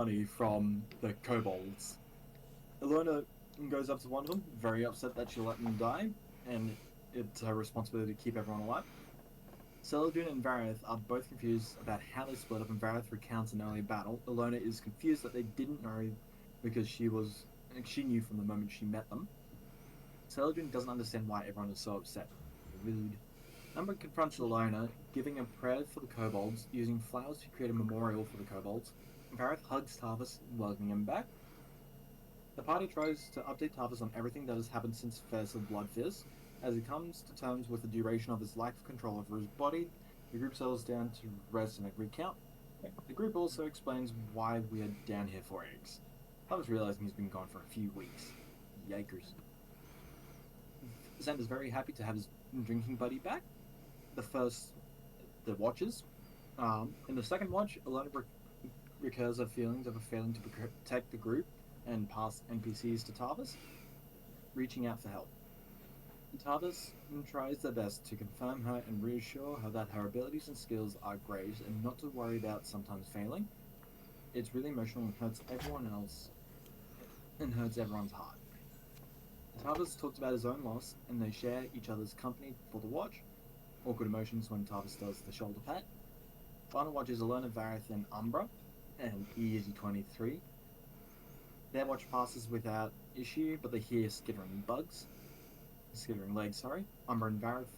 money from the kobolds. Ilona goes up to one of them, very upset that she let them die, and it's her responsibility to keep everyone alive. Celadrin and Vareth are both confused about how they split up, and Vareth recounts an earlier battle. Ilona is confused that they didn't know because she knew from the moment she met them. Celadrin doesn't understand why everyone is so upset. Rude. Umber confronts Ilona, giving a prayer for the kobolds, using flowers to create a memorial for the kobolds. Vareth hugs Tarvis, welcoming him back. The party tries to update Tarvis on everything that has happened since Fairs of Blood Fizz. As he comes to terms with the duration of his lack of control over his body, the group settles down to rest and recount. The group also explains why we are down here for eggs. Tarvis realizing he's been gone for a few weeks. Yikers. Xander's very happy to have his drinking buddy back. The watches. In the second watch, Alona recurs her feelings of a failing to protect the group and pass NPCs to Tarvis, reaching out for help. Tarvis tries their best to confirm her and reassure her that her abilities and skills are great and not to worry about sometimes failing. It's really emotional and hurts everyone else and hurts everyone's heart. Tarvis talks about his own loss and they share each other's company for the watch. Awkward emotions when Tarvis does the shoulder pat. Final watch is Alona, Vareth, and Umbra, and Easy23. Their watch passes without issue, but they hear skittering legs, sorry. Umbra and Vareth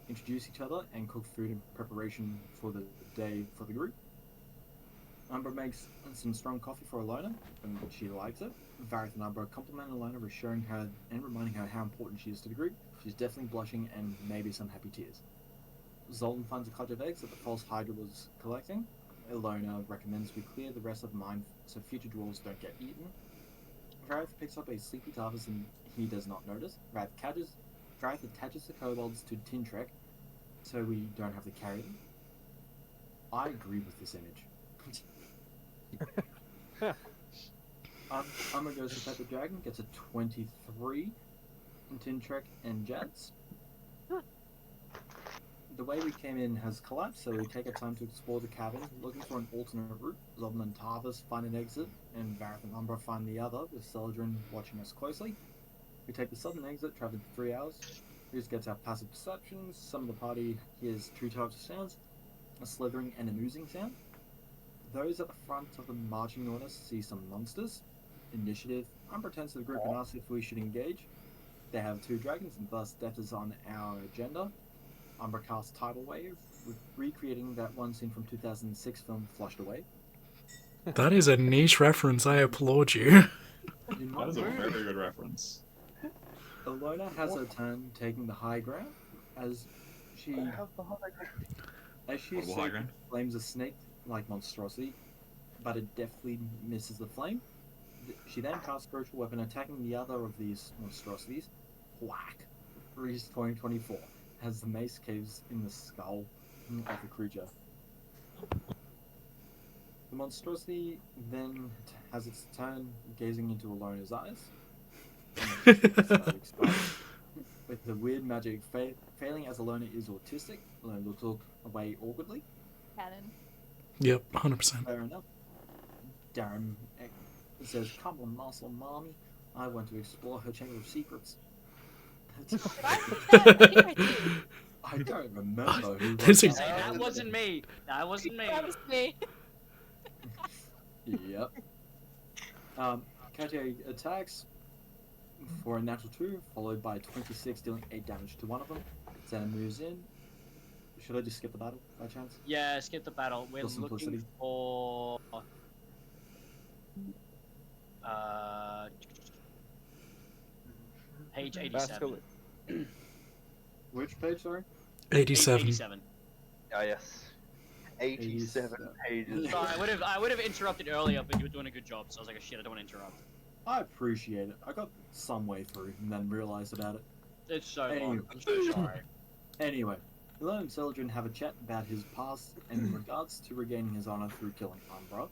introduce each other and cook food in preparation for the day for the group. Umbra makes some strong coffee for Alona, and she likes it. Vareth and Umbra compliment Alona, reassuring her and reminding her how important she is to the group. She's definitely blushing and maybe some happy tears. Zoltan finds a clutch of eggs that the false Hydra was collecting. Ilona recommends we clear the rest of the mine so future dwarves don't get eaten. Vareth picks up a sleepy Tarvis and he does not notice. Vareth attaches the kobolds to Tintrek so we don't have to carry them. I agree with this image. Amma goes to pet the dragon, gets a 23 in Tintrek and Jets. The way we came in has collapsed, so we take our time to explore the cavern, looking for an alternate route. Zoltan and Tarvis find an exit, and Vareth and Umbra find the other, with Celadrin watching us closely. We take the southern exit, traveling for 3 hours. This gets our passive perceptions. Some of the party hears two types of sounds, a slithering and an oozing sound. Those at the front of the marching order see some monsters. Initiative. Umbra turns to the group and asks if we should engage. They have 2 dragons, and thus death is on our agenda. Umbra casts Tidal Wave, recreating that one scene from 2006 film Flushed Away. That is a niche reference, I applaud you. That is a very good reference. Ilona has her turn taking the high ground as she flames a snake-like monstrosity, but it deftly misses the flame. She then casts Spiritual Weapon, attacking the other of these monstrosities. Whack! Reese 2024 as the mace caves in the skull of the creature. The monstrosity then has its turn, gazing into Alona's eyes. With the weird magic failing as Alona is autistic, Alona looks away awkwardly. Canon. Yep, 100%. Fair enough. Darren says, "Come on, muscle mommy. I want to explore her chamber of secrets." I don't remember who This is... That wasn't me. That wasn't me. That was me. Yep. Katia attacks for a natural 2, followed by 26, dealing 8 damage to one of them. Xana moves in. Should I just skip the battle by chance? Yeah, skip the battle. We're looking for page 87. Which page, sorry? 87. 87. Oh yes. 87 pages. Sorry, I would have interrupted earlier, but you were doing a good job, so I was like, oh, shit, I don't want to interrupt. I appreciate it. I got some way through and then realized about it. It's so long. I'm so sorry. Anyway, Ilona and Celadrin have a chat about his past and in regards to regaining his honor through killing Umbra.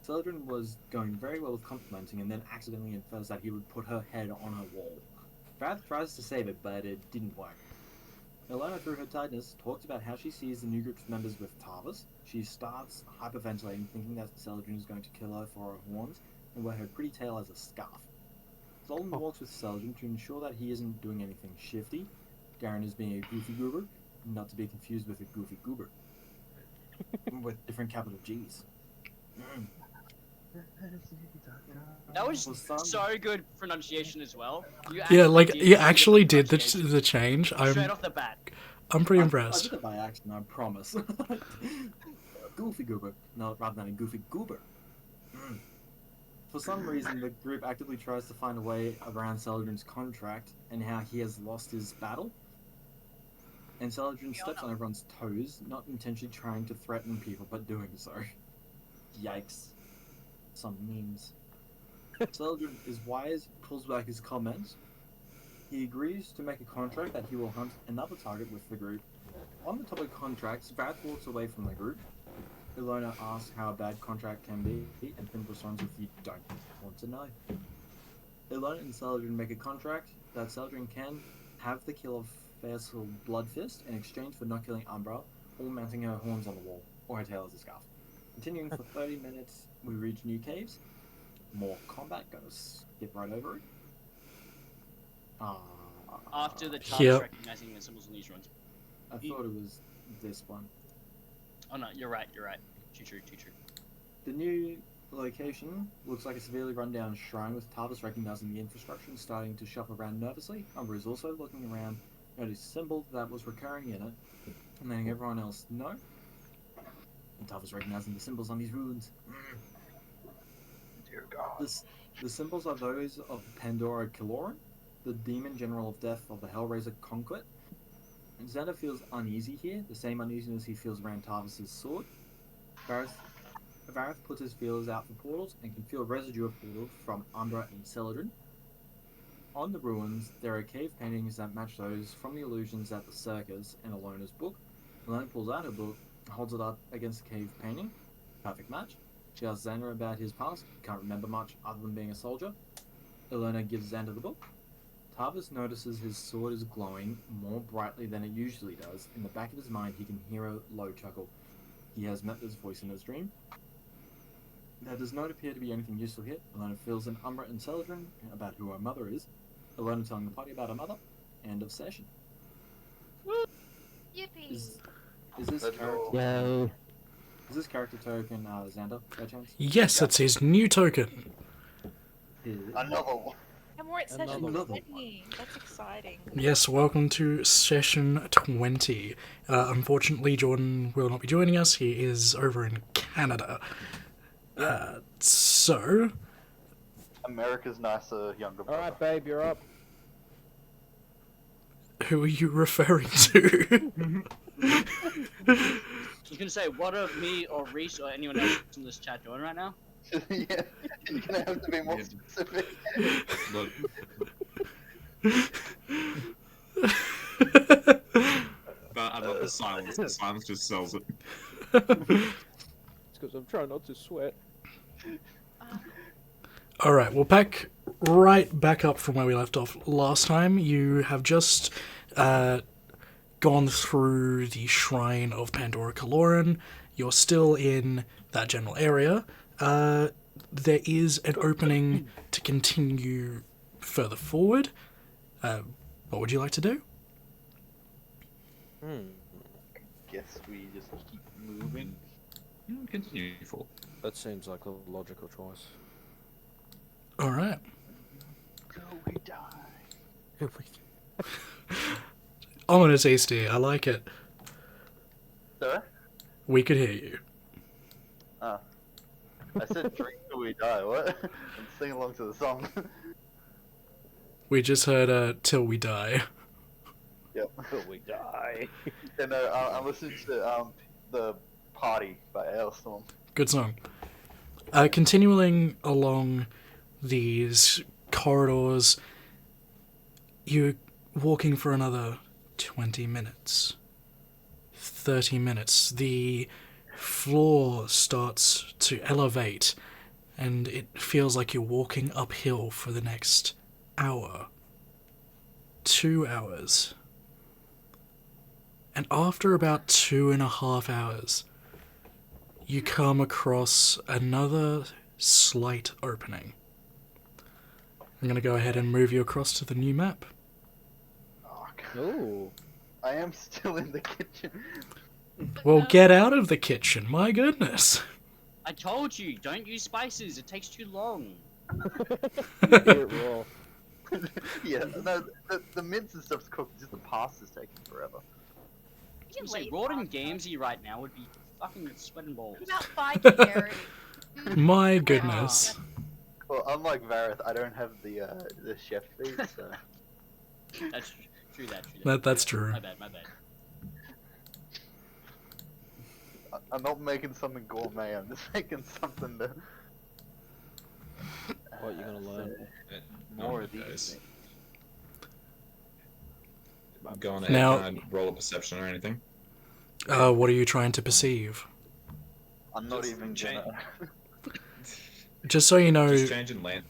Celadrin was going very well with complimenting and then accidentally infers that he would put her head on her wall. Brad tries to save it, but it didn't work. Ilona, through her tiredness, talks about how she sees the new group's members with Tarvis. She starts hyperventilating, thinking that Celadrin is going to kill her for her horns and wear her pretty tail as a scarf. Solon walks with Celadrin to ensure that he isn't doing anything shifty. Darren is being a goofy goober, not to be confused with a goofy goober. With different capital G's. That was For some- so good pronunciation as well. Yeah, like you the actually did pronunciation. the change. Straight I'm off the bat. pretty I impressed. did it by accident, I promise. Goofy goober, no, rather than a goofy goober. For some reason, the group actively tries to find a way around Celadrin's contract and how he has lost his battle. And Celadrin steps on everyone's toes, not intentionally trying to threaten people, but doing so. Yikes. Some memes. Celadrin is wise, pulls back his comments. He agrees to make a contract that he will hunt another target with the group. On the topic of contracts, Vareth walks away from the group. Ilona asks how a bad contract can be, and Finn responds with, "You don't want to know." Ilona and Celadrin make a contract that Celadrin can have the kill of Fairsil Bloodfist in exchange for not killing Umbra or mounting her horns on the wall, or her tail as a scarf. Continuing for 30 minutes, we reach new caves. More combat, gonna skip right over it. After the task Yep. recognizing the symbols on these runs. I thought it was this one. Oh no, you're right. Too true. The new location looks like a severely run-down shrine with Tarvis recognizing the infrastructure and starting to shop around nervously. Umbra is also looking around, noticed a symbol that was recurring in it, and letting everyone else know. And Tarvis recognizing the symbols on these runes. Dear God. The symbols are those of Pandora Kiloran, the demon general of death of the Hellraiser Conquet. And Xander feels uneasy here, the same uneasiness he feels around Tarvis' sword. Vareth puts his feelers out for portals and can feel residue of portals from Umbra and Celadrin. On the ruins, there are cave paintings that match those from the illusions at the circus in Ilona's book. Ilona pulls out her book, holds it up against the cave painting. Perfect match. She asks Xander about his past, can't remember much other than being a soldier. Ilona gives Xander the book. Tarvis notices his sword is glowing more brightly than it usually does. In the back of his mind, he can hear a low chuckle. He has met this voice in his dream. There does not appear to be anything useful here. Ilona fills in Umbra and Celadrin about who her mother is. Ilona telling the party about her mother. End of session. Yippee! Is this Let's character? go. Yo. Is this character token Xander by chance? Yes, it's his new token. Another one. And we're at session Another 20. That's exciting. Yes, welcome to session 20. Unfortunately, Jordan will not be joining us. He is over in Canada. So, America's nicer younger brother. Alright, babe, you're up. who are you referring to? I was gonna say, what are me or Reese or anyone else in this chat doing right now? Yeah, you're gonna have to be more Yeah. specific. Look, but I love the silence. The silence just sells it. It's because I'm trying not to sweat. Alright, we'll pack right back up from where we left off last time. You have just gone through the Shrine of Pandora Kiloran. You're still in that general area. There is an opening to continue further forward. What would you like to do? Guess we just keep moving. Continue for. That seems like a logical choice. Alright. Till we die. Ominous hasty, I like it. Sir? We could hear you. Ah. I said drink till we die, what? I'm singing along to the song. We just heard Till We Die. Yep. Till we die. And I'm listening to the Party by Ailstorm. Good song. Continuing along these corridors, you're walking for another 20 minutes. 30 minutes. The floor starts to elevate, and it feels like you're walking uphill for the next hour. 2 hours. And after about 2.5 hours, you come across another slight opening. I'm going to go ahead and move you across to the new map. Oh, Oh. I am still in the kitchen. Well, get out of the kitchen, my goodness. I told you, don't use spices. It takes too long. Eat it raw. Yeah, no, the mince and stuff's cooked, just the pasta's taking forever. You Say, late Rawdon bastard. Gamsey right now would be fucking sweating balls. What about fighting, Gary? My goodness. Well, unlike Vareth, I don't have the chef feat, so... That's true. That. That's true. My bad. I'm not making something gourmet, I'm just making something that... What you gonna learn? More of guys. these things. Go on ahead. Now- Can I roll a perception or anything? What are you trying to perceive? I'm not Just even change- gonna... Just so you know, Just changing land.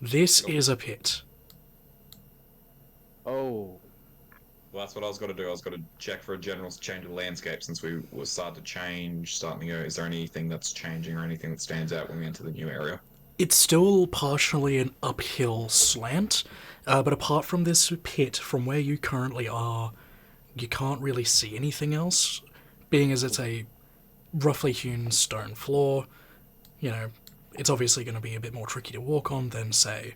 this is a pit. Oh. Well, that's what I was going to do. I was going to check for a general change of landscape since we were starting to change, starting to go. Is there anything that's changing or anything that stands out when we enter the new area? It's still partially an uphill slant, but apart from this pit, from where you currently are, you can't really see anything else, being as it's a roughly hewn stone floor. You know, it's obviously going to be a bit more tricky to walk on than, say,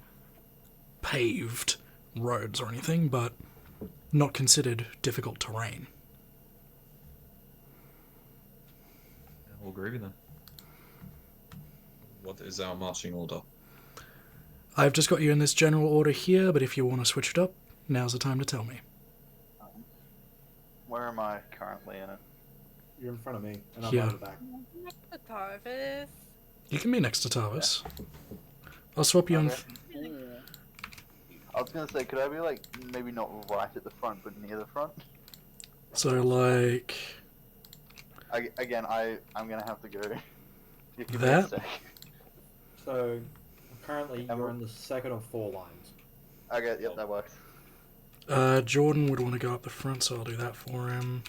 paved roads or anything, but not considered difficult terrain. We'll agree with that. What is our marching order? I've just got you in this general order here, but if you want to switch it up, now's the time to tell me. Where am I currently in it? You're in front of me, and I'm Yeah. on the back. The Tarvis. You can be next to Tarvis. I'll swap you on... Okay. I was gonna say, could I be like, maybe not right at the front, but near the front? So, like... Again, I'm gonna have to go. You give me a That? sec. So, currently you're in the second of 4 lines. Okay, yep, that works. Jordan would want to go up the front, so I'll do that for him.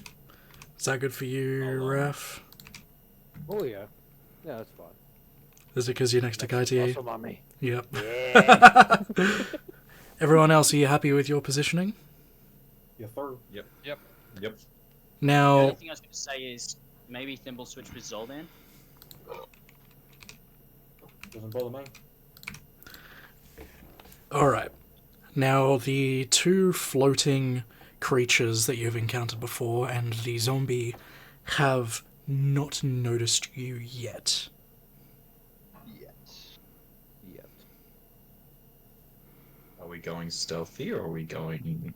Is that good for you, Raf? Oh yeah. Yeah, that's fine. Is it because you're next to Kaitier? Also mommy. Yep. Yeah. Everyone else, are you happy with your positioning? You're through. Yep. The Now, only thing I was going to say is maybe Thimble switch with Zoldan. Doesn't bother me. alright. Now, the two floating creatures that you've encountered before and the zombie have not noticed you yet. Yes. Yep. Are we going stealthy or are we going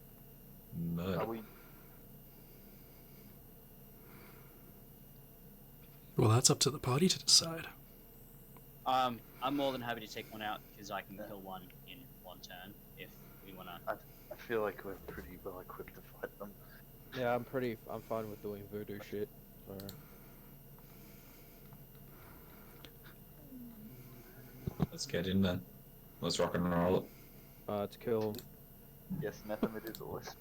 murder? Are we? Well, that's up to the party to decide. I'm more than happy to take one out because I can kill one in one turn if we want to. I feel like we're pretty well equipped to fight them. Yeah, I'm fine with doing voodoo shit. So. Let's get in then. Let's rock and roll it. To kill. Yes, Nethamid is always.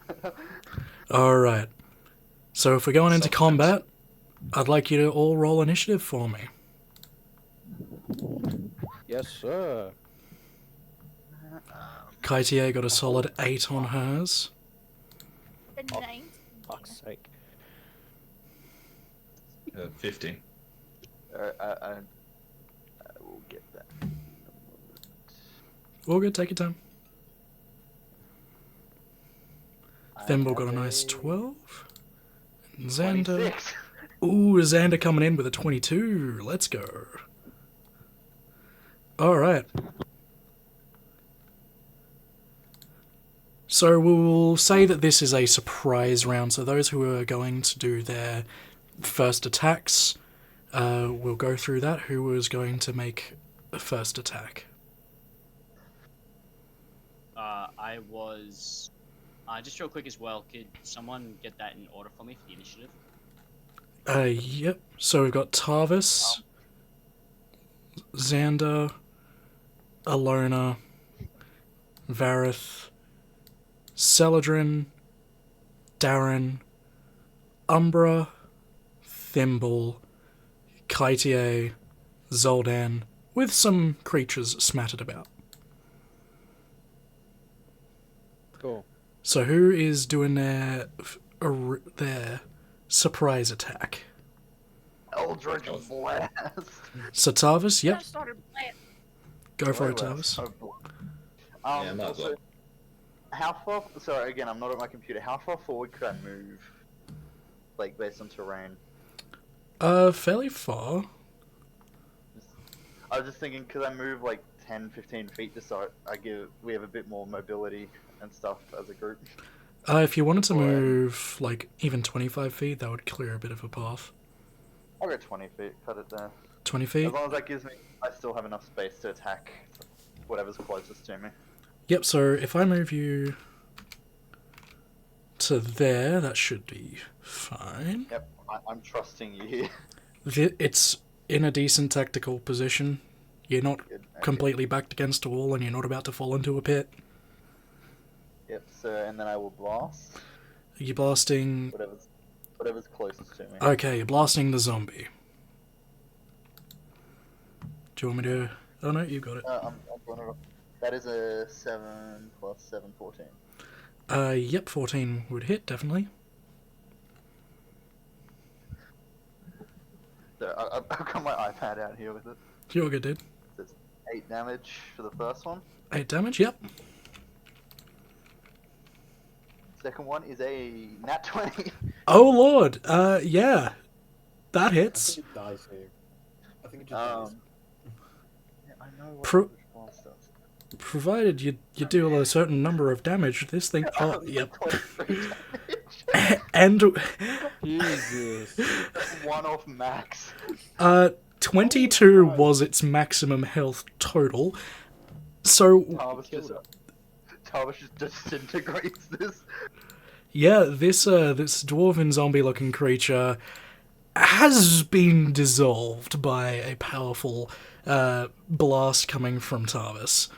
Alright. So if we're going into Self-defense. combat, I'd like you to all roll initiative for me. Yes, sir. Kaitier got a solid 8 on hers. The Oh. 19. Fuck's sake. 50. I will get that. All good, take your time. I Thimble have got a nice a 12. And Xander. 26. Ooh, Xander coming in with a 22. Let's go. Alright. So we'll say that this is a surprise round, so those who are going to do their first attacks, we'll go through that. Who was going to make a first attack? I was. Just real quick as well, could someone get that in order for me for the initiative? Yep. So we've got Tarvis, Xander, Alona, Vareth, Celadrin, Darren, Umbra, Thimble, Kaitier, Zoldan, with some creatures smattered about. Cool. So who is doing their surprise attack? Eldritch Blast. So Tarvis, yep, I started playing. go for Way it, worse. Tarvis. Yeah, might as well. How far? Sorry, again, I'm not at my computer. How far forward could I move? Like based on terrain. Fairly far. I was just thinking, could I move like 10, 15 feet just so we have a bit more mobility and stuff as a group? If you wanted to Or- move, like, even 25 feet, that would clear a bit of a path. I'll go 20 feet. Cut it there. 20 feet? As long as that gives me, I still have enough space to attack whatever's closest to me. Yep, so if I move you to there, that should be fine. Yep, I'm trusting you here. It's in a decent tactical position. You're not Good. Okay. completely backed against a wall and you're not about to fall into a pit. Yep. So and then I will blast Are you blasting... whatever's closest to me. Okay, you're blasting the zombie. Do you want me to... Oh no, you got it. I'm going to. That is a 7 plus 7, 14. Yep, 14 would hit, definitely. So I've got my iPad out here with it. You're good, dude. It's 8 damage for the first one. 8 damage, yep. Second one is a nat 20. Oh lord, yeah. That I hits. think it dies here. I think it just dies. Yeah, I know what Pro- Eldritch Blast does. Provided you do a certain number of damage, this thing... Oh, yep. 23 damage. And... Jesus. One-off max. 22 was its maximum health total. So, Tarvis just disintegrates this. yeah, this dwarven zombie-looking creature has been dissolved by a powerful blast coming from Tarvis.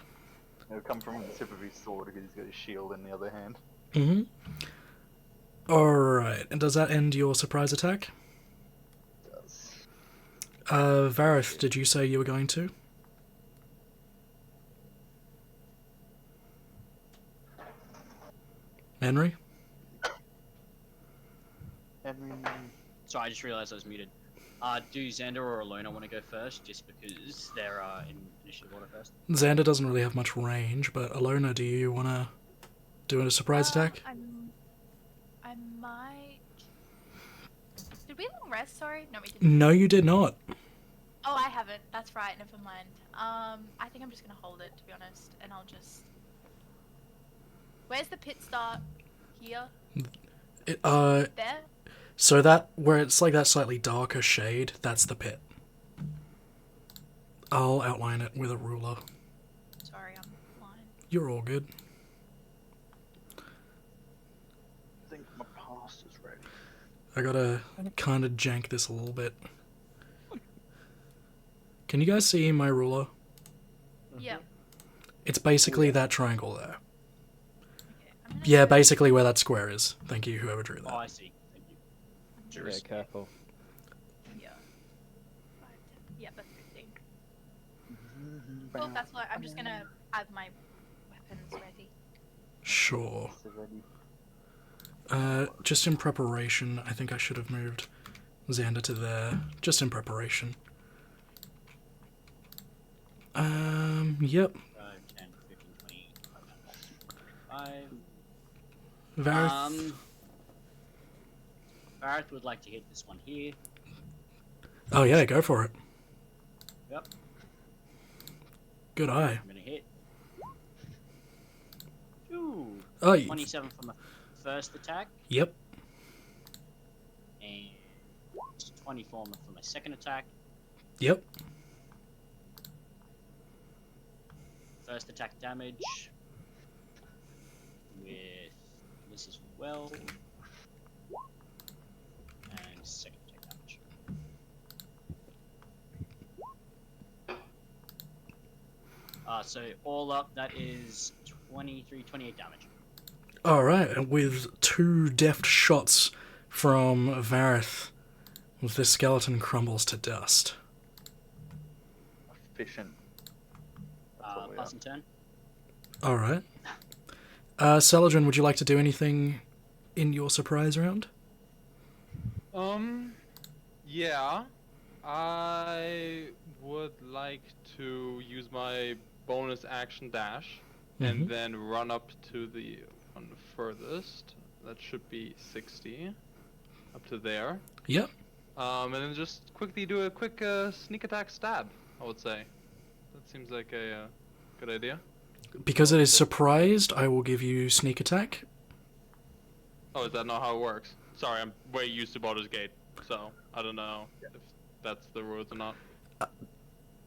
It'll come from the tip of his sword because he's got his shield in the other hand. Mm-hmm. Alright, and does that end your surprise attack? It does. Vareth, did you say you were going to? Henry? Henry. Sorry, I just realised I was muted. Do Xander or Alona want to go first, just because they're in initiative order first? Xander doesn't really have much range, but Alona, do you want to do a surprise attack? I might. Did we long rest? Sorry, no, we didn't. No, you did not. Oh, I haven't. That's right. Never mind. I think I'm just gonna hold it, to be honest, and I'll just. Where's the pit start? Here. There. So that, where it's like that slightly darker shade, that's the pit. I'll outline it with a ruler. Sorry, I'm blind. You're all good. I think my past is ready. I gotta kind of jank this a little bit. Can you guys see my ruler? Yeah. It's basically that triangle there. Okay. I'm gonna Yeah, go- basically where that square is. Thank you, whoever drew Oh, that. I see. Thank you. Yeah, Cheers. careful. Yeah. 5, 10. Yeah, that's 15. Cool, that's what I'm just gonna have my weapons ready. Sure. Ready. Just in preparation, I think I should have moved Xander to there. Just in preparation. Yep. 5, 10, 15, 20, 25. Vareth. Barrett would like to hit this one here. Oh yeah, go for it. Yep. Good eye. I'm gonna hit. Ooh. Oh, 27 from the first attack, yep. and 24 for my second attack. Yep. First attack damage with this as well, and second attack damage. So all up, that is 23, 28 damage. Alright, and with 2 deft shots from Vareth, the skeleton crumbles to dust. Efficient. That's what we are. Passing turn. All right. Celadrin, would you like to do anything in your surprise round? Yeah. I would like to use my bonus action dash and then run up to the one furthest. That should be 60. Up to there. Yep. And then just quickly do a quick sneak attack stab, I would say. That seems like a good idea. Because it is surprised, I will give you sneak attack. Oh, is that not how it works? Sorry, I'm way used to Baldur's Gate, so I don't know if that's the rules or not.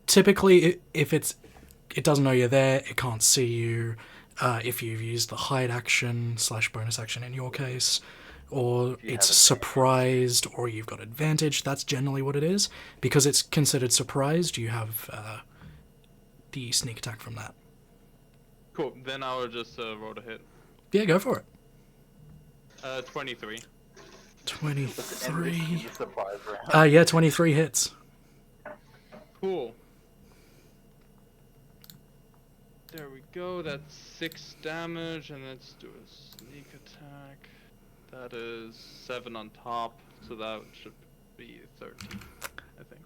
Typically, if it doesn't know you're there, it can't see you. If you've used the hide action / bonus action in your case, or it's surprised, or you've got advantage, that's generally what it is. Because it's considered surprised, you have the sneak attack from that. Cool, then I will just roll to hit. Yeah, go for it. 23. 23. Surprise round. Yeah, 23 hits. Cool. There we go, that's 6 damage, and let's do a sneak attack. That is 7 on top, so that should be 13, I think.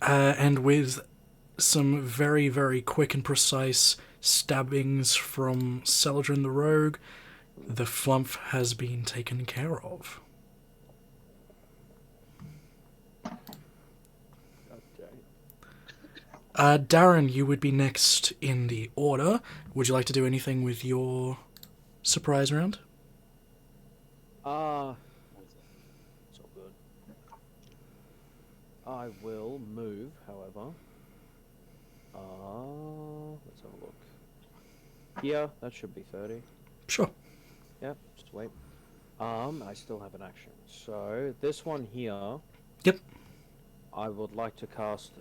And with some very, very quick and precise stabbings from Celadrin the Rogue, the flump has been taken care of. Darren, you would be next in the order. Would you like to do anything with your surprise round? It's all good. I will move, however. Let's have a look. Here, that should be 30. Sure. Yep, just wait. I still have an action. So, this one here... Yep. I would like to cast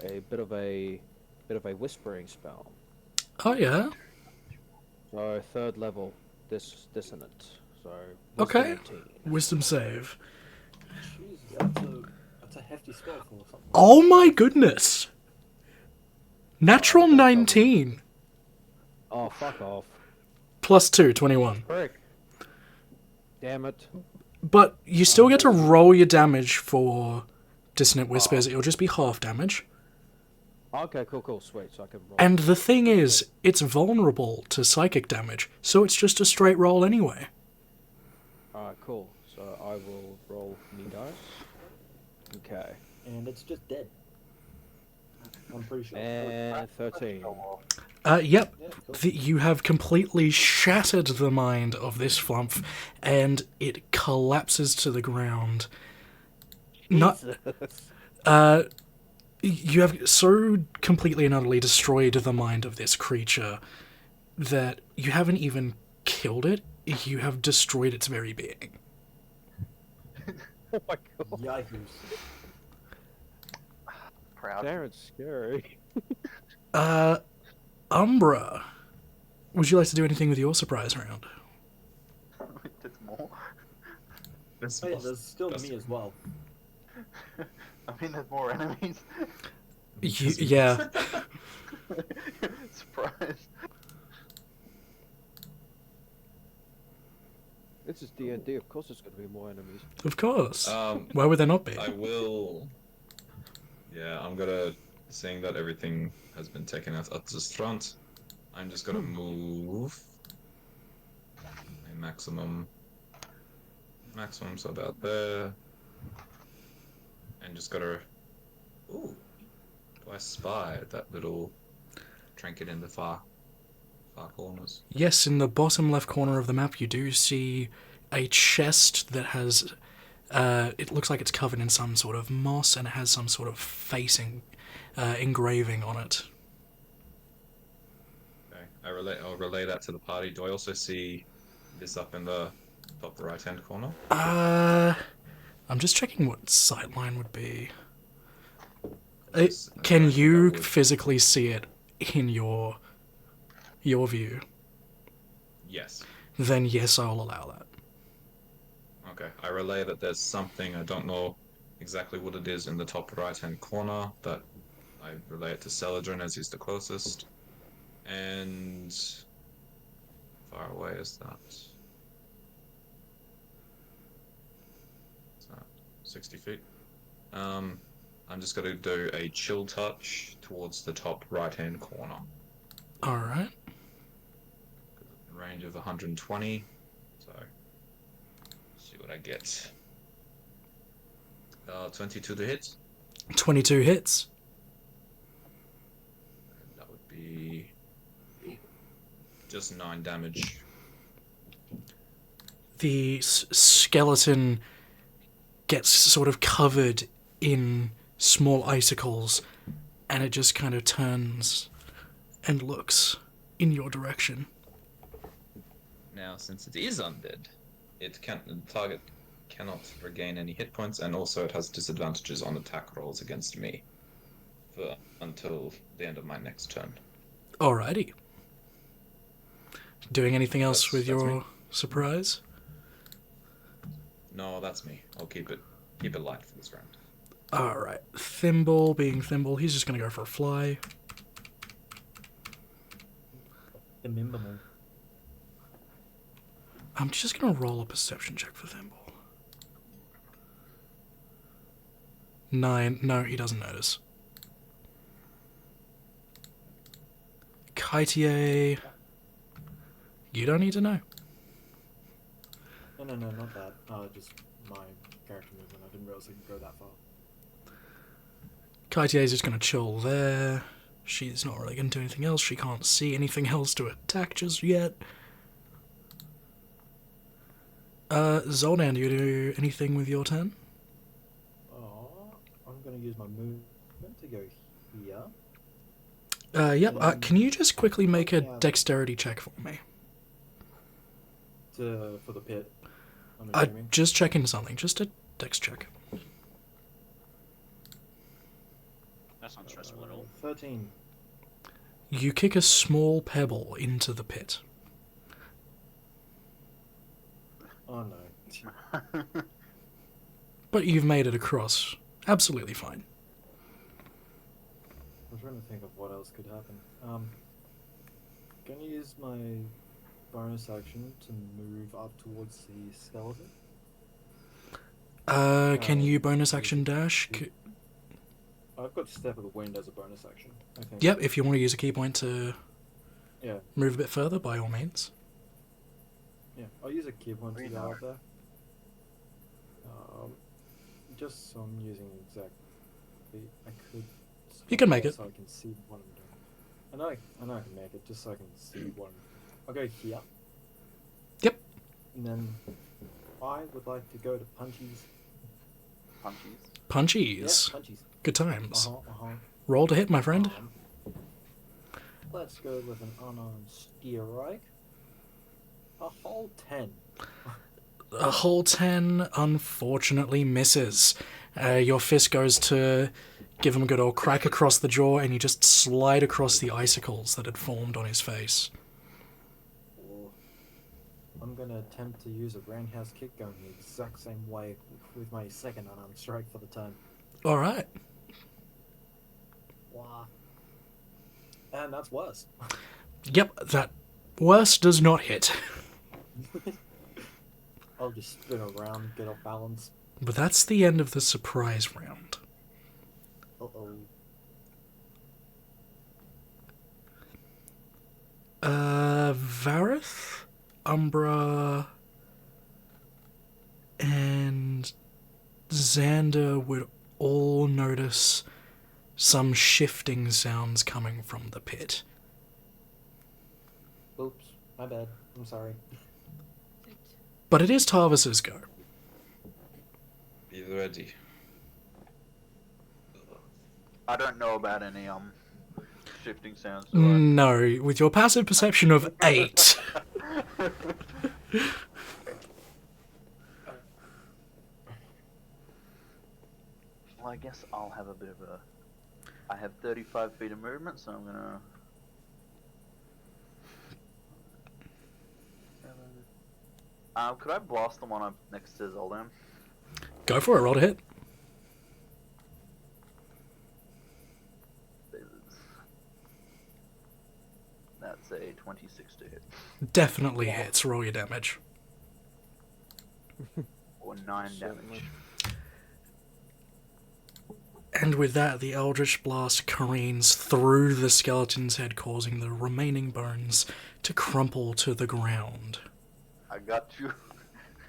a bit of a whispering spell. Oh, yeah? So, 3rd level, dissonant. So, Okay. 18. Wisdom save. Jeez, that's a hefty spell for something. Oh my goodness! Natural 19. Oh, fuck off. Plus 2, 21. Frick. Damn it. But you still get to roll your damage for Dissonant Whispers. It'll just be half damage. Okay, cool, sweet. So I can roll. And the thing is, it's vulnerable to psychic damage, so it's just a straight roll anyway. Alright, cool. So I will roll me dice. Okay. And it's just dead. I'm pretty sure. And 13. Yep. Yeah, cool. You have completely shattered the mind of this flump, and it collapses to the ground. Not. You have so completely and utterly destroyed the mind of this creature that you haven't even killed it, you have destroyed its very being. Oh my god. Yikers. Proud. Darren's scary. Umbra, would you like to do anything with your surprise round? There's more. Oh, yeah, there's still me as well. I mean, there's more enemies. Yeah. Surprise. This is D&D, of course there's going to be more enemies. Of course. Why would there not be? I will. Yeah, I'm gonna. Seeing that everything has been taken out at this front, I'm just gonna move. My maximum's about there, and just gotta. Ooh, do I spy that little trinket in the far corners? Yes, in the bottom left corner of the map, you do see a chest that has. It looks like it's covered in some sort of moss, and it has some sort of facing engraving on it. Okay, I'll relay that to the party. Do I also see this up in the top right-hand corner? I'm just checking what sightline would be. Can you physically see it in your view? Yes. Then yes, I'll allow that. Okay, I relay that there's something, I don't know exactly what it is in the top right-hand corner, that I relay it to Celadrin as he's the closest. And far away is that? Is that 60 feet? I'm just going to do a chill touch towards the top right-hand corner. Alright. Range of 120. So, see what I get. 22 to hit. 22 hits. That would be just 9 damage. The skeleton gets sort of covered in small icicles, and it just kind of turns and looks in your direction. Now, since it is undead, the target cannot regain any hit points, and also it has disadvantages on attack rolls against me until the end of my next turn. Alrighty. Doing anything else with That's your me. surprise? No, that's me. I'll keep it light for this round. Alright. Thimble being Thimble, he's just going to go for a fly. The Mimble. I'm just going to roll a perception check for Thimble. 9. No, he doesn't notice. Kaitier, you don't need to know. No, not that. Just my character movement. I didn't realize I could go that far. Kaitier's just going to chill there. She's not really going to do anything else. She can't see anything else to attack just yet. Zoldan, do you do anything with your turn? I'm going to use my movement to go here. Yep. Can you just quickly make a dexterity check for me? For the pit. I'm assuming. Just checking something. Just a dex check. That's not stressful at all. 13. You kick a small pebble into the pit. Oh no. But you've made it across. Absolutely fine. I'm trying to think of what else could happen. Can you use my bonus action to move up towards the skeleton? Can you bonus action dash? I've got Step of the Wind as a bonus action, I think. Yep, if you want to use a key point to Yeah, move a bit further, by all means. yeah. I'll use a key point to Green go up arrow. there. Just so I'm using exactly. I could. You can make it. So I can see what I'm doing. I know I can make it, just so I can see what I'll go here. Yep. And then I would like to go to Punchy's. Punchies. Yeah, Punchies. Punchy's. Good times. Uh-huh. Roll to hit, my friend. Let's go with an unarmed strike. A whole 10. A whole 10 unfortunately misses. Your fist goes to give him a good old crack across the jaw, and you just slide across the icicles that had formed on his face. I'm gonna attempt to use a roundhouse kick going the exact same way with my second unarmed strike for the turn. Alright. Wow. And that's worse. Yep, that worse does not hit. I'll just spin around, get off balance. But that's the end of the surprise round. Uh-oh. Vareth, Umbra, and Xander would all notice some shifting sounds coming from the pit. Oops. My bad. I'm sorry. But it is Tarvis's go. Be ready. I don't know about any shifting sounds. Do No, with your passive perception of 8. Well, I guess I'll have a bit of a. I have 35 feet of movement, so I'm gonna. Could I blast the one up next to Zoldan? Go for it, roll to hit. That's a 26 to hit. Definitely hits, roll your damage. Or 9 Certainly. damage. And with that, the Eldritch Blast careens through the skeleton's head, causing the remaining bones to crumple to the ground. I got you.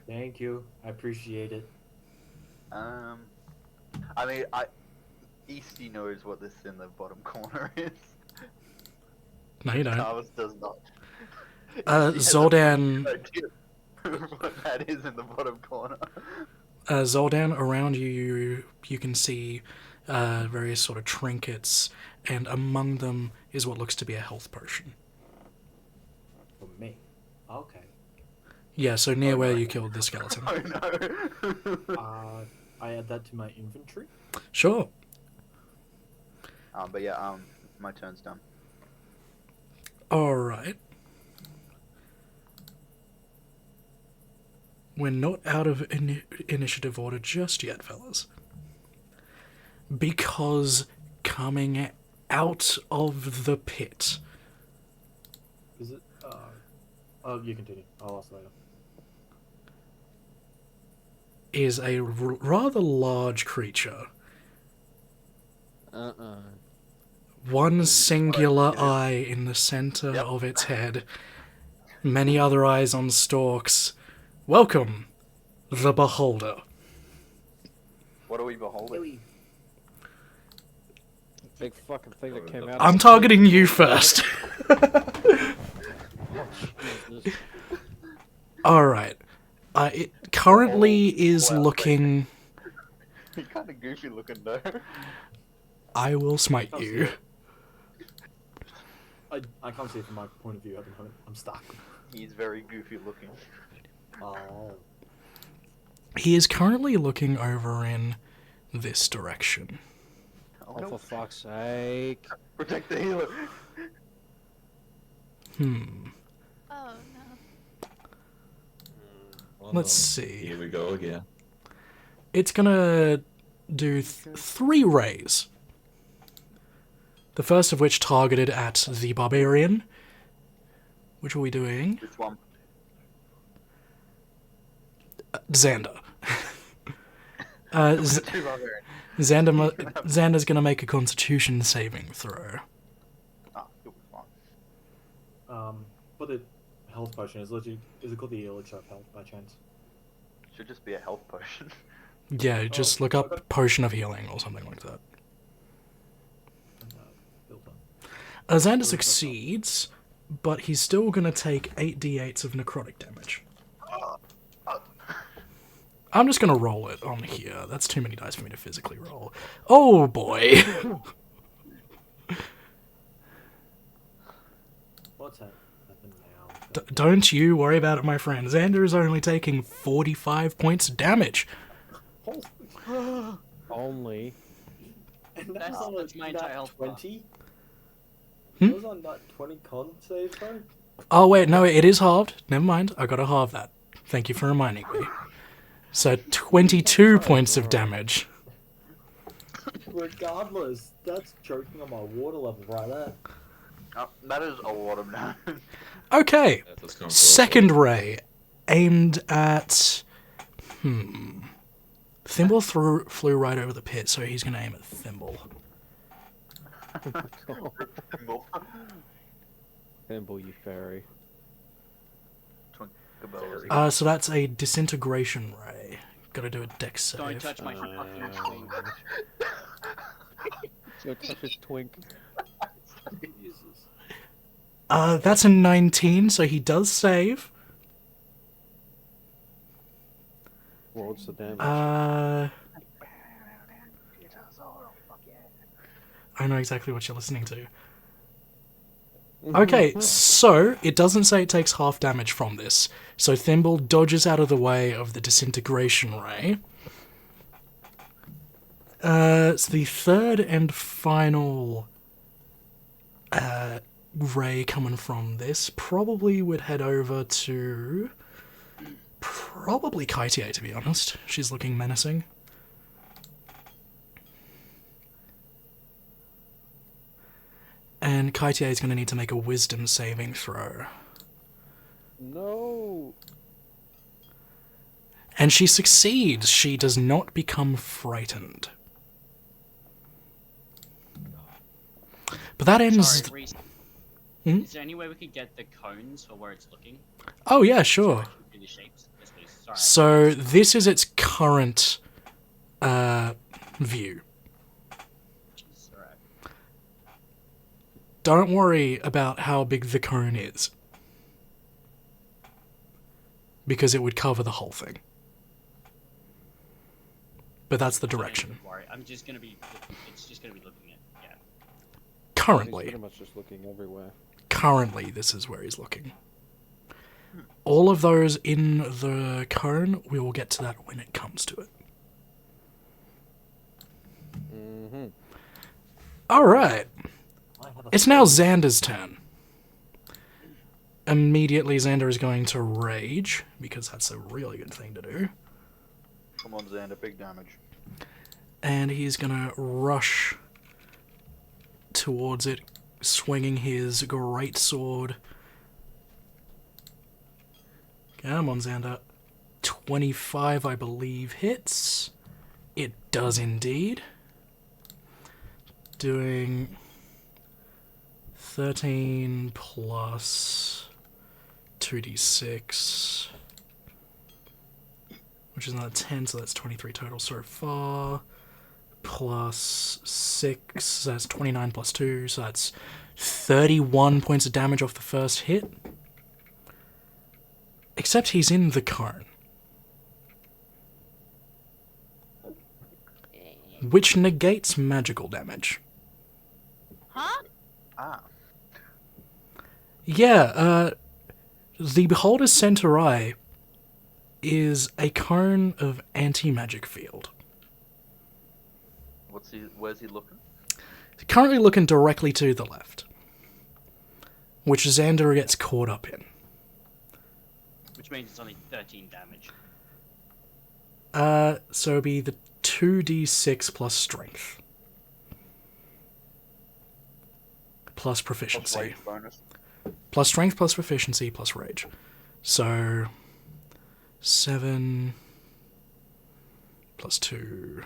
Thank you. I appreciate it. I mean, Easty knows what this in the bottom corner is. No, you don't. Carvis does not. Zoldan, What that is in the bottom corner. Zoldan, around you, you can see various sort of trinkets, and among them is what looks to be a health potion. For me. Okay. Yeah, so near where you killed the skeleton. Oh no. I add that to my inventory. Sure. But yeah, my turn's done. Alright. We're not out of initiative order just yet, fellas. Because coming out of the pit Is it? Oh, you continue. I'll ask later. is a rather large creature. One singular eye in the center Yep. of its head. Many other eyes on stalks. Welcome, the Beholder. What are we beholding? Big fucking thing that came out. I'm targeting you first. Jesus. Alright. It currently is Wow. looking... You're kind of goofy looking though. I will smite you. I can't see it from my point of view at the moment. I'm stuck. He's very goofy looking. Oh. He is currently looking over in this direction. Oh, for fuck's sake. Protect the healer. Oh no. Oh, Let's no. see. Here we go again. It's gonna do 3 rays. The first of which targeted at the barbarian. Which are we doing? Which one? Xander. Two barbarians. Xander's gonna make a Constitution saving throw. Ah, you'll be fine. But the health potion is literally, is it called the elixir of health by chance? Should just be a health potion. Yeah, just look okay. up Potion of Healing or something like that. Built on. Xander succeeds, but he's still gonna take 8d8s of necrotic damage. I'm just gonna roll it on here. That's too many dice for me to physically roll. Oh boy! What's happened now? Don't you worry about it, my friend. Xander is only taking 45 points of damage. Only. And That's on a my entire nat health bar. 20? Hmm? That was on that 20 con save though? Oh wait, no, it is halved. Never mind, I gotta halve that. Thank you for reminding me. So 22 points of damage. Regardless, that's choking on my water level right there. Oh, that is a lot of damage. Okay, That was going for second ray, aimed at... Thimble flew right over the pit, so he's gonna aim at Thimble. Thimble, you fairy. So that's a disintegration ray. Gotta do a dex save. Don't touch my fucking thing. Don't touch his twink. Jesus. That's a 19, so he does save. What's the damage? I know exactly what you're listening to. Okay, so it doesn't say it takes half damage from this. So Thimble dodges out of the way of the disintegration ray. It's the third and final ray coming from this. Probably would head over to Probably Kaitier, to be honest. She's looking menacing. And Kaitier is going to need to make a wisdom saving throw. No. And she succeeds. She does not become frightened. But that ends... Sorry, Reese. Hmm? Is there any way we could get the cones for where it's looking? Oh, yeah, sure. So I can do the shapes? Yes, please. Sorry. So this is its current view. Jeez, alright. Don't worry about how big the cone is, because it would cover the whole thing. But that's the direction. Don't worry. I'm just gonna be. It's just gonna be looking at. Yeah. He's Currently. pretty much just looking everywhere. Currently, this is where he's looking. All of those in the cone, we will get to that when it comes to it. Mm-hmm. Alright. I have a It's now Xander's turn. Immediately, Xander is going to rage, because that's a really good thing to do. Come on, Xander, big damage. And he's going to rush towards it, swinging his great sword. Come on, Xander. 25, I believe, hits. It does indeed. Doing 13 plus 2d6, which is another 10, so that's 23 total so far. Plus 6, so that's 29 plus 2, so that's 31 points of damage off the first hit. Except he's in the cone, which negates magical damage. Huh? Ah. Yeah, the Beholder's Center Eye is a cone of anti-magic field. Where's he looking? Currently looking directly to the left, which Xander gets caught up in. Which means it's only 13 damage. So it'd be the 2d6 plus strength. Plus proficiency. Rage bonus. Plus strength, plus proficiency, plus rage. So 7 plus 2.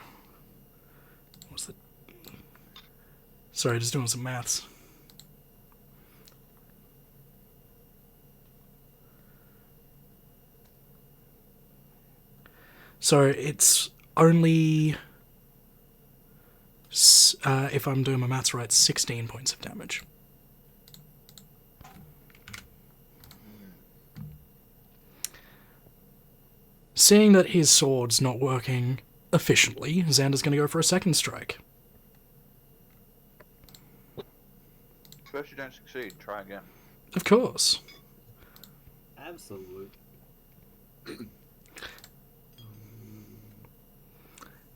What's the... Sorry, just doing some maths. So it's only, if I'm doing my maths right, 16 points of damage. Seeing that his sword's not working efficiently, Xander's going to go for a second strike. First you don't succeed, try again. Of course. absolute.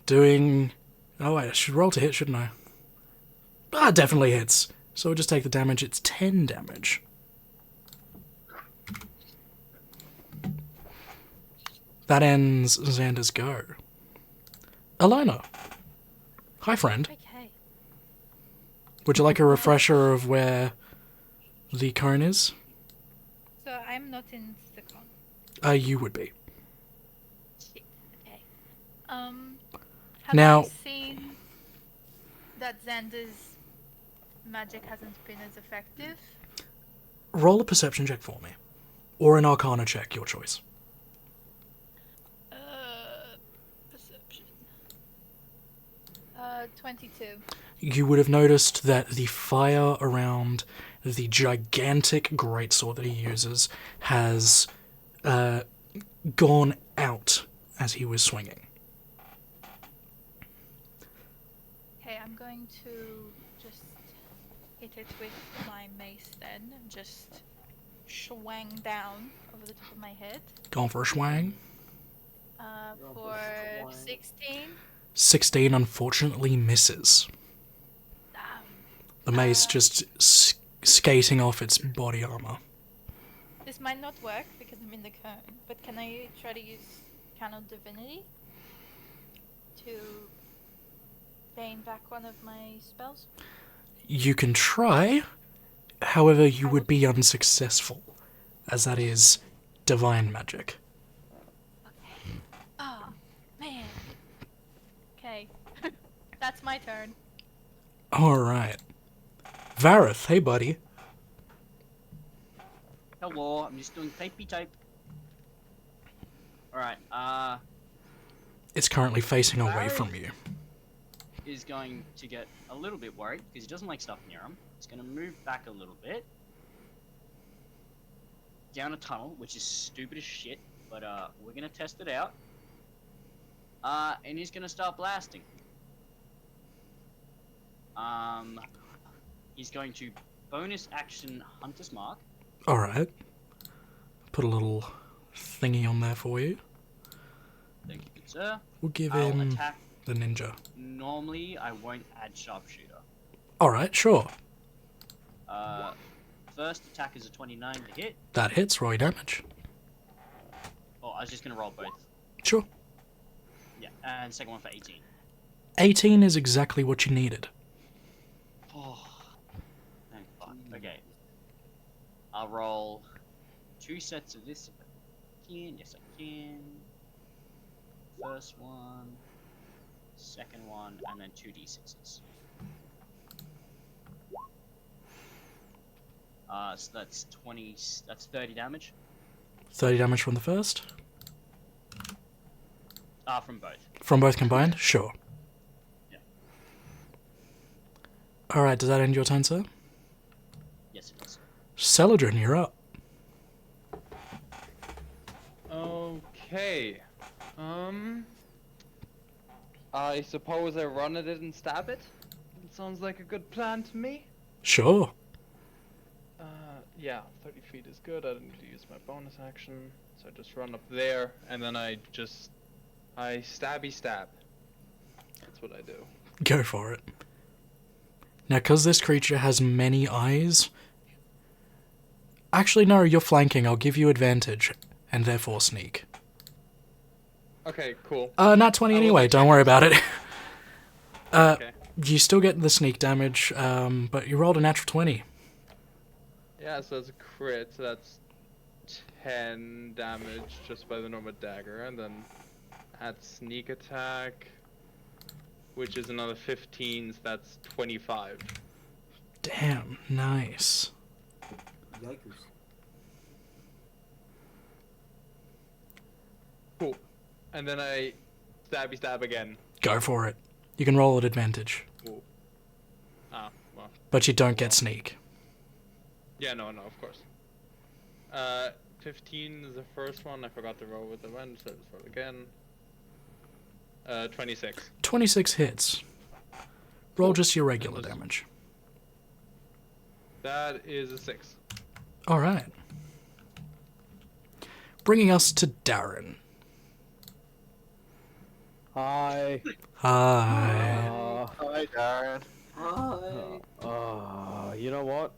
Doing... Oh wait, I should roll to hit, shouldn't I? Ah, definitely hits. So we'll just take the damage. It's 10 damage. That ends Xander's go. Alina. Hi, friend. Okay. Would you like a refresher of where the cone is? So I'm not in the con. You would be. Shit. Okay. Have Now- I seen that Xander's magic hasn't been as effective? Roll a perception check for me. Or an arcana check, your choice. Perception. 22. You would have noticed that the fire around the gigantic greatsword that he uses has gone out as he was swinging. Okay, I'm going to just hit it with my mace then, and just swang down over the top of my head. Going for a swang. Going for For a swang. 16. 16 unfortunately misses. Damn. The mace just skating off its body armor. This might not work because I'm in the cone. But can I try to use Channel Divinity to gain back one of my spells? You can try, however, you would be unsuccessful, as that is divine magic. Okay. Ah, man. Okay. That's my turn. Alright. Vareth, hey buddy. Hello, I'm just doing typey type. Alright, It's currently facing away Vareth from you. is going to get a little bit worried because he doesn't like stuff near him. He's going to move back a little bit. Down a tunnel, which is stupid as shit, but we're going to test it out. And he's going to start blasting. He's going to bonus action Hunter's Mark. Alright. Put a little thingy on there for you. Thank you, good sir. We'll give I'll him attack. the ninja. Normally, I won't add Sharpshooter. Alright, sure. First attack is a 29 to hit. That hits, roll your damage. Oh, I was just going to roll both. Sure. Yeah, and second one for 18. 18 is exactly what you needed. Oh, thank fuck. Okay. I'll roll 2 sets of this if I can. Yes, I can. First one, second one, and then 2d6s. So that's 20. That's 30 damage. 30 damage from the first? From both. From both combined? Sure. Yeah. Alright, does that end your turn, sir? Yes, it does. Celadrin, you're up. Okay. I suppose I run at it and stab it? It sounds like a good plan to me. Sure. Yeah, 30 feet is good. I don't need to use my bonus action. So I just run up there, and then I stabby stab. That's what I do. Go for it. Now, because this creature has many eyes... Actually, no, you're flanking. I'll give you advantage, and therefore sneak. Okay, cool. Not 20 I will anyway, do don't worry about it. Okay. You still get the sneak damage, but you rolled a natural 20. Yeah, so that's a crit, so that's 10 damage just by the normal dagger, and then add sneak attack, which is another 15, so that's 25. Damn, nice. Yikers. Cool. And then I stabby stab again. Go for it. You can roll at advantage, Cool. Ah, well. but you don't get sneak. Yeah, no, of course. 15 is the first one. I forgot to roll with the advantage, so let's roll again. 26. 26 hits. Roll just your regular That was- damage. That is a 6. Alright. Bringing us to Darren. Hi. Hi. Hi, Darren. Hi. You know what?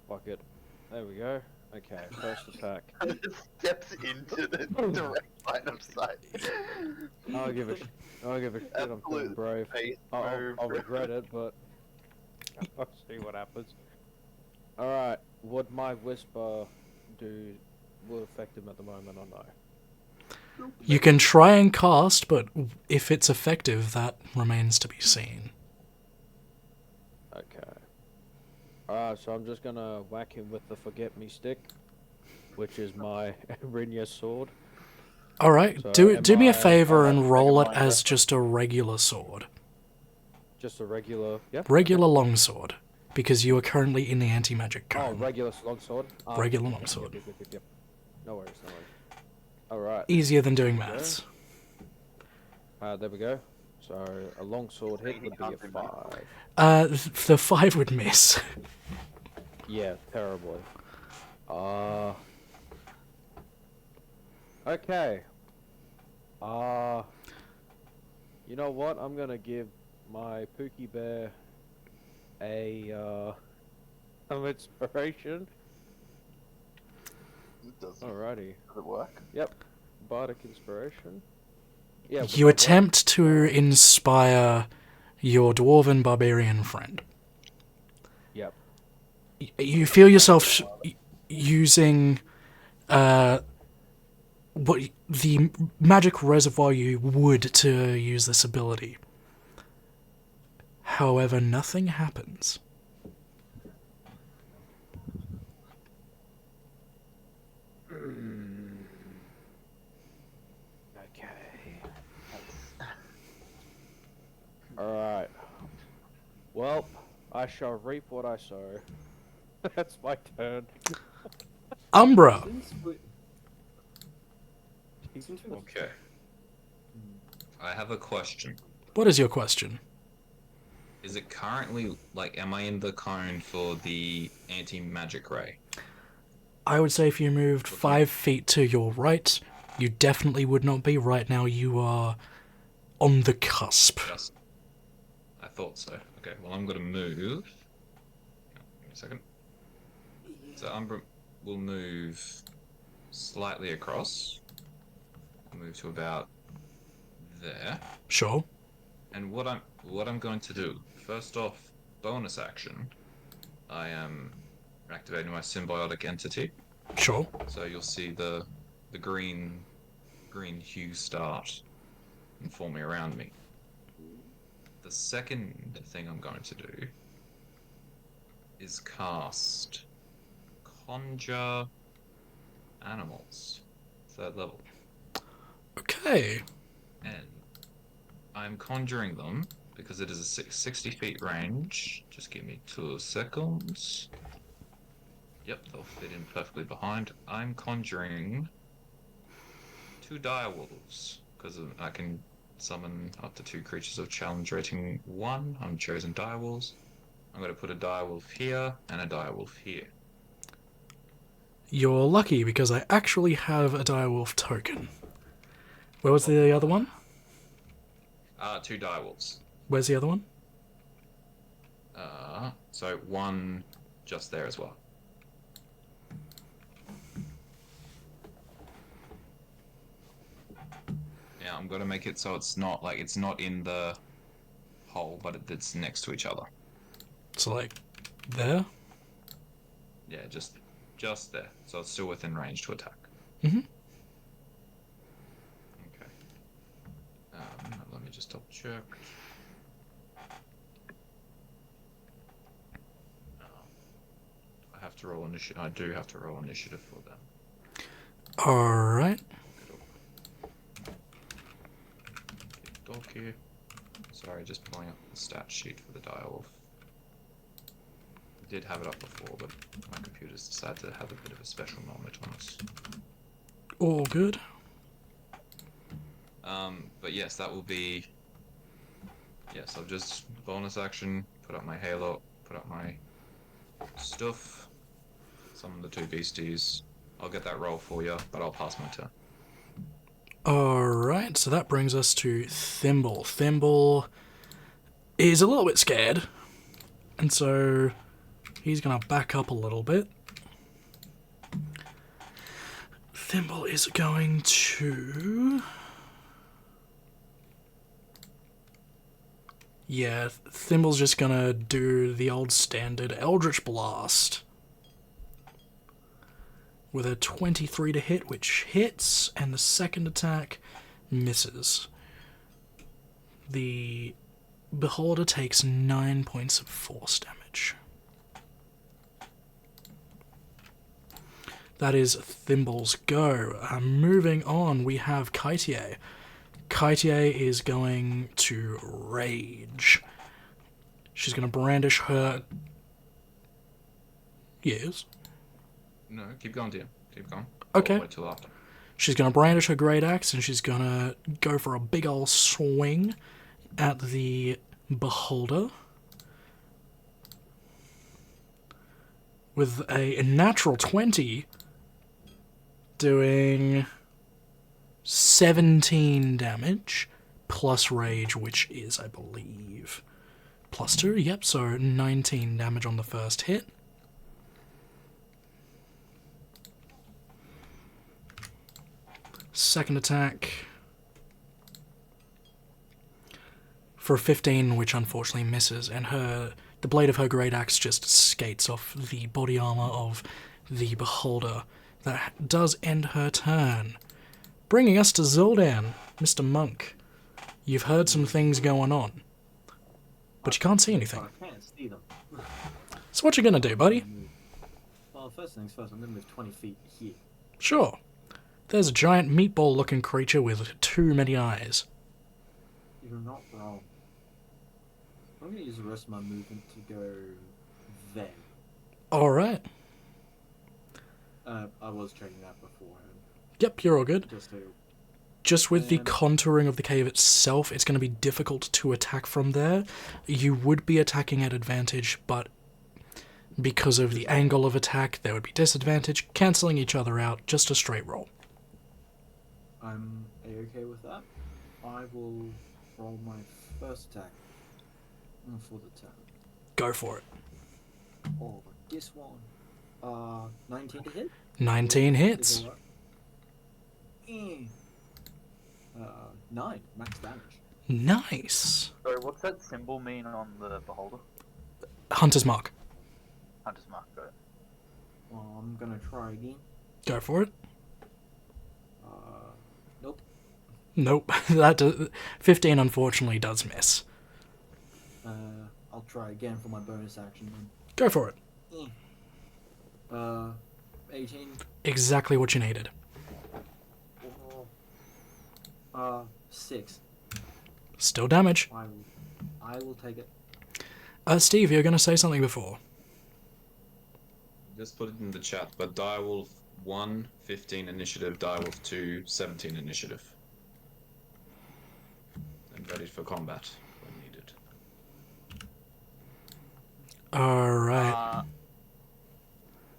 Fuck it. There we go. Okay, first attack. Steps into the direct line of sight. I'll give a shit. I'm feeling Absolute brave. face I'll move. regret it, but I'll see what happens. Alright, would my whisper will affect him at the moment or no? You can try and cast, but if it's effective, that remains to be seen. Okay. Alright, so I'm just gonna whack him with the Forget Me stick, which is my Rinya sword. Alright, So do me a am I- favor am I and roll it taking my as weapon? just a regular sword. Just a regular, yeah? Regular longsword. Because you are currently in the anti-magic Oh, cone. regular longsword? Regular longsword. Yep. No worries, no worries. Alright. Easier than doing There we go. maths. There we go. So, a longsword hit would be a 5. The 5 would miss. Yeah, terribly. Okay. You know what? I'm gonna give my Pookie Bear an inspiration. Alrighty. Does it work? Yep. Bardic inspiration. Yeah. would You that work? attempt to inspire your dwarven barbarian friend. Yep. You feel yourself using what the magic reservoir you would to use this ability. However, nothing happens. Okay. Alright. Well, I shall reap what I sow. That's my turn. Umbra, Okay. I have a question. what is your question? Is it currently, like, am I in the cone for the anti-magic ray? I would say if you moved 5 feet to your right, you definitely would not be. Right now, you are on the cusp. Just. I thought so. Okay, well, I'm gonna move. Give me a second. So Umbra will move slightly across. Move to about there. Sure. And what I'm going to do, first off, bonus action, I am activating my symbiotic entity. Sure. So you'll see the green hue start and forming around me. The second thing I'm going to do is cast Conjure Animals, 3rd level. Okay. And I'm conjuring them because it is a 60 feet range. Just give me 2 seconds. Yep, they'll fit in perfectly behind. I'm conjuring 2 direwolves because I can summon up to 2 creatures of challenge rating 1. I'm chosen direwolves. I'm going to put a direwolf here and a direwolf here. You're lucky because I actually have a direwolf token. Where was the other one? 2 direwolves. Where's the other one? So 1 just there as well. Yeah, I'm gonna make it so it's not in the hole, but it's next to each other. So, like, there? Yeah, just there. So it's still within range to attack. Mm-hmm. Okay. Let me just double check. I have to roll initiative. I do have to roll initiative for them. Alright. Dog here. Sorry, just pulling up the stat sheet for the direwolf. Did have it up before, but my computer's decided to have a bit of a special moment on us. All good. But yes, that will be. Yes, I'll just bonus action, put up my halo, put up my stuff, summon the 2 beasties. I'll get that roll for you, but I'll pass my turn. Alright, so that brings us to Thimble. Thimble is a little bit scared, and so he's gonna back up a little bit. Thimble is going to... Yeah, Thimble's just gonna do the old standard Eldritch Blast. With a 23 to hit, which hits, and the second attack misses. The Beholder takes 9 points of force damage. That is Thimble's go. Moving on, we have Kaitier. Kaitier is going to rage. She's going to brandish her... Yes? No, keep going, dear. Keep going. Okay. I'll wait till after. She's going to brandish her great axe, and she's going to go for a big ol' swing at the Beholder. With a natural 20, doing 17 damage, plus rage, which is, I believe, plus 2. Yep, so 19 damage on the first hit. Second attack for a 15, which unfortunately misses, and the blade of her great axe just skates off the body armor of the beholder. That does end her turn. Bringing us to Zoldan. Mr. Monk, you've heard some things going on, but you can't see anything. I can't see them. So what you gonna do, buddy? Well, first things first, I'm gonna move 20 feet here. Sure. There's a giant meatball-looking creature with too many eyes. You're not wrong. I'm gonna use the rest of my movement to go there. Alright. I was checking that beforehand. Yep, you're all good. Just to... Just with the And- contouring of the cave itself, it's going to be difficult to attack from there. You would be attacking at advantage, but because of the angle of attack, there would be disadvantage, cancelling each other out, just a straight roll. I'm A-okay with that. I will roll my first attack for the turn. Go for it. Oh, this one. 19 to hit? 19 hits. Is it what? 9 max damage. Nice. Sorry, what's that symbol mean on the beholder? Hunter's Mark. Hunter's mark, got it. Well, I'm gonna try again. Go for it. Nope. Nope. 15 unfortunately does miss. I'll try again for my bonus action then. Go for it. 18. Exactly what you needed. 6. Still damage. I will take it. Steve, you were going to say something before. Just put it in the chat, but Direwolf 1, 15 initiative, Direwolf 2, 17 initiative. And ready for combat when needed. Alright.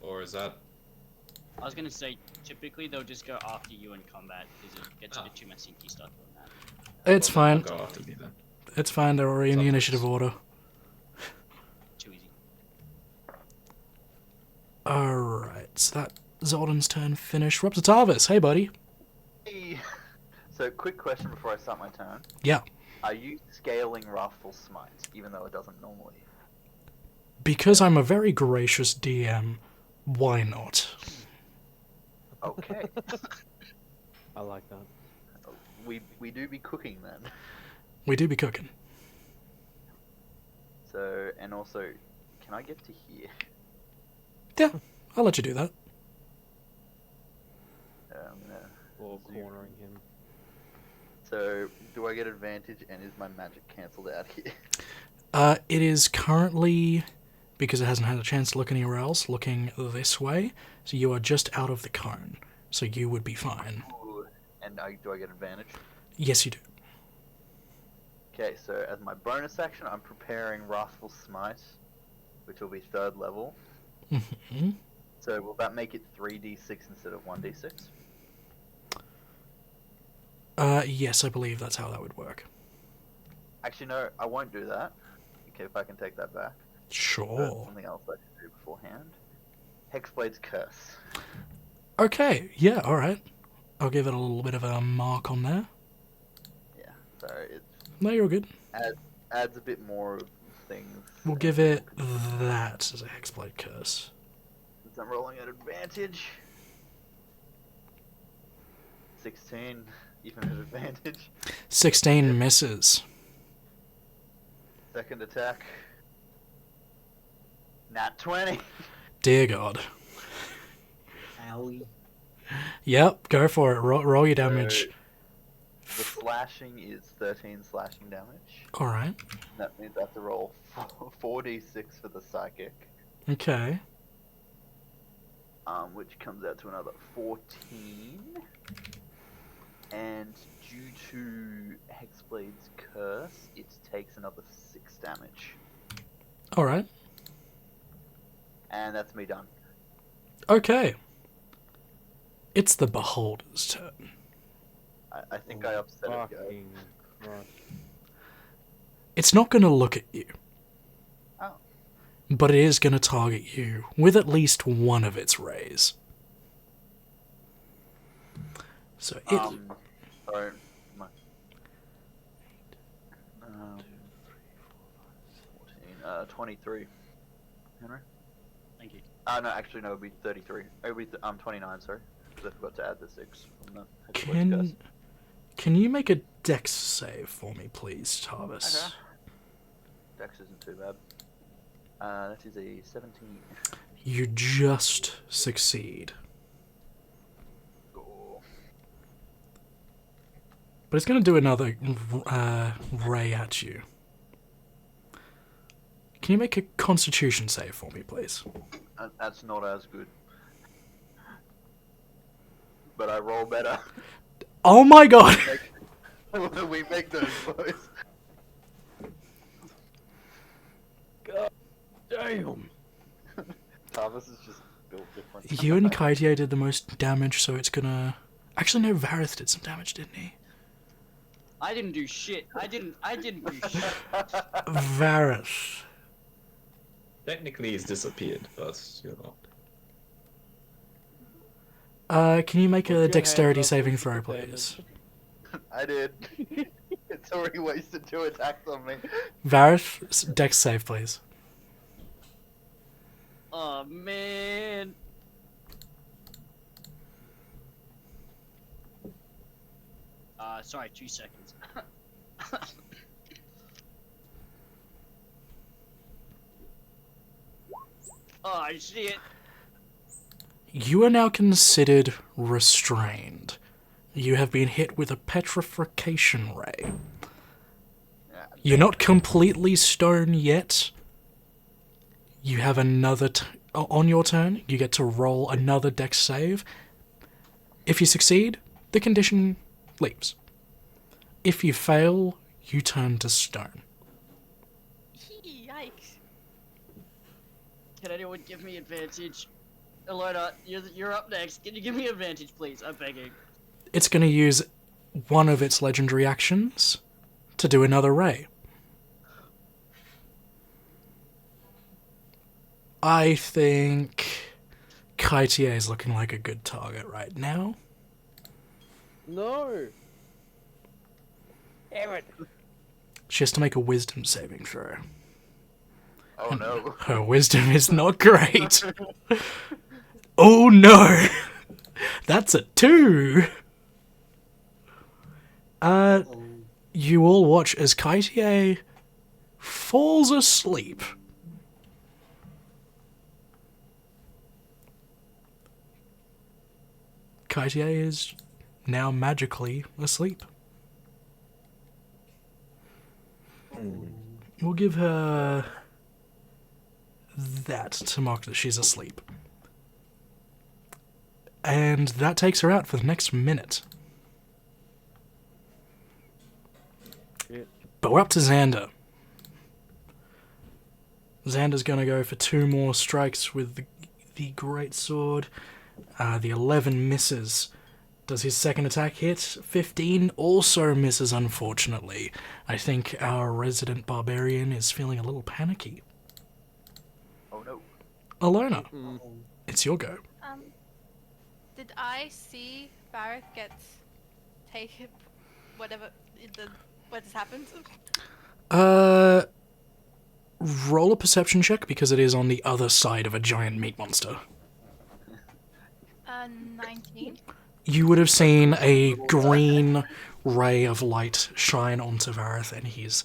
Or is that... I was gonna say, typically they'll just go after you in combat, because it gets a bit too messy if you start doing that. It's fine. Go after me then. It's fine, they're already in the initiative order. Too easy. Alright, so that Zoldan's turn finished. We're up to Tarvis. Hey, buddy. Hey. So, quick question before I start my turn. Yeah. Are you scaling Wrathful Smite, even though it doesn't normally? Because I'm a very gracious DM, why not? Okay. I like that. we do be cooking then. We do be cooking. So, and also, can I get to here? Yeah, I'll let you do that. I'm gonna Or zoom. cornering him. So, do I get advantage, and is my magic cancelled out here? It is currently, because it hasn't had a chance to look anywhere else, looking this way. So you are just out of the cone. So you would be fine. Ooh, and do I get advantage? Yes, you do. Okay, so as my bonus action, I'm preparing Wrathful Smite, which will be 3rd level. Mhm. So will that make it 3d6 instead of 1d6? Yes, I believe that's how that would work. Actually, no, I won't do that. Okay, if I can take that back. That's Sure. something else I should do beforehand. Hexblade's Curse. Okay, yeah, alright. I'll give it a little bit of a mark on there. Yeah, so it No, you're good. adds a bit more of things. We'll give it that as a Hexblade Curse. Since I'm rolling at advantage. 16, even at advantage. 16 misses. Second attack. Nat 20. Dear God. Owie. Yep, go for it. Roll your damage. The slashing is 13 slashing damage. Alright. That means I have to roll 4d6 for the psychic, Okay. which comes out to another 14. And due to Hexblade's Curse, it takes another 6 damage. Alright. And that's me done. Okay. It's the Beholder's turn. I think I upset it, guys. Fucking Christ. It's not going to look at you, Oh. but it is going to target you with at least one of its rays. So it. Sorry. 14, 23. Henry? Thank you. No, actually, no, it would be 33. It would be 29, sorry. Because I forgot to add the 6 from the Can you make a dex save for me, please, Tarvis? Okay. Dex isn't too bad. That is a 17. You just succeed. Cool. But it's going to do another ray at you. Can you make a constitution save for me, please? That's not as good. But I roll better. Oh my god! We make those boys. God damn. Tarvis is just built different. You and Kaitier did the most damage, so it's gonna... Actually, no, Vareth did some damage, didn't he? I didn't do shit. I didn't do shit. Vareth. Technically, he's disappeared, but you know. Can you make Put a your dexterity hands up saving with throw, the please? I did. It's already wasted 2 attacks on me. Vareth, dex save, please. Oh man. Sorry, 2 seconds. Oh shit. You are now considered restrained. You have been hit with a petrification ray. You're not completely stone yet. You have another... on your turn, you get to roll another dex save. If you succeed, the condition leaves. If you fail, you turn to stone. Yikes. Can anyone give me advantage? Elona, you're up next. Can you give me advantage, please? I'm begging. It's going to use one of its legendary actions to do another ray. I think Kaitier is looking like a good target right now. No. Damn it. She has to make a wisdom saving throw. Oh no. Her wisdom is not great. Oh no! That's a 2! You all watch as Kaitier falls asleep. Kaitier is now magically asleep. We'll give her that to mark that she's asleep. And that takes her out for the next minute. Shit. But we're up to Xander. Xander's going to go for 2 more strikes with the great sword. The 11 misses. Does his second attack hit? 15 also misses, unfortunately. I think our resident barbarian is feeling a little panicky. Oh no. Alona, Mm. it's your go. Did I see Barrett get taken? Whatever what has happened? Roll a perception check because it is on the other side of a giant meat monster. 19. You would have seen a green ray of light shine onto Vareth, and he's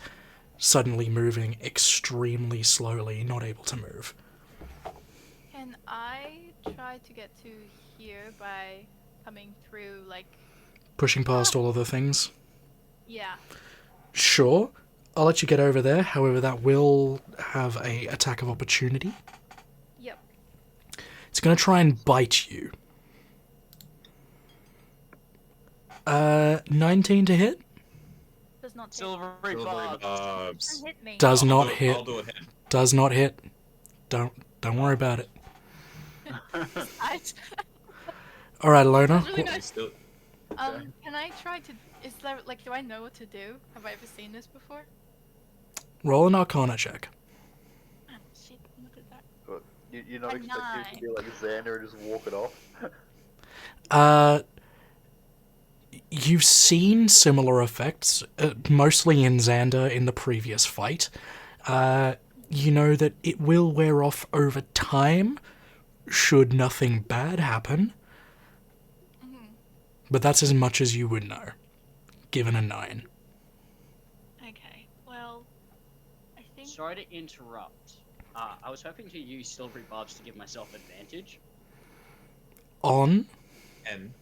suddenly moving extremely slowly, not able to move. Can I try to get to here by coming through, like... Pushing past all of the things? Yeah. Sure. I'll let you get over there, however that will have a attack of opportunity. Yep. It's going to try and bite you. 19 to hit? Does not hit. Silvery Silvery barbs. barbs. Doesn't hit me. Does not I'll hit. do it. Does not hit. Don't worry about it. Alright, Alona. That's really wh- nice. Still, Can I try to... Is there, like, do I know what to do? Have I ever seen this before? Roll an Arcana check. Oh, shit, look at that. But you're not A expecting it to be like Xander and just walk it off? you've seen similar effects, mostly in Xander in the previous fight. You know that it will wear off over time, should nothing bad happen. But that's as much as you would know, given a 9. Okay, well, I think. Sorry to interrupt. I was hoping to use silvery barbs to give myself advantage On? N.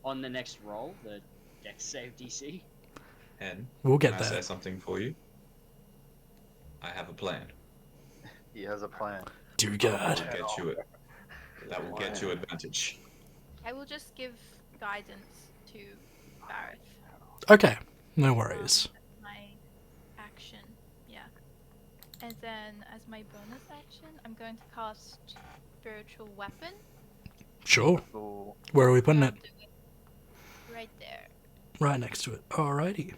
on the next roll, the Dex save DC. N. We'll get Can I there. say something for you? I have a plan. He has a plan. Do That good. will get you it. That will get you advantage. I will just give guidance to Barrett. Okay, no worries. My action, yeah. And then as my bonus action, I'm going to cast Spiritual Weapon. Sure. Ooh. Where are we putting I'll it? do it right there. Right next to it. Alrighty.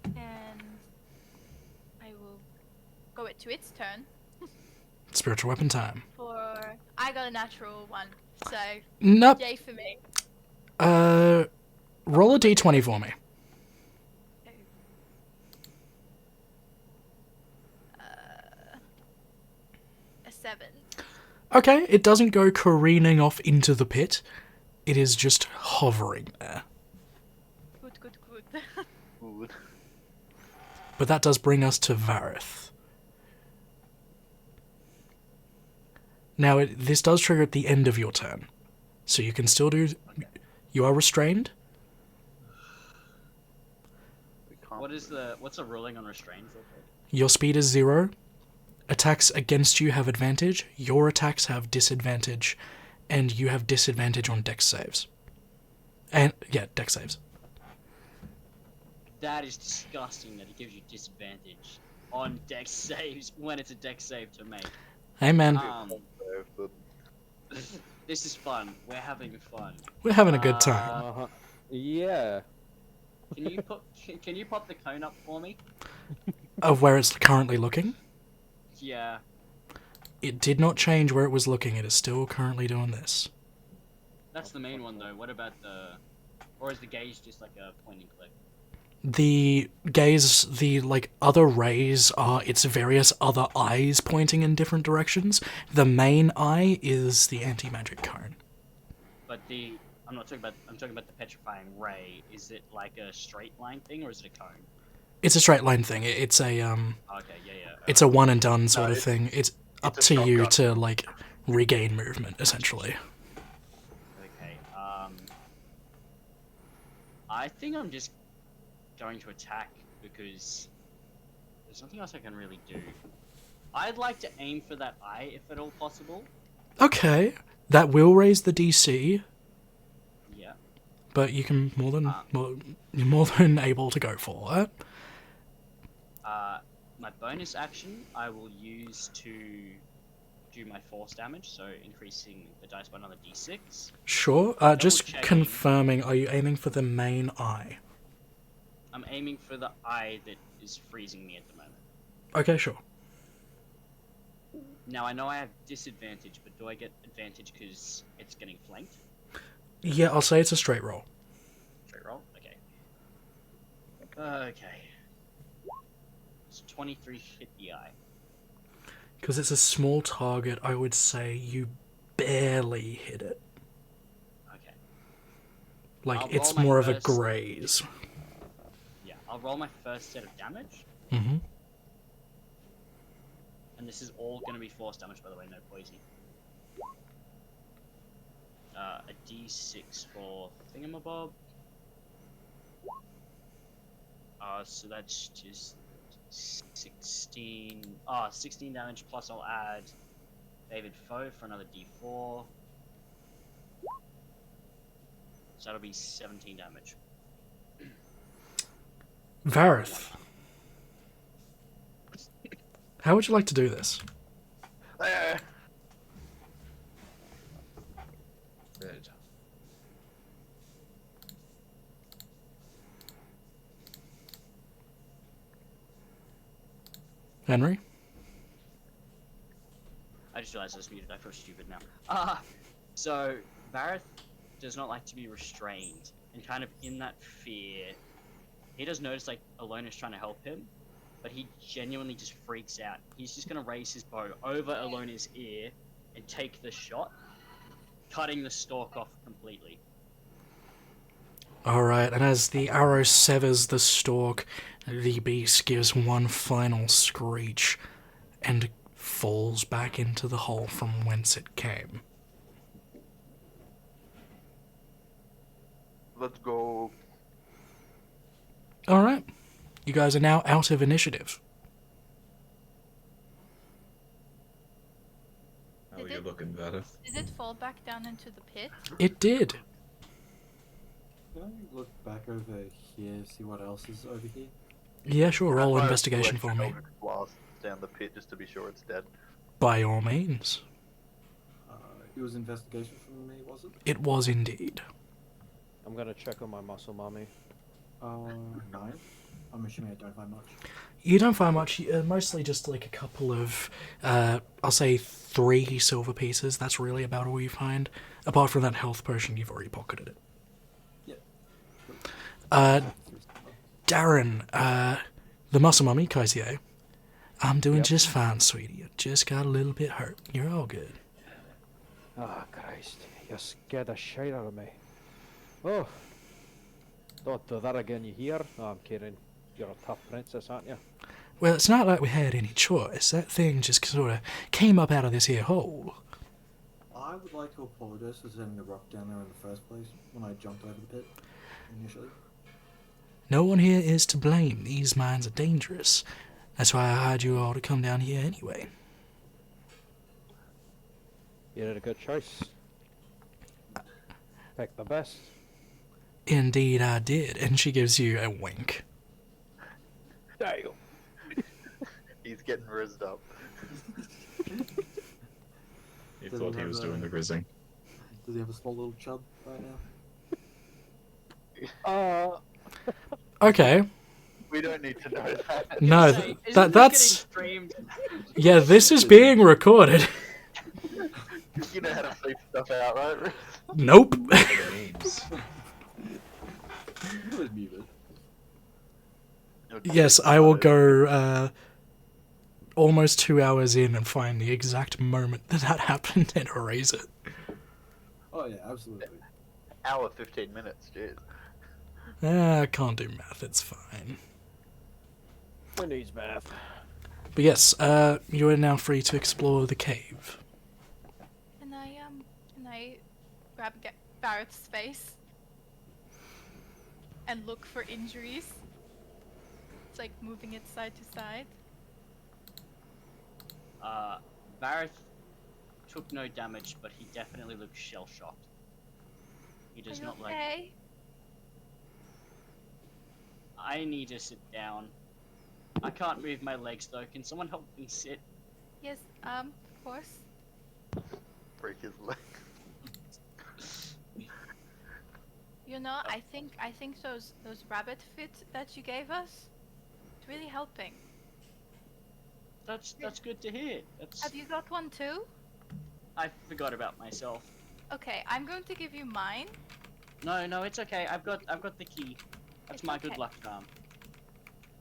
And I will go it to its turn Spiritual weapon time. for. I got a natural one, so Nope. yay for me. Roll a d20 for me. A 7. Okay, it doesn't go careening off into the pit. It is just hovering there. Good, good, good. Ooh. But that does bring us to Varith. Now, this does trigger at the end of your turn. So you can still do... You are restrained? We can't What's the ruling on restrained real quick? Your speed is 0. Attacks against you have advantage. Your attacks have disadvantage. And you have disadvantage on dex saves. And, yeah, dex saves. That is disgusting that it gives you disadvantage on Dex saves when it's a Dex save to make. Hey, man. but This is fun. We're having fun. We're having a good time. Uh-huh. Yeah. Can you pop the cone up for me? Of where it's currently looking. Yeah. It did not change where it was looking. It is still currently doing this. That's the main one though. What about the... Or is the gaze just like a point and click? The gaze, the, other rays are its various other eyes pointing in different directions. The main eye is the anti-magic cone. But I'm talking about the petrifying ray. Is it like a straight line thing or is it a cone? It's a straight line thing. It's a, Okay, yeah. it's a one and done sort of it's- thing. It's up it's a to you shotgun. to, regain movement, essentially. Okay. I think I'm just going to attack because there's nothing else I can really do. I'd like to aim for that eye if at all possible. Okay, that will raise the DC, Yeah. but you can you're more than able to go for it. My bonus action I will use to do my force damage, so increasing the dice by another d6. Sure. Just checking. confirming, are you aiming for the main eye? I'm aiming for the eye that is freezing me at the moment. Okay, sure. Now I know I have disadvantage, but do I get advantage because it's getting flanked? Yeah, I'll say it's a straight roll. Straight roll? Okay. Okay. So 23 hit the eye. Because it's a small target, I would say you barely hit it. Okay. I'll It's roll my more of a first- graze. Yeah, I'll roll my first set of damage. Mm-hmm. And this is all going to be force damage, by the way, no poison. A d6 for thingamabob. So that's just 16. 16 damage, plus I'll add David Foe for another d4. So that'll be 17 damage. Varith, how would you like to do this? Good. Henry? I just realized I was muted. I feel stupid now. So Vareth does not like to be restrained, and kind of in that fear, he does notice like Alona's trying to help him, but he genuinely just freaks out. He's just gonna raise his bow over Alona's ear and take the shot, cutting the stalk off completely. Alright, and as the arrow severs the stalk, the beast gives one final screech and falls back into the hole from whence it came. Let's go. Alright, you guys are now out of initiative. How are Did you it- looking, Vareth? Did it fall back down into the pit? It did. Can I look back over here, see what else is over here? Yeah, sure, roll Fire investigation for me. electric blast down the pit just to be sure it's dead. By all means. It was investigation from me, was it? It was indeed. I'm gonna check on my muscle mummy. 9. I'm assuming I don't find much. You don't find much, mostly just like a couple of, I'll say 3 silver pieces. That's really about all you find. Apart from that health potion, you've already pocketed it. Yeah. Darren, the muscle mummy, Kaisier. I'm doing Yep. just fine, sweetie. You just got a little bit hurt. You're all good. Ah, Christ. You scared the shit out of me. Oh. Don't do that again, you hear? No, I'm kidding. You're a tough princess, aren't you? Well, it's not like we had any choice. That thing just sort of came up out of this here hole. I would like to apologize for sending the rock down there in the first place when I jumped over the pit initially. No one here is to blame. These mines are dangerous. That's why I hired you all to come down here anyway. You did a good choice. Pick the best. Indeed I did. And she gives you a wink. Damn. He's getting rizzed up. He Does thought he he have was a- doing the rizzing. Does he have a small little chub right now? Okay. We don't need to know that. No, Say, isn't this that's... getting streamed? Yeah, this is being recorded. You know how to sleep stuff out, right? Nope. Memes. It was muted. Yes, I will go almost 2 hours in and find the exact moment that happened and erase it. Oh yeah, absolutely. Hour 15 minutes, jeez. I can't do math, it's fine. Who needs math? But yes, you are now free to explore the cave. Can I grab Barrett's face and look for injuries? It's like moving it side to side. Vareth took no damage, but he definitely looks shell-shocked. He does Are you not like... okay? I need to sit down. I can't move my legs though. Can someone help me sit? Yes, of course. Break his leg. You know, I think those rabbit fits that you gave us, it's really helping. That's good to hear. Have you got one too? I forgot about myself. Okay, I'm going to give you mine. No, it's okay. I've got the key. That's It's my okay. good luck charm.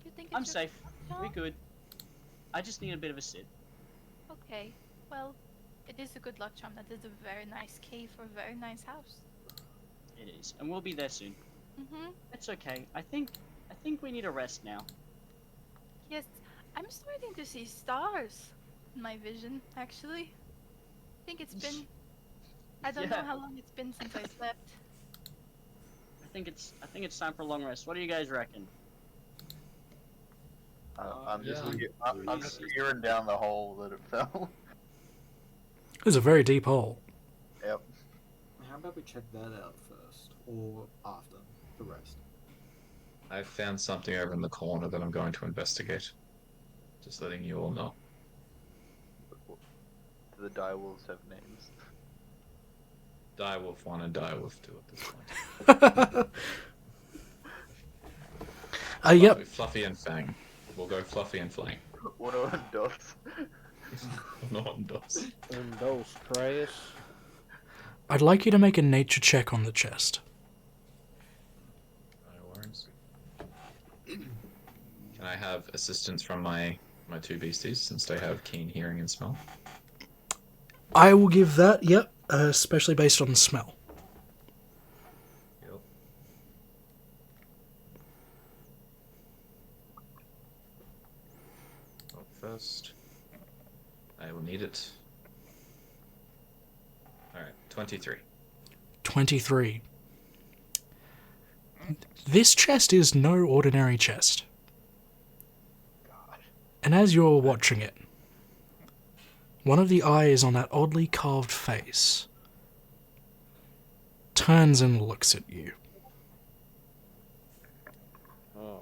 You think I'm it's your safe. charm? We're good. I just need a bit of a sit. Okay, well, it is a good luck charm. That is a very nice key for a very nice house. It is, and we'll be there soon. Mhm. It's okay. I think we need a rest now. Yes, I'm starting to see stars in my vision. Actually, I think it's been. I don't know Yeah. how long it's been since I slept. I think it's time for a long rest. What do you guys reckon? I'm just Yeah. I'm just peering down the hole that it fell. It's a very deep hole. Yep. How about we check that out first, or after the rest? I found something over in the corner that I'm going to investigate. Just letting you all know. Do the direwolves have names? Direwolf 1 and Direwolf 2 at this point. Yep. Fluffy and Fang. We'll go Fluffy and Flang. Uno and dos. No one does. And those crays. I'd like you to make a nature check on the chest. No worries. Can I have assistance from my two beasties since they have keen hearing and smell? I will give that, yep, especially based on the smell. Yep. Well, first, I will need it. Alright, 23. 23. This chest is no ordinary chest. And as you're watching it, one of the eyes on that oddly carved face turns and looks at you. Oh.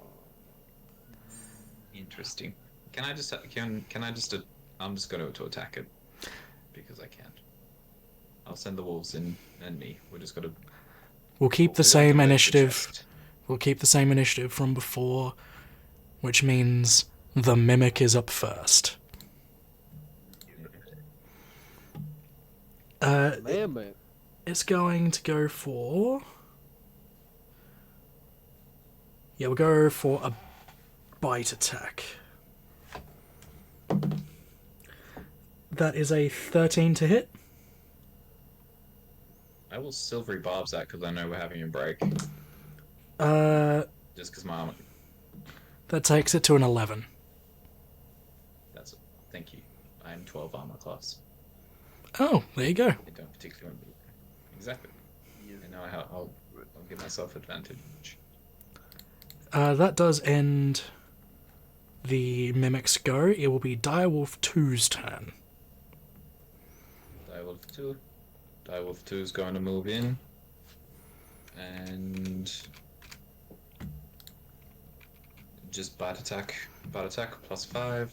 Interesting. Can I just I'm just going to attack it because I can. I'll send the wolves in and me. We're just going to. We'll keep the same initiative. We'll keep the same initiative from before, which means the mimic is up first. Man. It's going to go for... Yeah, we'll go for a bite attack. That is a 13 to hit. I will silvery barbs that because I know we're having a break. Just because my armor. That takes it to an 11. That's it. Thank you. I am 12 armor class. Oh, there you go. I don't particularly want to. Exactly. I know I'll give myself advantage. That does end the mimic's go. It will be Direwolf 2's turn. Direwolf 2. Direwolf 2 is going to move in. And just bite attack +5.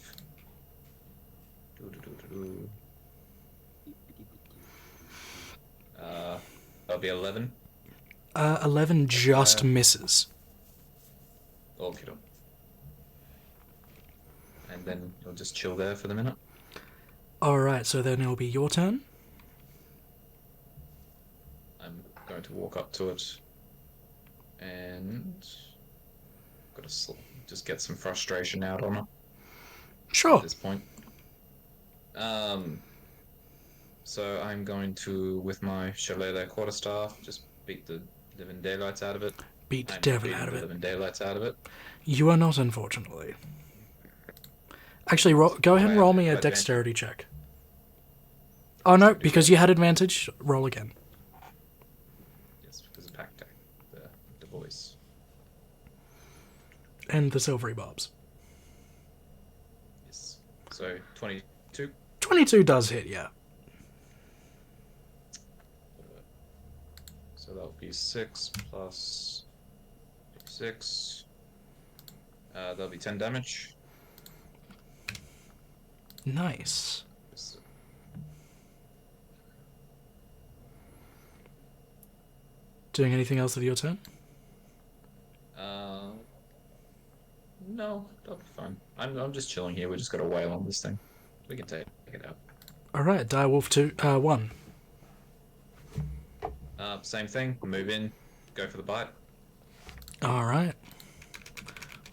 That'll be 11. 11 just misses. Okay. And then you'll just chill there for the minute. Alright, so then it'll be your turn. I'm going to walk up to it and gotta just get some frustration out on it Sure. at this point. So I'm going to, with my Shillelagh quarterstaff, just beat the living daylights out of it. Beat the I'm devil beating out of the it. living daylights out of it. You are not, unfortunately. Actually, go ahead and roll me a dexterity check. Oh no, because you had advantage, roll again. Yes, because of pack attack, the voice. And the silvery barbs. Yes. So 22. 22 does hit, yeah. So that'll be 6 plus 6. That'll be 10 damage. Nice. Doing anything else with your turn? No, that'll be fine. I'm just chilling here. We just got to wail on this thing. We can take it out. Alright, Direwolf 1. Same thing. Move in. Go for the bite. Alright.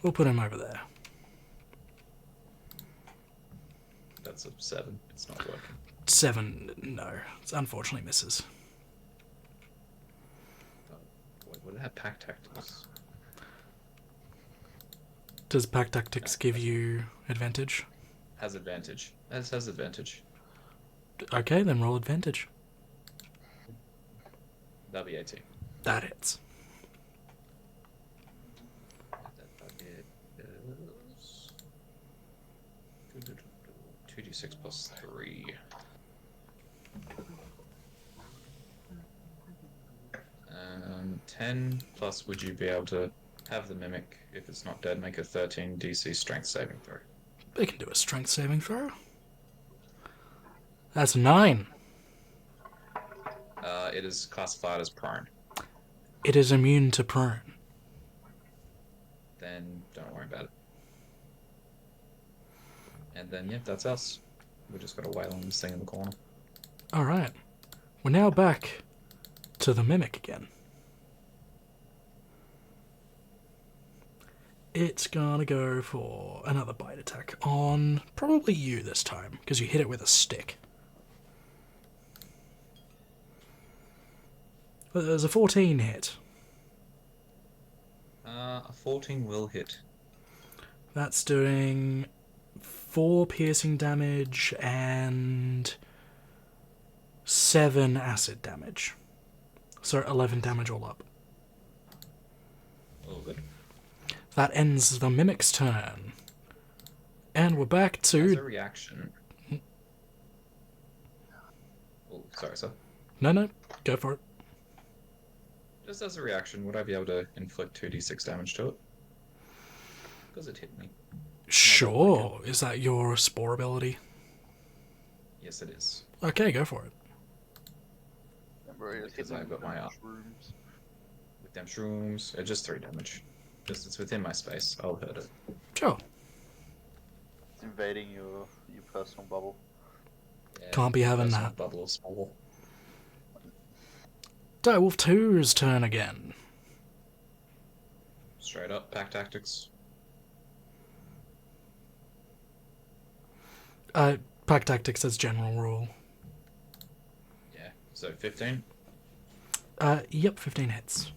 We'll put him over there. That's a 7. It's not working. 7, no. It unfortunately misses. Wait, what did that pack tactics? Does Pack Tactics give you advantage? Has advantage. Has advantage. Okay, then roll advantage. That'll be 18. That hits. That is 2d6 plus 3. And 10 plus, would you be able to have the mimic, if it's not dead, make a 13 DC strength saving throw? They can do a strength saving throw. That's 9. It is classified as prone. It is immune to prone. Then don't worry about it. And then, yeah, that's us. We just got to wail on this thing in the corner. Alright. We're now back to the Mimic again. It's gonna go for another bite attack on probably you this time, because you hit it with a stick. There's a 14 hit. A 14 will hit. That's doing 4 piercing damage and 7 acid damage. So 11 damage all up. Oh, good. That ends the Mimic's turn. And we're back As a to... reaction. Oh, sorry, sir. No, go for it. Just as a reaction, would I be able to inflict 2d6 damage to it? Because it hit me. Sure. Is that your spore ability? Yes, it is. Okay, go for it. Remember, he was Because hitting I've got my shrooms. With them shrooms, just 3 damage. Just it's within my space. I'll hurt it. Sure. It's invading your personal bubble. Yeah, Can't be having personal that. Bubble of spore. Direwolf 2's turn again. Straight up, pack tactics. Pack tactics as general rule. Yeah. So 15. Yep, 15 hits.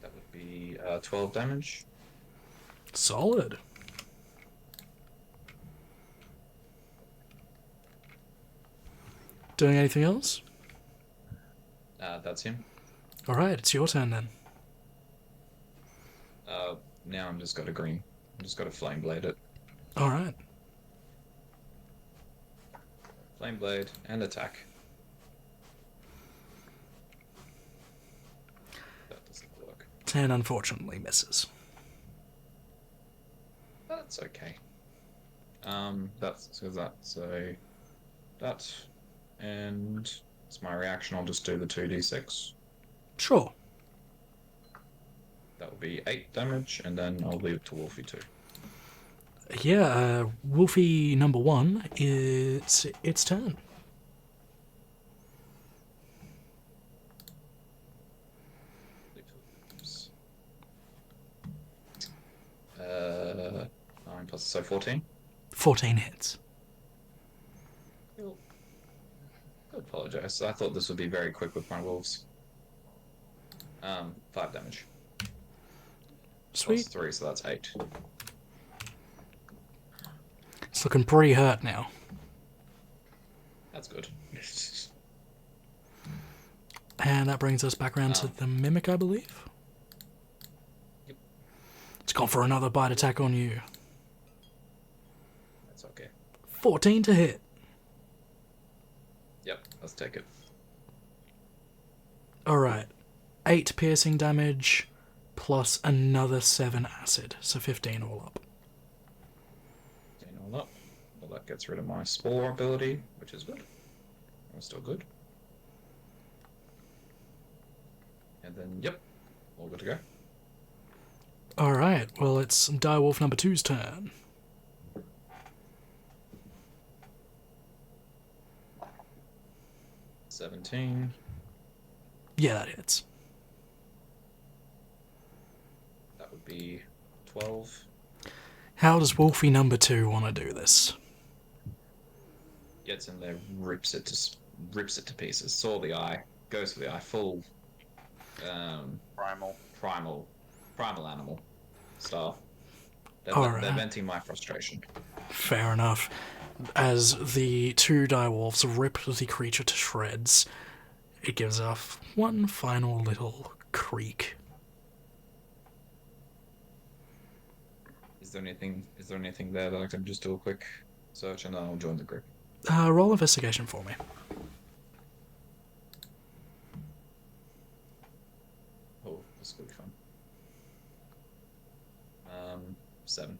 That would be 12 damage. Solid. Doing anything else? That's him. Alright, it's your turn then. Now I'm just got a green. I'm just got a flame blade it. Alright. Flame blade and attack. That doesn't work. 10 unfortunately misses. That's okay. That's so that. So that, and it's my reaction. I'll just do the 2d6. Sure. That will be 8 damage, and then I'll leave it to Wolfie 2. Yeah, Wolfie number 1, it's its turn. Oops. 9 plus, so 14. 14 hits. I apologize. I thought this would be very quick with my wolves. 5 damage. Sweet. Plus 3, so that's 8. It's looking pretty hurt now. That's good. And that brings us back around to the Mimic, I believe. Yep. It's gone for another bite attack on you. That's okay. 14 to hit. Yep, let's take it. Alright. 8 piercing damage, plus another 7 acid, so 15 all up. 15 all up. Well, that gets rid of my spore ability, which is good. I'm still good. And then, yep, all good to go. Alright, well it's Direwolf number 2's turn. $17. Yeah, that hits. That would be 12. How does Wolfie number 2 want to do this? Gets in there, rips it to pieces. Saw the eye, goes for the eye, full primal animal style. They're venting my frustration. Fair enough. As the 2 direwolves rip the creature to shreds, it gives off one final little creak. Is there anything there that I can just do a quick search and then I'll join the group? Roll investigation for me. Oh, this could be fun. 7.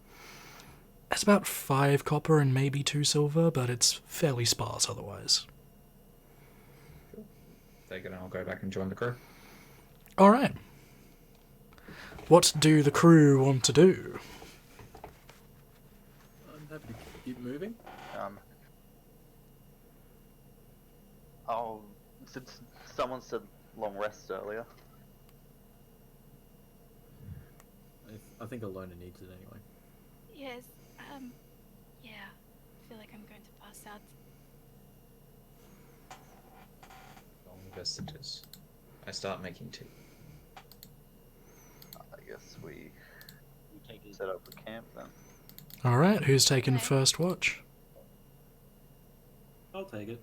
It's about 5 copper and maybe 2 silver, but it's fairly sparse otherwise. Take it and I'll go back and join the crew. Alright. What do the crew want to do? I'm happy to keep moving. Oh, since someone said long rest earlier. I think Alona needs it anyway. Yes. Yeah. I feel like I'm going to pass out. Long vestiges. I start making tea. I guess we You take it. set up a camp then. All right, who's taking Okay. first watch? I'll take it.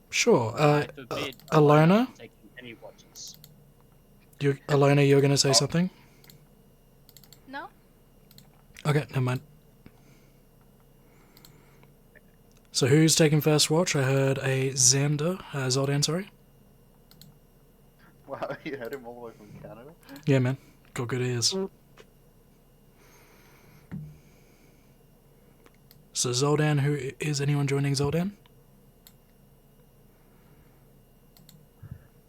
Sure. I forbid Alona, from taking any watches. Alona, you're gonna say something? No? Okay, never mind. So who's taking first watch? I heard a Zoldan, sorry. Wow, you heard him all the way from Canada? Yeah, man. Got good ears. So Zoldan, who is anyone joining Zoldan?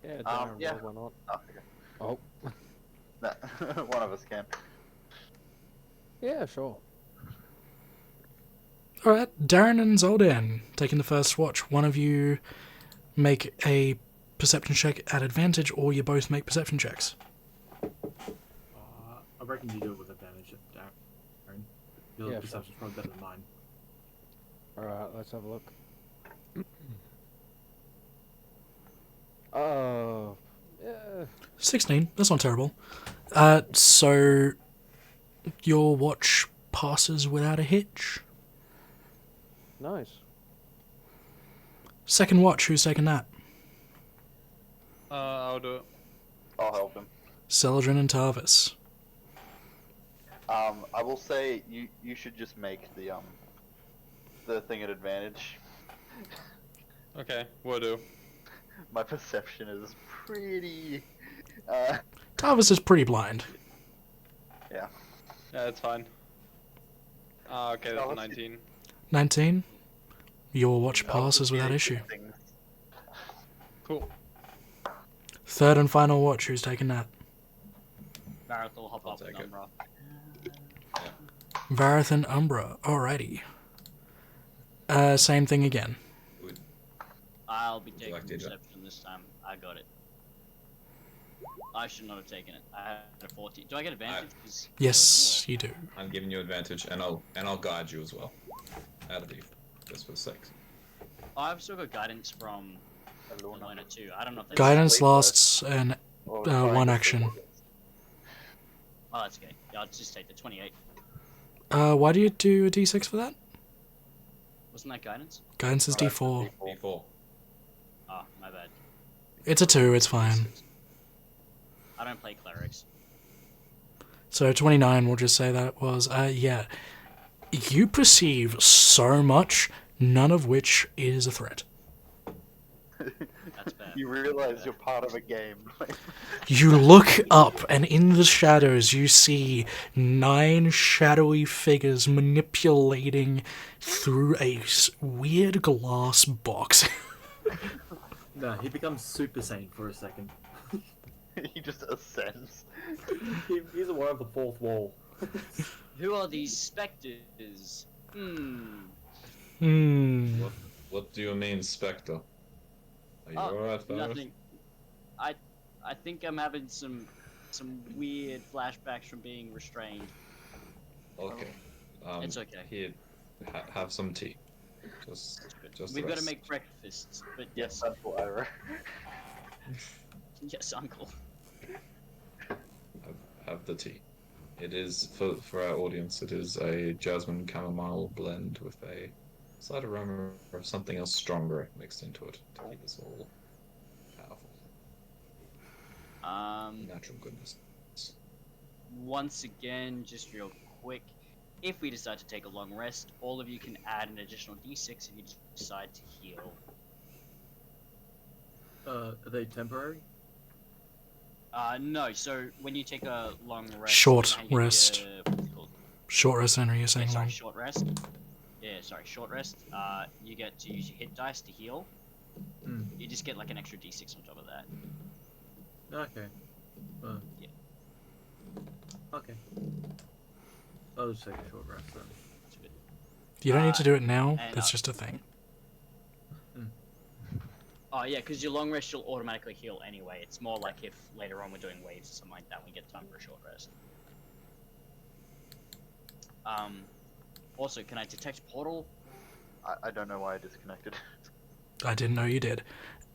Yeah, Darren, yeah. why not? Oh, okay. Oh, No, one of us can. yeah, sure. All right, Darren and Zoldan taking the first watch. One of you make a perception check at advantage, or you both make perception checks. I reckon you do it with advantage, Darren. Your Yeah, sure. perception's probably better than mine. Alright, let's have a look. Oh, yeah. 16. That's not terrible. So your watch passes without a hitch. Nice. Second watch, who's taking that? I'll do it. I'll help him. Celadrin and Tarvis. I will say you should just make the thing at advantage. Okay, will do. My perception is pretty. Tarvis is pretty blind. Yeah. Yeah, it's fine. Okay, that's Oh, a let's 19. 19. Your watch I'll passes just without get issue. things. Cool. Third and final watch, who's taking that? Barrett will hop I'll up with take it. Umbra. Vareth and Umbra. Alrighty. Same thing again. I'll be you taking like to do that? perception this time. I got it. I should not have taken it. I had a 14. Do I get advantage? 'Cause- Yes, you do. I'm giving you advantage, and I'll guide you as well. Out of you, just for 6. Oh, I've still got guidance from Alona. Alona too. I don't know if that's... Guidance sleep lasts an Or trying one to action. sleep. Oh, that's okay. Yeah, I'll just take the 28. Why do you do a d6 for that? Wasn't that guidance? Guidance is Right, d4. D4. Oh, my bad. It's a 2, it's fine. I don't play clerics. So 29, we'll just say that was, yeah. You perceive so much, none of which is a threat. That's bad. You realize you're part of a game. You look up, and in the shadows, you see 9 shadowy figures manipulating through a weird glass box. No, he becomes Super Saiyan for a second. He just ascends. He's aware of the fourth wall. Who are these specters? Hmm. What do you mean, Spectre? Are you Oh, alright, Varus? nothing. I think I'm having some weird flashbacks from being restrained. Okay. It's okay. Here, have some tea. Just We've got to rest. make breakfast, but Yes, yes, that's what I wrote. yes, uncle. Have the tea. It is for our audience. It is a jasmine chamomile blend with a slight aroma of something else stronger mixed into it to keep us all powerful. Natural goodness. Once again, just real quick, if we decide to take a long rest, all of you can add an additional d6 if you decide to heal. Are they temporary? No, so when you take a long rest... Short and you get rest. what's it called? Short rest, Henry, you're Yeah, saying sorry, long. short rest. Yeah, sorry, short rest. You get to use your hit dice to heal. Hmm. You just get like an extra d6 on top of that. Okay. Yeah. Okay. I'll just take a short rest then. It's good. You don't need to do it now, and, that's just a thing. Oh yeah, because your long rest you'll automatically heal anyway. It's more like if later on we're doing waves or something like that, we get time for a short rest. Also, can I detect portal? I don't know why I disconnected. I didn't know you did.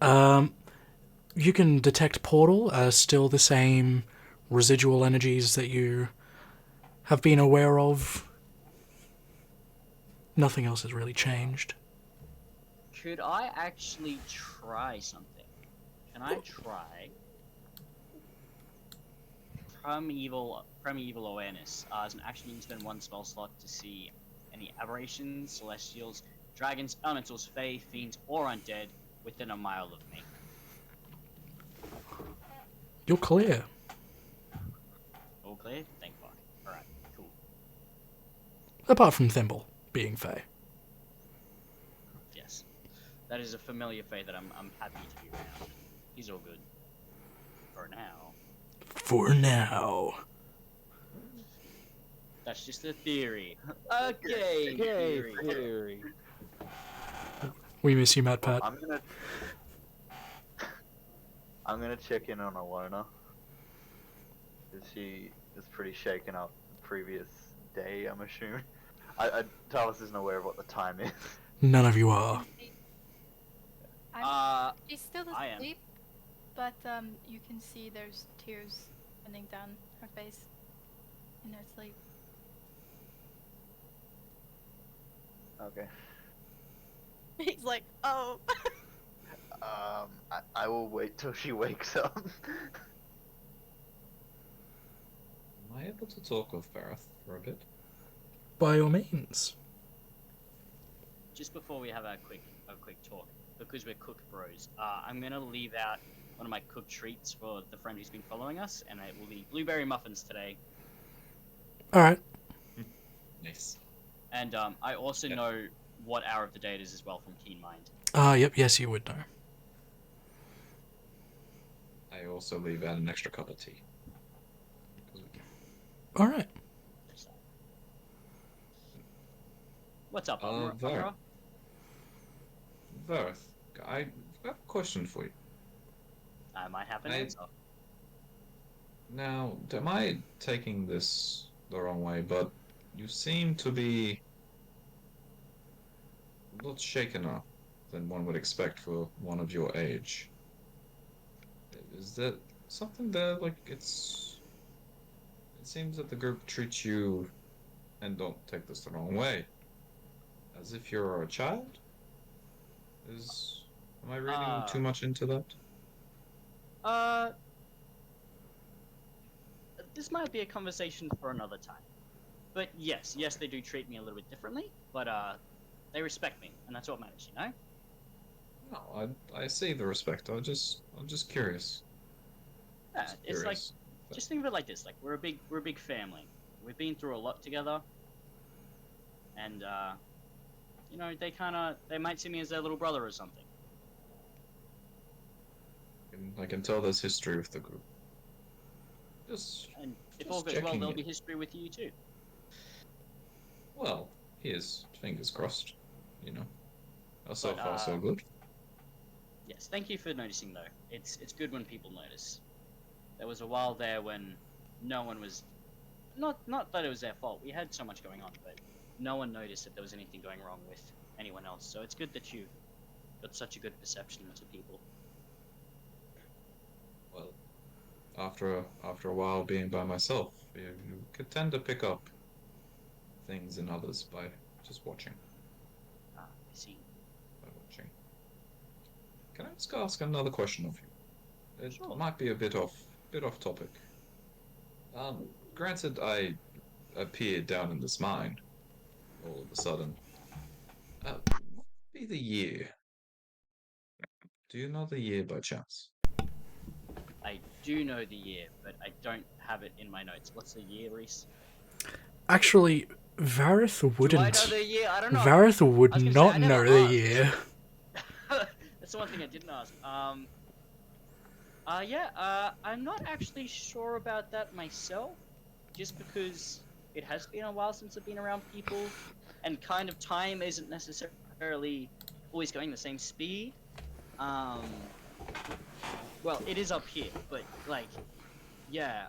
You can detect portal, still the same residual energies that you have been aware of. Nothing else has really changed. Could I actually try something? Can I try primeval awareness? As an action, you can spend 1 spell slot to see any aberrations, celestials, dragons, elementals, fae, fiends, or undead within a mile of me. You're clear. All clear? Thank fuck. Alright, cool. Apart from Thimble being Fae. Yes. That is a familiar fae that I'm happy to be around. He's all good. For now. For now. That's just a theory. Okay, Yay, theory. theory. We miss you, Mad Pat. I'm gonna check in on Alona. She is pretty shaken up the previous day, I'm assuming. Talos isn't aware of what the time is. None of you are. She's still I am. asleep, but you can see there's tears running down her face in her sleep. Okay. He's like, oh. I will wait till she wakes up. Am I able to talk with Vareth for a bit? By all means. Just before we have a quick talk, because we're cook bros, I'm gonna leave out one of my cooked treats for the friend who's been following us, and it will be blueberry muffins today. Alright. Nice. And I also know what hour of the day it is as well from Keen Mind. Yep, yes you would know. I also leave out an extra cup of tea. Alright. What's up, Vareth? Vareth, I have a question for you. I might have an I- answer. Now, am I taking this the wrong way, but you seem to be a lot shakener than one would expect for one of your age. Is that something that, like, it seems that the group treats you, and don't take this the wrong way, as if you're a child? Am I reading too much into that? This might be a conversation for another time. But yes, they do treat me a little bit differently, but they respect me, and that's what matters, you know? No, I see the respect. I'm just curious. Yeah, Just it's like, curious. just think of it like this: like we're a big family. We've been through a lot together, and you know, they might see me as their little brother or something. I can tell there's history with the group. And if just all goes well, checking there'll it. be history with you too. Well, here's fingers crossed. You know, so But, far so good. Yes, thank you for noticing though. It's good when people notice. There was a while there when no one was, not that it was their fault. We had so much going on, but no one noticed that there was anything going wrong with anyone else. So it's good that you've got such a good perception to people. Well, after a while being by myself, you could tend to pick up things in others by just watching. I see. By watching. Can I just ask another question of you? It Sure. might be a bit off topic. Granted, I appeared down in this mine all of a sudden. What would be the year? Do you know the year by chance? I do know the year, but I don't have it in my notes. What's the year, Reese? Actually, Vareth wouldn't. Do I know the year? I don't know. Vareth would I was gonna say, not I never know the asked. year. That's the one thing I didn't ask. I'm not actually sure about that myself, just because it has been a while since I've been around people, and kind of time isn't necessarily always going the same speed. Well, it is up here, but like, yeah.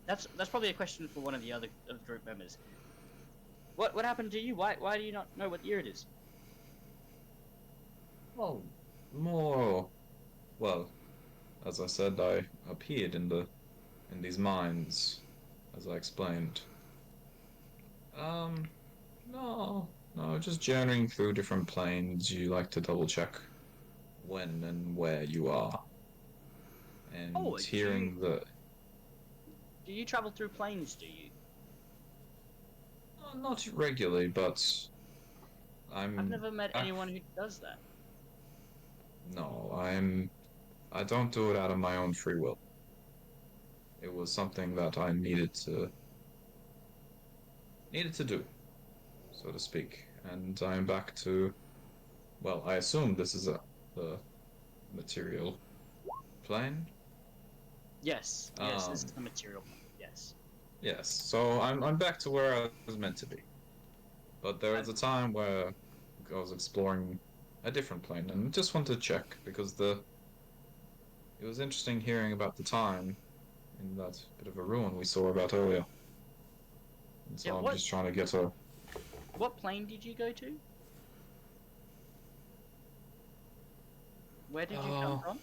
That's probably a question for one of the other of the group members. What happened to you? Why do you not know what year it is? Well, more. Well, as I said, I appeared in these mines, as I explained. Um, no, just journeying through different planes. You like to double check when and where you are, Oh, and hearing the. do you travel through planes? Do you? Not regularly, but I've I'm never met back. anyone who does that. No, I don't do it out of my own free will. It was something that I needed to do, so to speak. And I'm back to, well, I assume this is the material plane. Yes, this is Um, the material. Yes. yes. So I'm back to where I was meant to be. But there I, was a time where I was exploring a different plane, and just wanted to check because the it was interesting hearing about the time in that bit of a ruin we saw about earlier. And yeah. so I'm just trying to get a What plane did you go to? Where did you come from?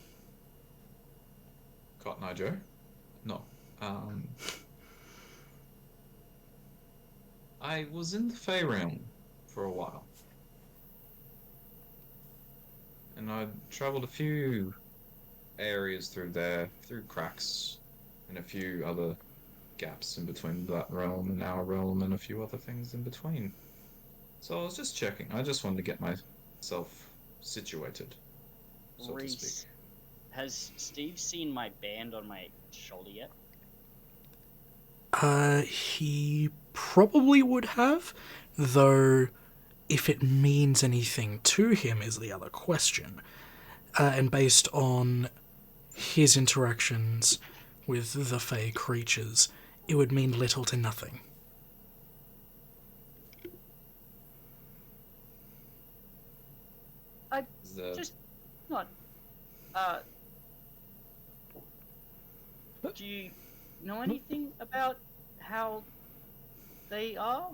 Cotton Eye Joe. No. Um, I was in the Fey realm for a while, and I traveled a few areas through there, through cracks, and a few other gaps in between that realm and our realm, and a few other things in between. So I was just checking. I just wanted to get myself situated, so to speak. Reese, has Steve seen my band on my shoulder yet? He probably would have, though if it means anything to him is the other question. And based on his interactions with the Fey creatures, it would mean little to nothing. Is that Just not. Uh, do you know anything about how they are?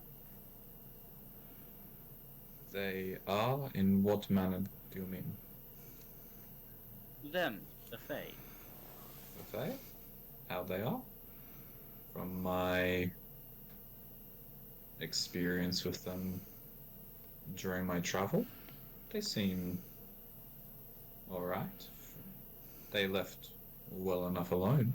they are? In what manner do you mean? Them, the Fae. The Fae? How they are? From my experience with them during my travel, they seem alright. They left well enough alone,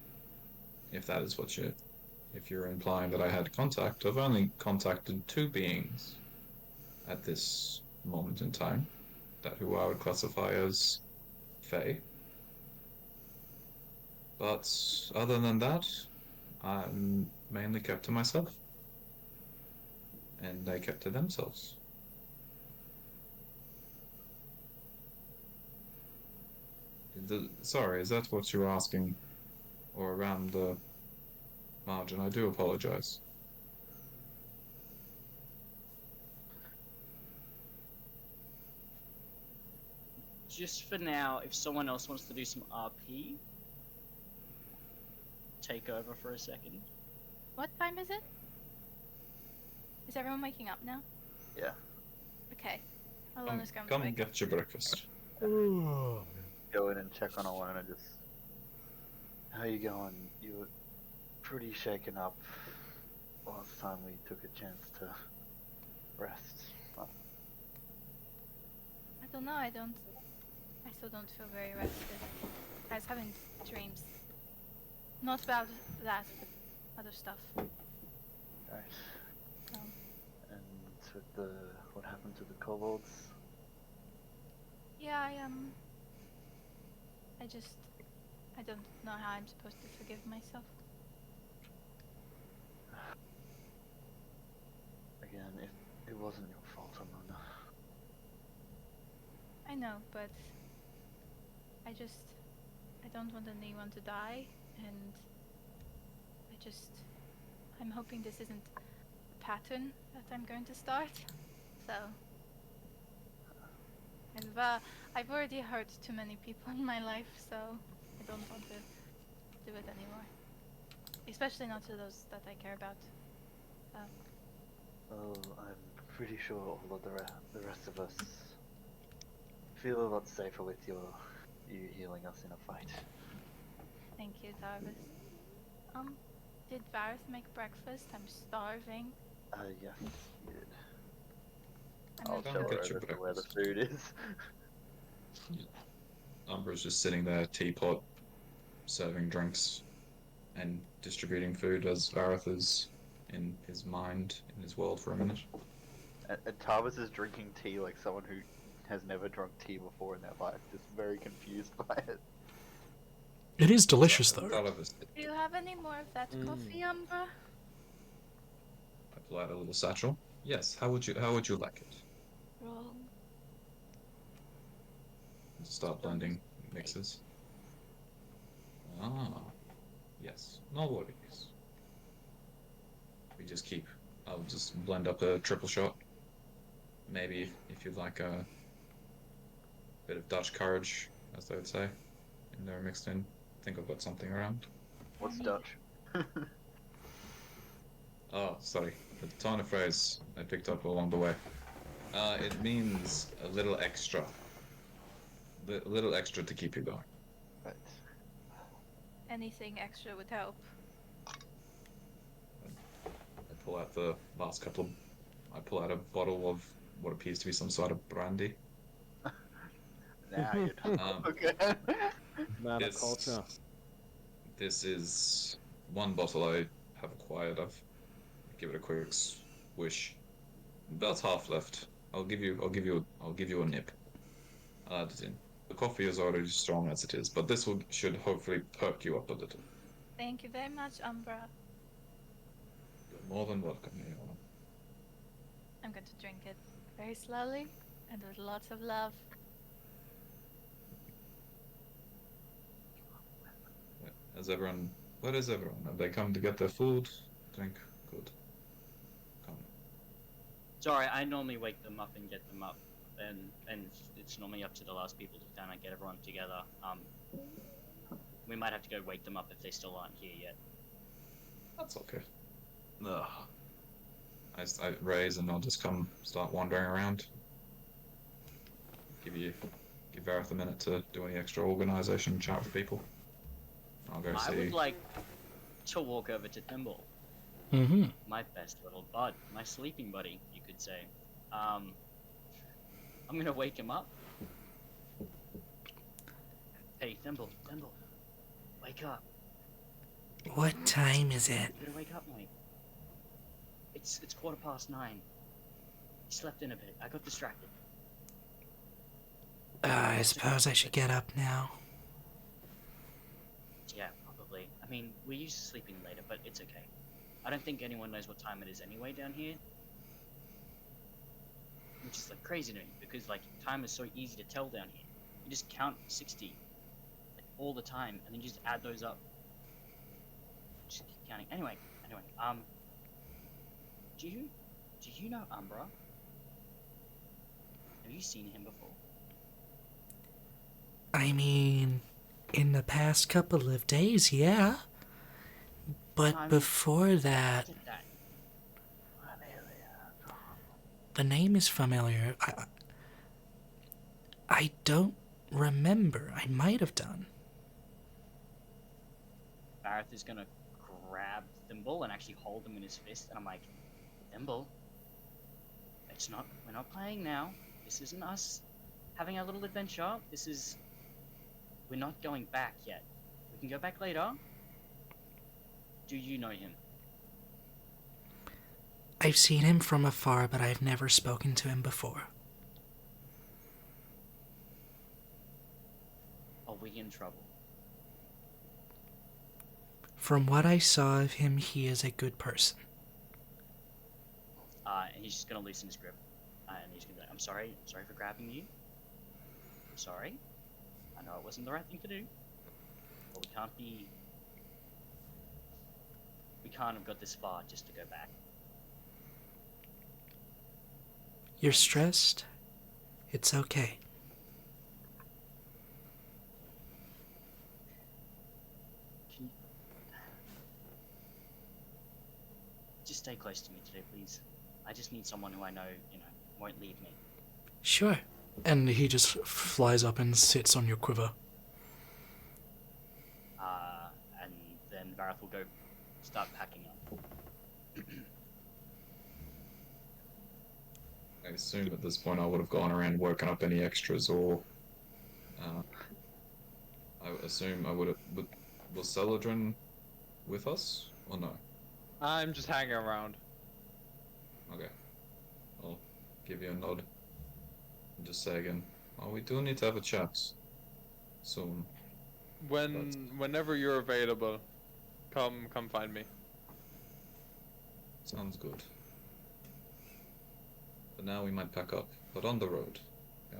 if that is what if you're implying that I had contact. I've only contacted two beings at this moment in time, that who I would classify as Fae. But other than that, I'm mainly kept to myself, and they kept to themselves. Sorry, is that what you were asking, or around the margin? I do apologize. Just for now, if someone else wants to do some RP, take over for a second. What time is it? Is everyone waking up now? Yeah. Okay. Alona's going to Come wake up. get your breakfast. Go in and check on Alana. Just, how you going? You were pretty shaken up last time we took a chance to rest. Well, I don't know, I still don't feel very rested. I was having dreams. Not about that, but other stuff. right. So, And with the what happened to the kobolds? yeah, I don't know how I'm supposed to forgive myself. Again, it wasn't your fault, Alana. I know, but I don't want anyone to die, and I'm hoping this isn't a pattern that I'm going to start. So, I've already hurt too many people in my life, so I don't want to do it anymore. Especially not to those that I care about. Well, I'm pretty sure all of the rest of us feel a lot safer with you healing us in a fight. Thank you, Darvis. Did Varys make breakfast? I'm starving. Yes, you did. I'm I'll gonna show Don't her get your over to where the breakfast. food is. Umbra's just sitting there, teapot, serving drinks and distributing food as Vareth is in his mind, in his world for a minute. And Tarvis is drinking tea like someone who has never drunk tea before in their life, just very confused by it. It is delicious, though. Do you have any more of that coffee, Umbra? I pull out a little satchel. Yes, how would you like it? Roll. Start blending mixes. Ah, yes, no worries. We just keep. I'll just blend up a triple shot. Maybe if you'd like a bit of Dutch courage, as they would say, in there mixed in. I think I've got something around. What's Dutch? Oh, sorry. The tiny phrase I picked up along the way. It means a little extra. A little extra to keep you going. Right. Anything extra would help. I pull out the last couple of. I pull out a bottle of what appears to be some sort of brandy. Now you're okay. Man of This- culture. This is one bottle I have acquired. I've give it a quick swish. About half left. I'll give you a nip. I'll add it in. The coffee is already strong as it is, but this should hopefully perk you up a little. Thank you very much, Umbra. You're more than welcome, Leona. I'm going to drink it very slowly and with lots of love. Where is everyone? Have they come to get their food? Drink? Good. Come. Sorry, I normally wake them up and get them up, and it's normally up to the last people to kind of get everyone together. We might have to go wake them up if they still aren't here yet. That's okay. Ugh. I raise and I'll just come start wandering around. Give Vareth a minute to do any extra organization, chat with people. I'll go I see. would like to walk over to Thimble, Mm-hmm. my best little bud, my sleeping buddy, you could say. I'm gonna wake him up. Hey, Thimble, wake up. What time is it? You gotta wake up, mate. It's 9:15. You slept in a bit. I got distracted. I suppose I should get up now. Yeah, probably. I mean, we're used to sleeping later, but it's okay. I don't think anyone knows what time it is anyway down here. Which is like crazy to me, because like time is so easy to tell down here. You just count 60 like, all the time, and then you just add those up. Just keep counting. Anyway, do you know Umbra? Have you seen him before? I mean, in the past couple of days, yeah. But before that, Get that. the name is familiar. I don't remember. I might have done. Barrett is gonna grab Thimble and actually hold him in his fist, and I'm like, Thimble, we're not playing now. This isn't us having a little adventure. We're not going back yet. We can go back later. Do you know him? I've seen him from afar, but I've never spoken to him before. Are we in trouble? From what I saw of him, he is a good person. And he's just gonna loosen his grip. And he's gonna be like, I'm sorry for grabbing you. I'm sorry. I know it wasn't the right thing to do. But we can't have got this far just to go back. You're stressed? It's okay. close to me today, please. I just need someone who I know, won't leave me. Sure. And he just flies up and sits on your quiver. And then Vareth will go start packing up. I assume at this point I would have gone around woken up any extras, or I assume I would have. Was Celadrin with us or no? I'm just hanging around. Okay, I'll give you a nod and just say again. Oh, we do need to have a chat soon. Whenever you're available, come find me. Sounds good. But now we might pack up. But on the road,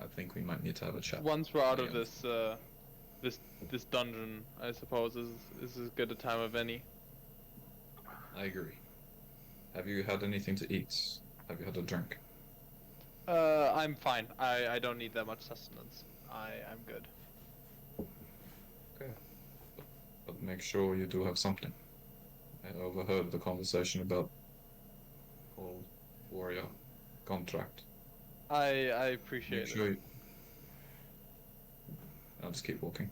I think we might need to have a chat. Once we're out of Yeah. this dungeon, I suppose is as good a time of any. I agree. Have you had anything to eat? Have you had a drink? I'm fine. I don't need that much sustenance. I'm good. Okay. But make sure you do have something. I overheard the conversation about whole warrior contract. I appreciate Make sure it. you... I'll just keep walking.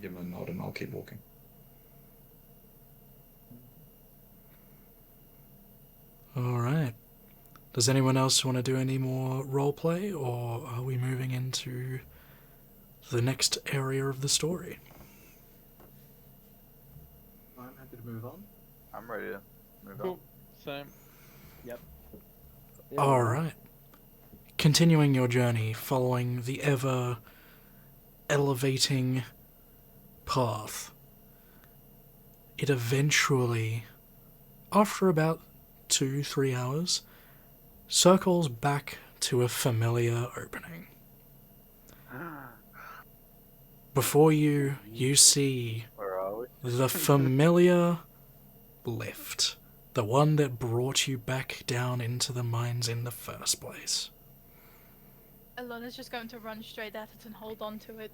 Give him a nod and I'll keep walking. Alright. Does anyone else want to do any more roleplay, or are we moving into the next area of the story? I'm happy to move on. I'm ready to move Cool. Same. Yeah, Alright. Continuing your journey, following the ever elevating path, it eventually, after about 2-3 hours, circles back to a familiar opening. Before you, you see Where are we? the familiar lift. The one that brought you back down into the mines in the first place. Alona's just going to run straight at it and hold on to it.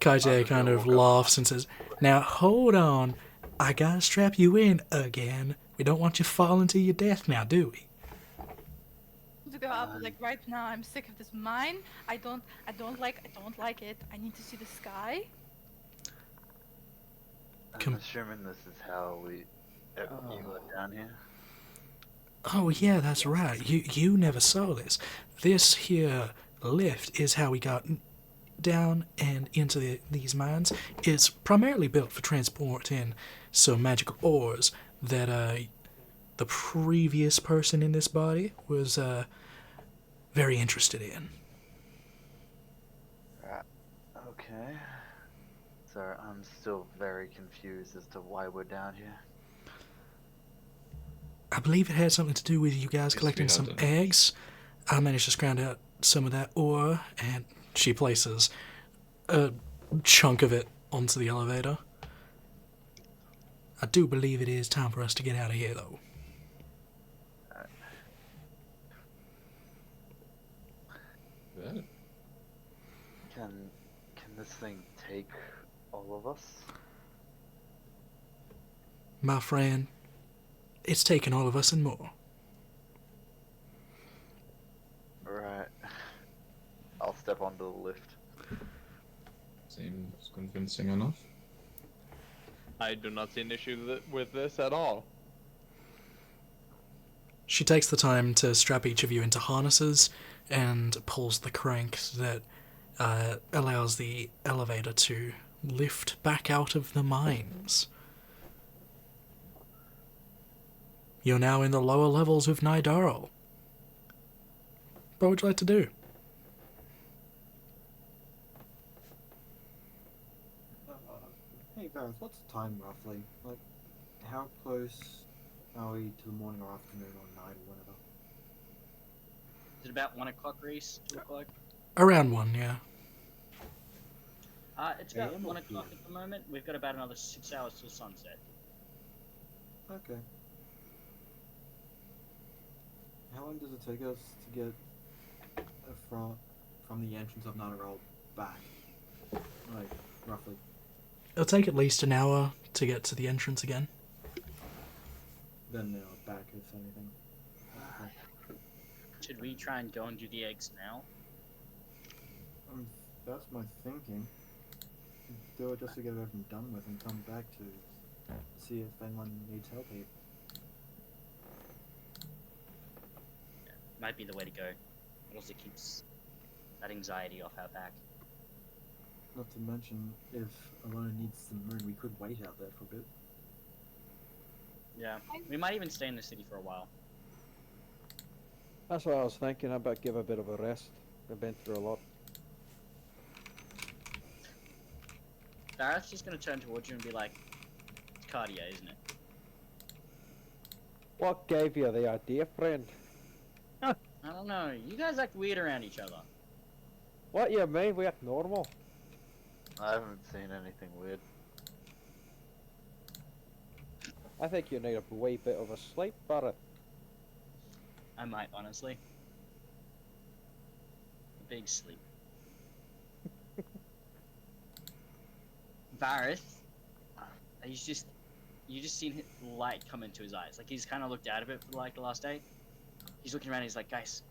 Kaite kind of laughs and says, "Now hold on, I gotta strap you in again. We don't want you falling to your death now, do we?" To go up like right now, I'm sick of this mine. I don't like it. I need to see the sky. I'm assuming this is how you got down here. Oh yeah, that's right. You never saw this. This here lift is how we got down and into these mines. It's primarily built for transporting some magical ores that the previous person in this body was very interested in. Right. Okay. So I'm still very confused as to why we're down here. I believe it had something to do with you guys Yes, collecting we some had eggs. I managed to scrounge out some of that ore, and she places a chunk of it onto the elevator. I do believe it is time for us to get out of here, though. Yeah. Can this thing take all of us? My friend, it's taken all of us and more. Right. I'll step onto the lift. Seems convincing enough. I do not see an issue with this at all. She takes the time to strap each of you into harnesses and pulls the crank that allows the elevator to lift back out of the mines. You're now in the lower levels of Nigh Daral. What would you like to do? Hey Vareth, what's the time roughly? Like, how close are we to the morning or afternoon or night or whatever? Is it about 1 o'clock, Reese? 2 o'clock? Around 1, yeah. It's about AM 1 or o'clock PM? at the moment. We've got about another 6 hours till sunset. Okay. How long does it take us to get from the entrance of Nigh Daral back? Like, roughly. It'll take at least an hour to get to the entrance again. Then back if anything. Should we try and go and do the eggs now? That's my thinking. Do it just to get everything done with and come back to see if anyone needs help here. Might be the way to go. It also keeps that anxiety off our back. Not to mention, if Alona needs some moon, we could wait out there for a bit. Yeah, we might even stay in the city for a while. That's what I was thinking. I better give a bit of a rest. I've been through a lot. Dareth's just gonna turn towards you and be like, "It's Cartier, isn't it?" What gave you the idea, friend? I don't know. You guys act weird around each other. What you mean? We act normal. I haven't seen anything weird. I think you need a wee bit of a sleep, Barrett. I might, honestly. A big sleep. Varith, you just seen his light come into his eyes. Like he's kind of looked out of it for like the last day. He's looking around. And he's like, guys,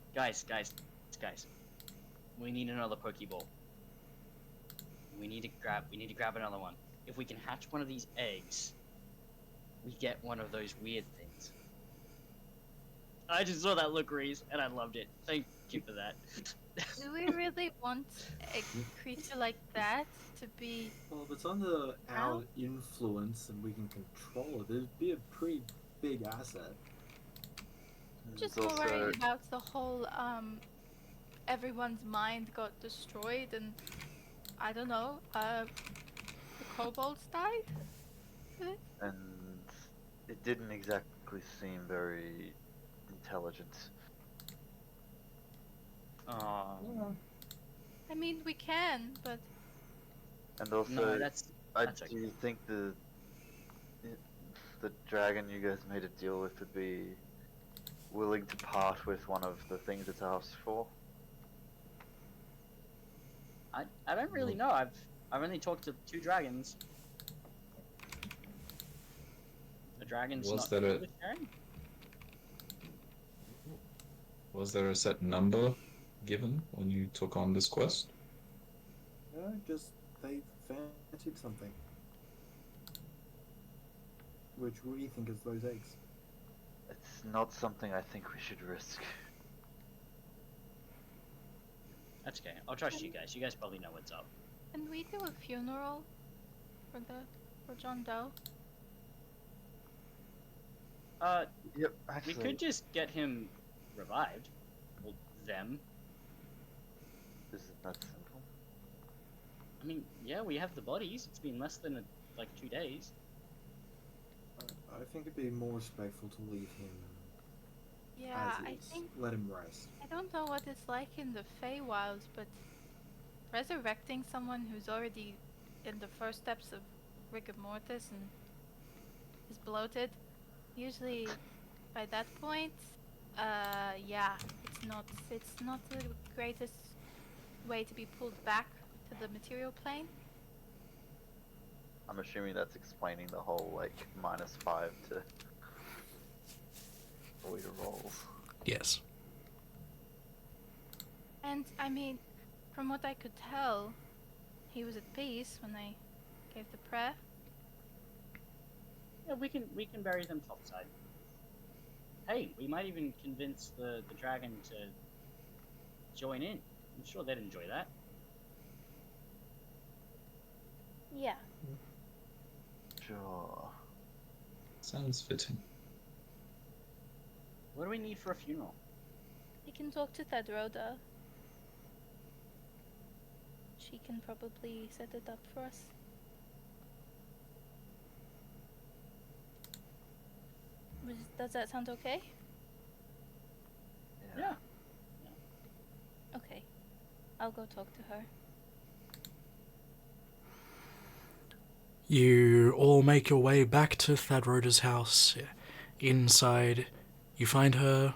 we need another Pokeball. We need to grab another one. If we can hatch one of these eggs, we get one of those weird things. I just saw that look, Reese, and I loved it. Thank you for that. Do we really want a creature like that to be? Well, if it's under our influence and we can control it, it'd be a pretty big asset. Just There's more also- worried about the whole everyone's mind got destroyed and I don't know, the kobolds died? And it didn't exactly seem very intelligent. I mean, we can, but And also, No, that's do okay. you think the dragon you guys made a deal with would be willing to part with one of the things it's asked for? I don't really know. I've only talked to 2 dragons. The dragon's Was not that good a- with sharing. Was there a set number given when you took on this quest? Yeah, just they fancied something. Which we think is those eggs. It's not something I think we should risk. That's okay. I'll trust you guys. You guys probably know what's up. can we do a funeral for John Doe? Yep, We actually, could just get him revived. Well, them. isn't that simple? I mean, yeah, we have the bodies. It's been less than like 2 days. I think it'd be more respectful to leave him Yeah, as I is. think Let him rest. I don't know what it's like in the Feywilds, but resurrecting someone who's already in the first steps of rigor mortis and is bloated, usually by that point, yeah, it's not the greatest way to be pulled back to the material plane. I'm assuming that's explaining the whole, like, -5 to all your rolls. Yes. And I mean, from what I could tell, he was at peace when I gave the prayer. Yeah, we can bury them topside. Hey, we might even convince the dragon to join in. I'm sure they'd enjoy that. Yeah. Sure. Sounds fitting. What do we need for a funeral? We can talk to Thedroda. She can probably set it up for us. Does that sound okay? Yeah. Okay. I'll go talk to her. You all make your way back to Thadroda's house. Inside, you find her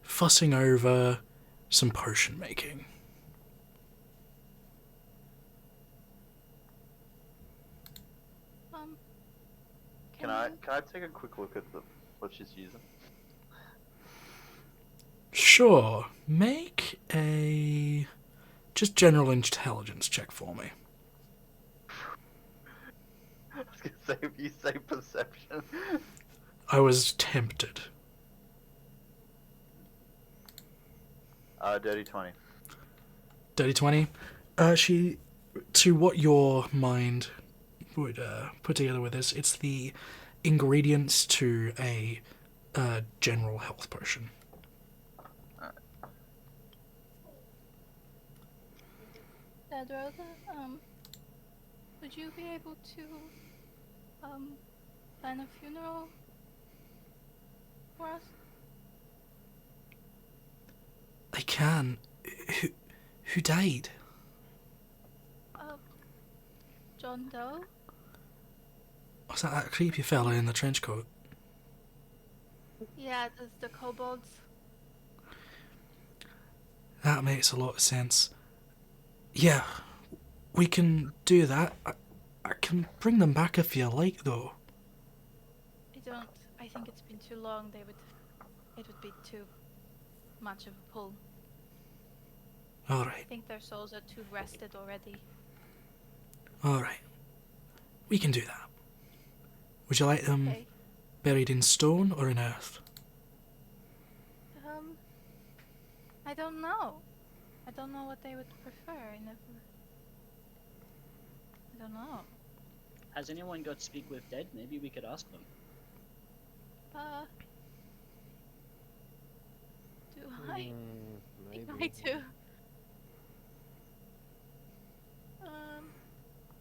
fussing over some potion making. Can I take a quick look at what she's using? Sure. Make a just general intelligence check for me. I was gonna say if you say perception. I was tempted. Dirty 20. Dirty 20. She, to what your mind would put together with this, it's the ingredients to a general health potion. Pedroza, would you be able to plan a funeral for us? I can. Who died? John Doe? Was that creepy fella in the trench coat? Yeah, the kobolds. That makes a lot of sense. Yeah, we can do that. I can bring them back if you like, though. I think it's been too long. It would be too much of a pull. I Alright, think their souls are too rested already. alright. We can do that. Would you like them Okay. buried in stone or in earth? I don't know. I don't know what they would prefer. I don't know. Has anyone got Speak with Dead? Maybe we could ask them. Do I? Maybe. I do.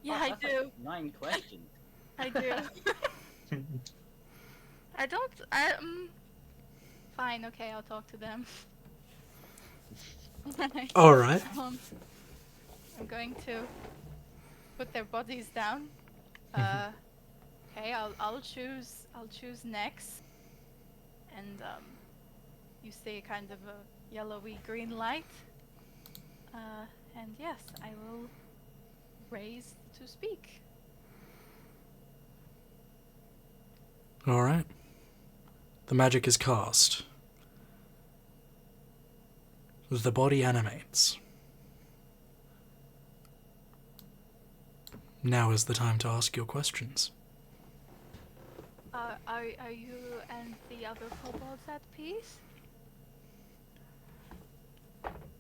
Yeah, I That's do. like 9 questions. I do. Fine, okay, I'll talk to them. Alright. I'm going to put their bodies down. Okay, I'll choose next. And you see kind of a yellowy green light. And yes, I will raise to speak. Alright. The magic is cast. The body animates. Now is the time to ask your questions. Are you and the other kobolds at peace?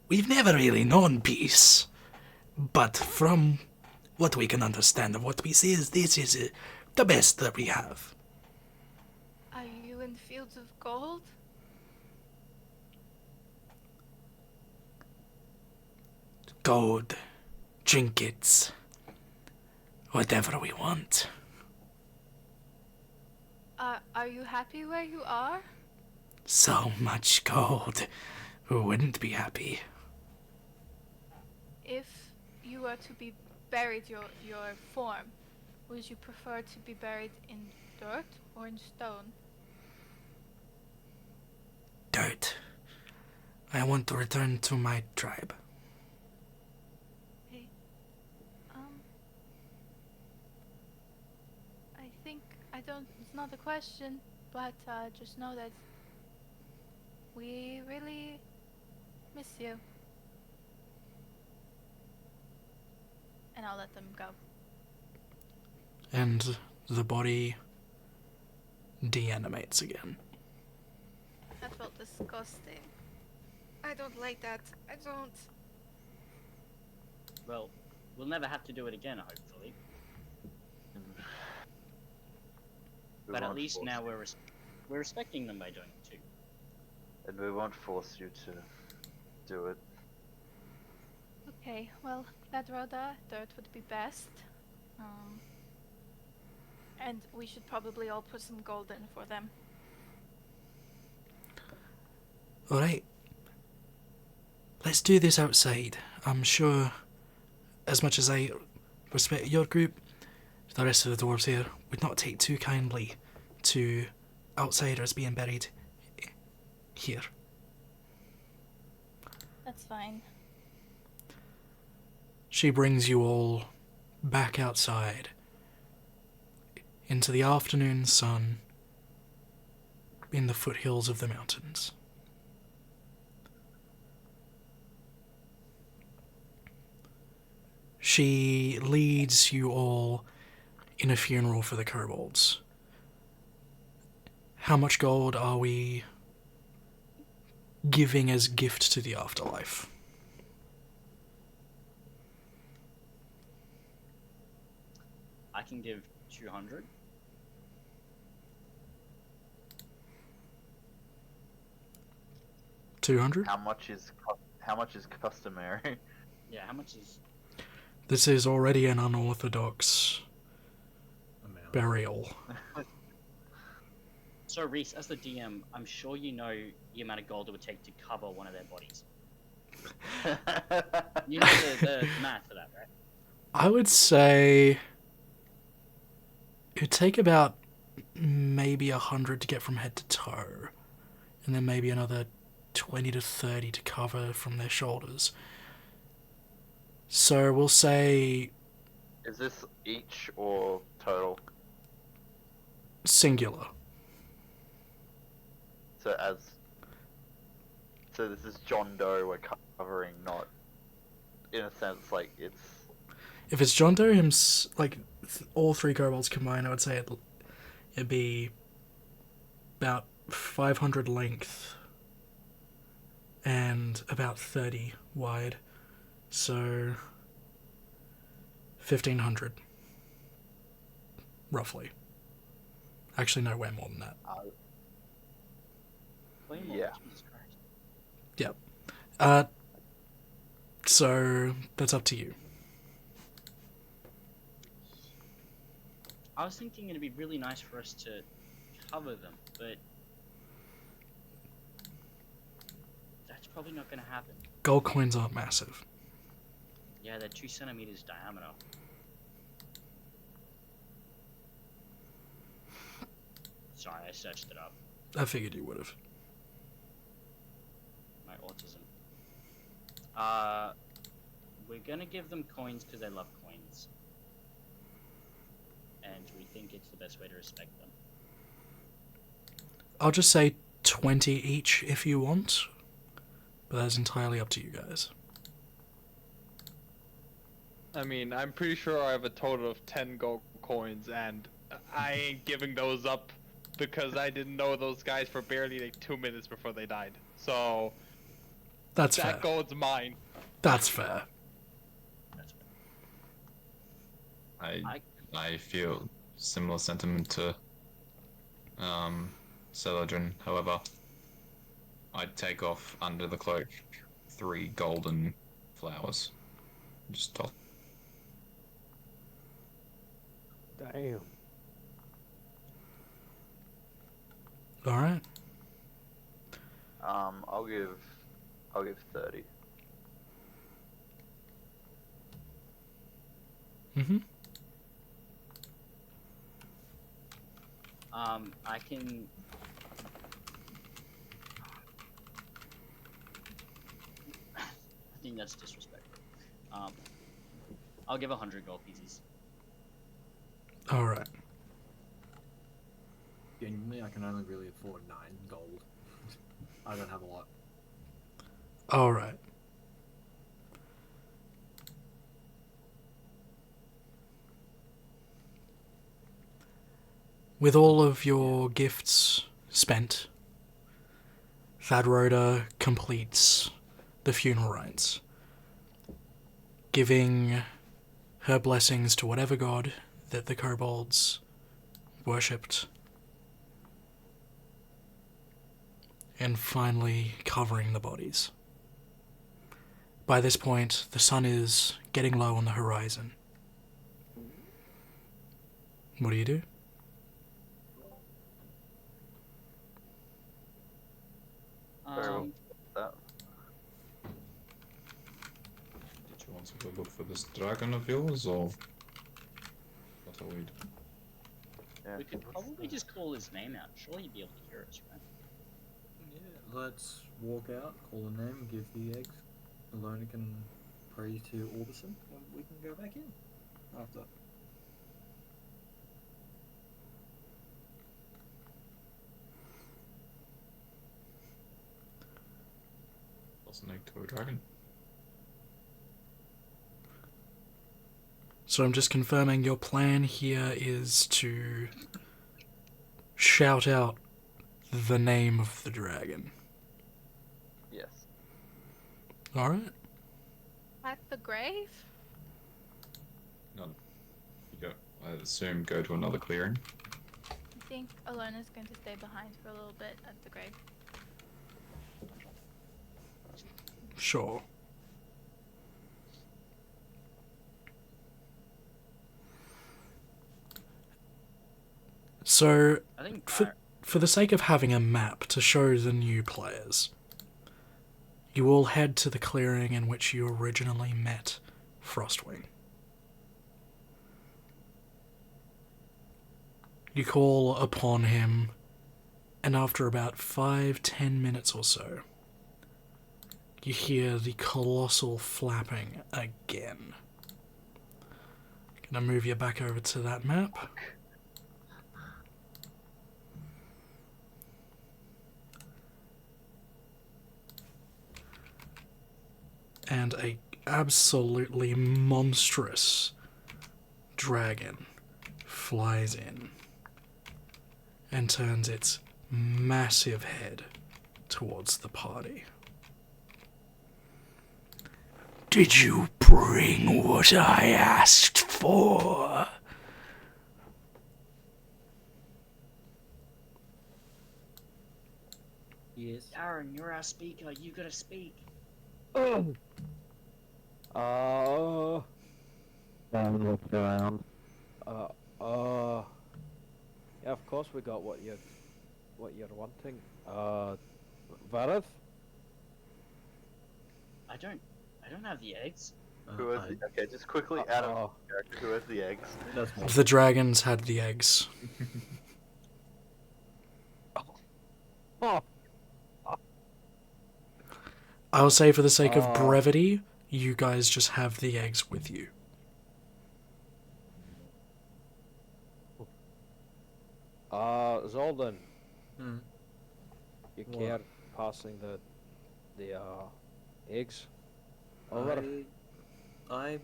We've never really known peace, but from what we can understand of what peace is, this is the best that we have. Are you in fields of gold? Gold, trinkets, whatever we want. Are you happy where you are? So much gold. Who wouldn't be happy? If you were to be buried your form, would you prefer to be buried in dirt or in stone? Dirt. I want to return to my tribe. Okay. I think it's not a question, but just know that we really miss you. And I'll let them go. And the body de-animates again. That felt disgusting. I don't like that. I don't. Well, we'll never have to do it again, hopefully. We But at won't least force now you. we're respecting them by doing it too. And we won't force you to do it. Okay, well, Bedroda, dirt would be best. And we should probably all put some gold in for them. Alright. Let's do this outside. I'm sure, as much as I respect your group, the rest of the dwarves here would not take too kindly to outsiders being buried here. That's fine. She brings you all back outside into the afternoon sun in the foothills of the mountains. She leads you all in a funeral for the kobolds. How much gold are we giving as gift to the afterlife? I can give 200. $200? How much is customary? Yeah, how much is... This is already an unorthodox Amount. burial. So, Reese, as the DM, I'm sure you know the amount of gold it would take to cover one of their bodies. You know the math for that, right? I would say it'd take about maybe 100 to get from head to toe, and then maybe another 20 to 30 to cover from their shoulders. So we'll say Is this each or total? singular. So this is John Doe we're covering, not in a sense like it's. If it's John Doe, all three kobolds combined, I would say it'd be about 500 length and about 30 wide. So 1,500. Roughly. Actually, no, way more than that. Way more, Yeah. Jesus Christ. Yep. So that's up to you. I was thinking it'd be really nice for us to cover them, but that's probably not going to happen. Gold coins aren't massive. Yeah, they're 2 centimeters diameter. Sorry, I searched it up. I figured you would have. My autism. We're gonna give them coins because they love coins. And we think it's the best way to respect them. I'll just say 20 each if you want, but that's entirely up to you guys. I mean, I'm pretty sure I have a total of 10 gold coins, and I ain't giving those up because I didn't know those guys for barely like 2 minutes before they died. So That's that fair. gold's mine. That's fair. That's fair. I feel similar sentiment to Celadrin. However, I'd take off under the cloak 3 golden flowers. Just toss. Damn. Alright. I'll give 30. Mm-hmm. I can... I think that's disrespectful. I'll give 100 gold pieces. Alright. Genuinely, I can only really afford 9 gold. I don't have a lot. Alright. With all of your gifts spent, Thadroda completes the funeral rites, giving her blessings to whatever god that the kobolds worshipped, and finally covering the bodies. By this point, the sun is getting low on the horizon. What do you do? Very well. That. Did you want to go look for this dragon of yours, or what are we? Yeah. We could probably just call his name out. Surely he'd be able to hear us, right? Yeah, let's walk out, call a name, give the eggs. Alona can pray to Orbison, and we can go back in after. Toss an egg to a dragon. So I'm just confirming your plan here is to shout out the name of the dragon. Yes. Alright. At the grave? None. You go. I assume go to another clearing. I think Alona's going to stay behind for a little bit at the grave. Sure. So, I think for the sake of having a map to show the new players, you all head to the clearing in which you originally met Frostwing. You call upon him, and after about 5-10 minutes or so, you hear the colossal flapping again. Gonna move you back over to that map. And a absolutely monstrous dragon flies in and turns its massive head towards the party. Did you bring what I asked for? Yes. Darren, you're our speaker. You gotta speak. Look around. Yeah, of course we got what you're wanting. Vareth? I don't have the eggs. Who has the, okay, just quickly, Adam, character, who has the eggs? That's me. The dragons had the eggs. Oh, I'll say for the sake of brevity, you guys just have the eggs with you. Zoldan, Hmm. you What? care passing the eggs over? I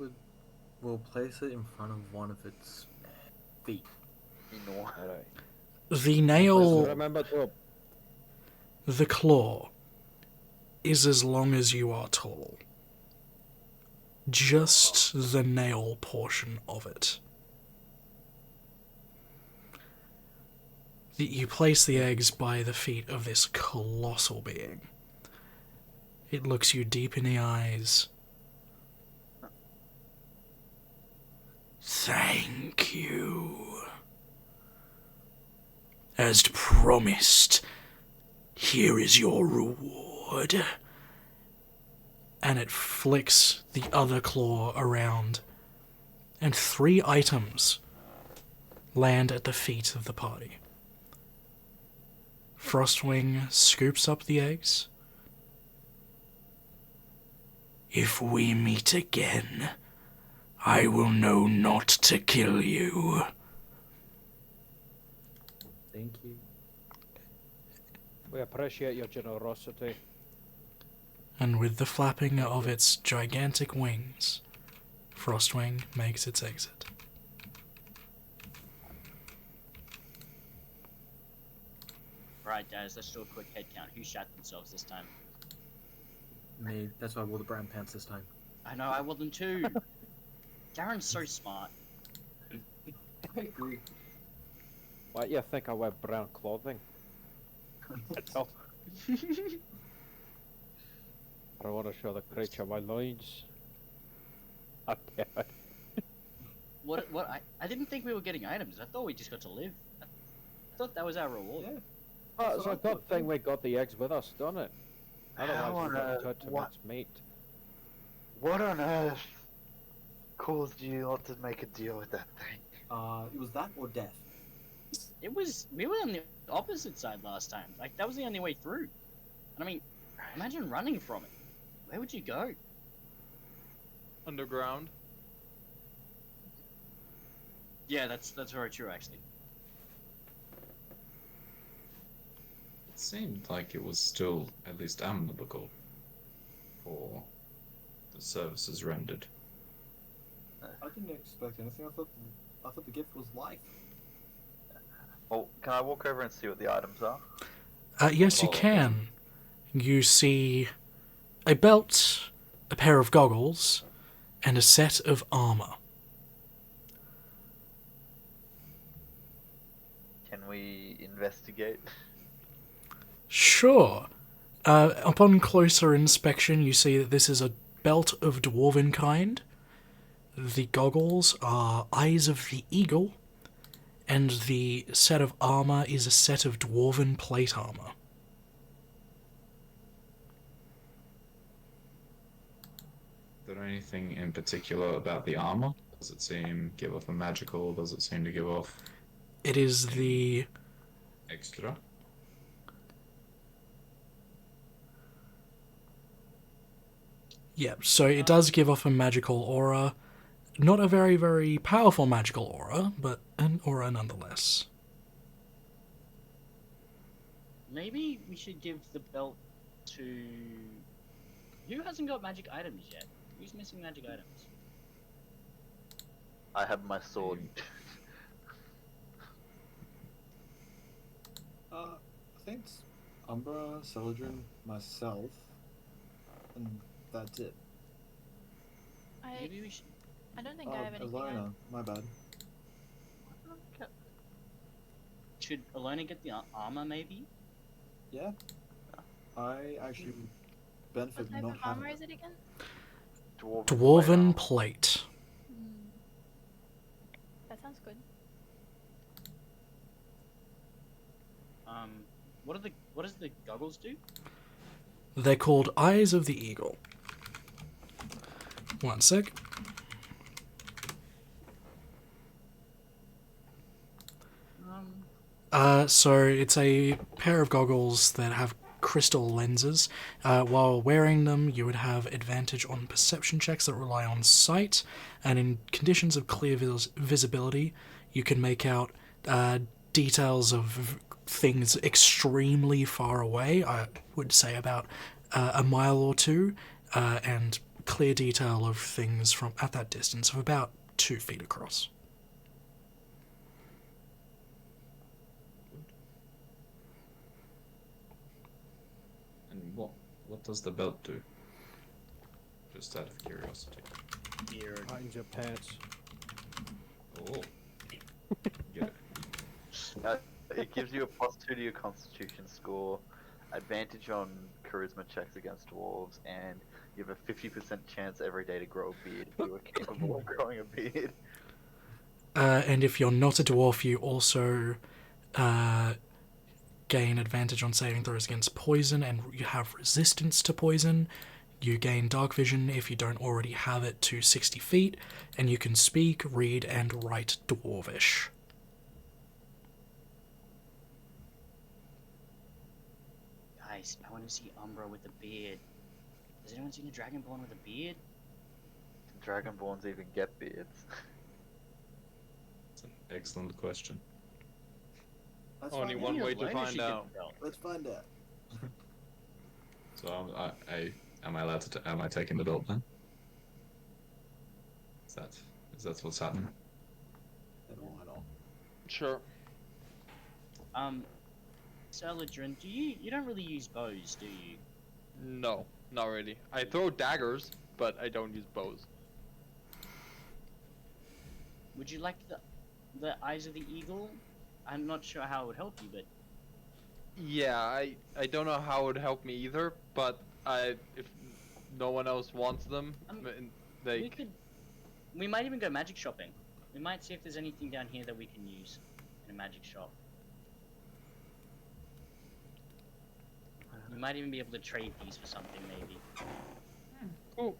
will place it in front of one of its feet. You know. Alright. The nail, Remember to the claw, is as long as you are tall. Just the nail portion of it. You place the eggs by the feet of this colossal being. It looks you deep in the eyes. Thank you. As promised, here is your reward. And it flicks the other claw around, and 3 items land at the feet of the party. Frostwing scoops up the eggs. If we meet again, I will know not to kill you. Thank you. we appreciate your generosity. And with the flapping of its gigantic wings, Frostwing makes its exit. Right, guys, let's do a quick head count. Who shot themselves this time? Me. That's why I wore the brown pants this time. I know, I will them too. Darren's so smart. I agree. Why do you think I wear brown clothing? Oh, I want to show the creature my loins. Okay. What? I didn't think we were getting items. I thought we just got to live. I thought that was our reward. Yeah. Oh, it's a good thing we got the eggs with us, don't it? Otherwise, How we on got earth- to touch what- its meat. What on earth caused you not to make a deal with that thing? It was that or death. It was. We were on the opposite side last time. Like that was the only way through. And I mean, imagine running from it. Where would you go? Underground. Yeah, that's very true actually. It seemed like it was still at least amenable. for the services rendered. I didn't expect anything. I thought the gift was life. Well, can I walk over and see what the items are? Yes, you can. You see a belt, a pair of goggles, and a set of armor. Can we investigate? Sure. Upon closer inspection, you see that this is a belt of dwarven kind. The goggles are eyes of the eagle, and the set of armor is a set of dwarven plate armor. Is there anything in particular about the armor? Does it seem give off a magical? Does it seem to give off It is the extra? Yeah, so it does give off a magical aura. Not a very, very powerful magical aura, but an aura nonetheless. Maybe we should give the belt to... Who hasn't got magic items yet? Who's missing magic items? I have my sword. I think it's Umbra, Celadrin, myself, and that's it. Maybe we should... I don't think I have anything. Alona, my bad. Should Alona get the armor, maybe? Yeah. I actually benefit What type not of armor having is it again? Dwarven plate. That sounds good. What does the goggles do? They're called Eyes of the Eagle. One sec. So it's a pair of goggles that have crystal lenses. While wearing them, you would have advantage on perception checks that rely on sight, and in conditions of clear visibility, you can make out details of things extremely far away. I would say about a mile or two, and clear detail of things from at that distance of about 2 feet across. And what does the belt do? Just out of curiosity. Tightens your pants. Oh. Get it. It gives you a +2 to your Constitution score, advantage on charisma checks against dwarves, and you have a 50% chance every day to grow a beard if you are capable of growing a beard. And if you're not a dwarf, you also gain advantage on saving throws against poison, and you have resistance to poison. You gain dark vision if you don't already have it to 60 feet, and you can speak, read, and write dwarvish. Guys, I want to see Umbra with a beard. Has anyone seen a Dragonborn with a beard? Do Dragonborns even get beards? That's an excellent question. Let's Only find one out. way to find out. Let's find out. So am I allowed to? Am I taking the belt then? Is that what's happening? Why not? Sure. Celadrin, you don't really use bows, do you? No, not really. I throw daggers, but I don't use bows. Would you like the Eyes of the Eagle? I'm not sure how it would help you, but Yeah, I don't know how it would help me either, but if no one else wants them, we might even go magic shopping. We might see if there's anything down here that we can use in a magic shop. We might even be able to trade these for something, maybe. Cool.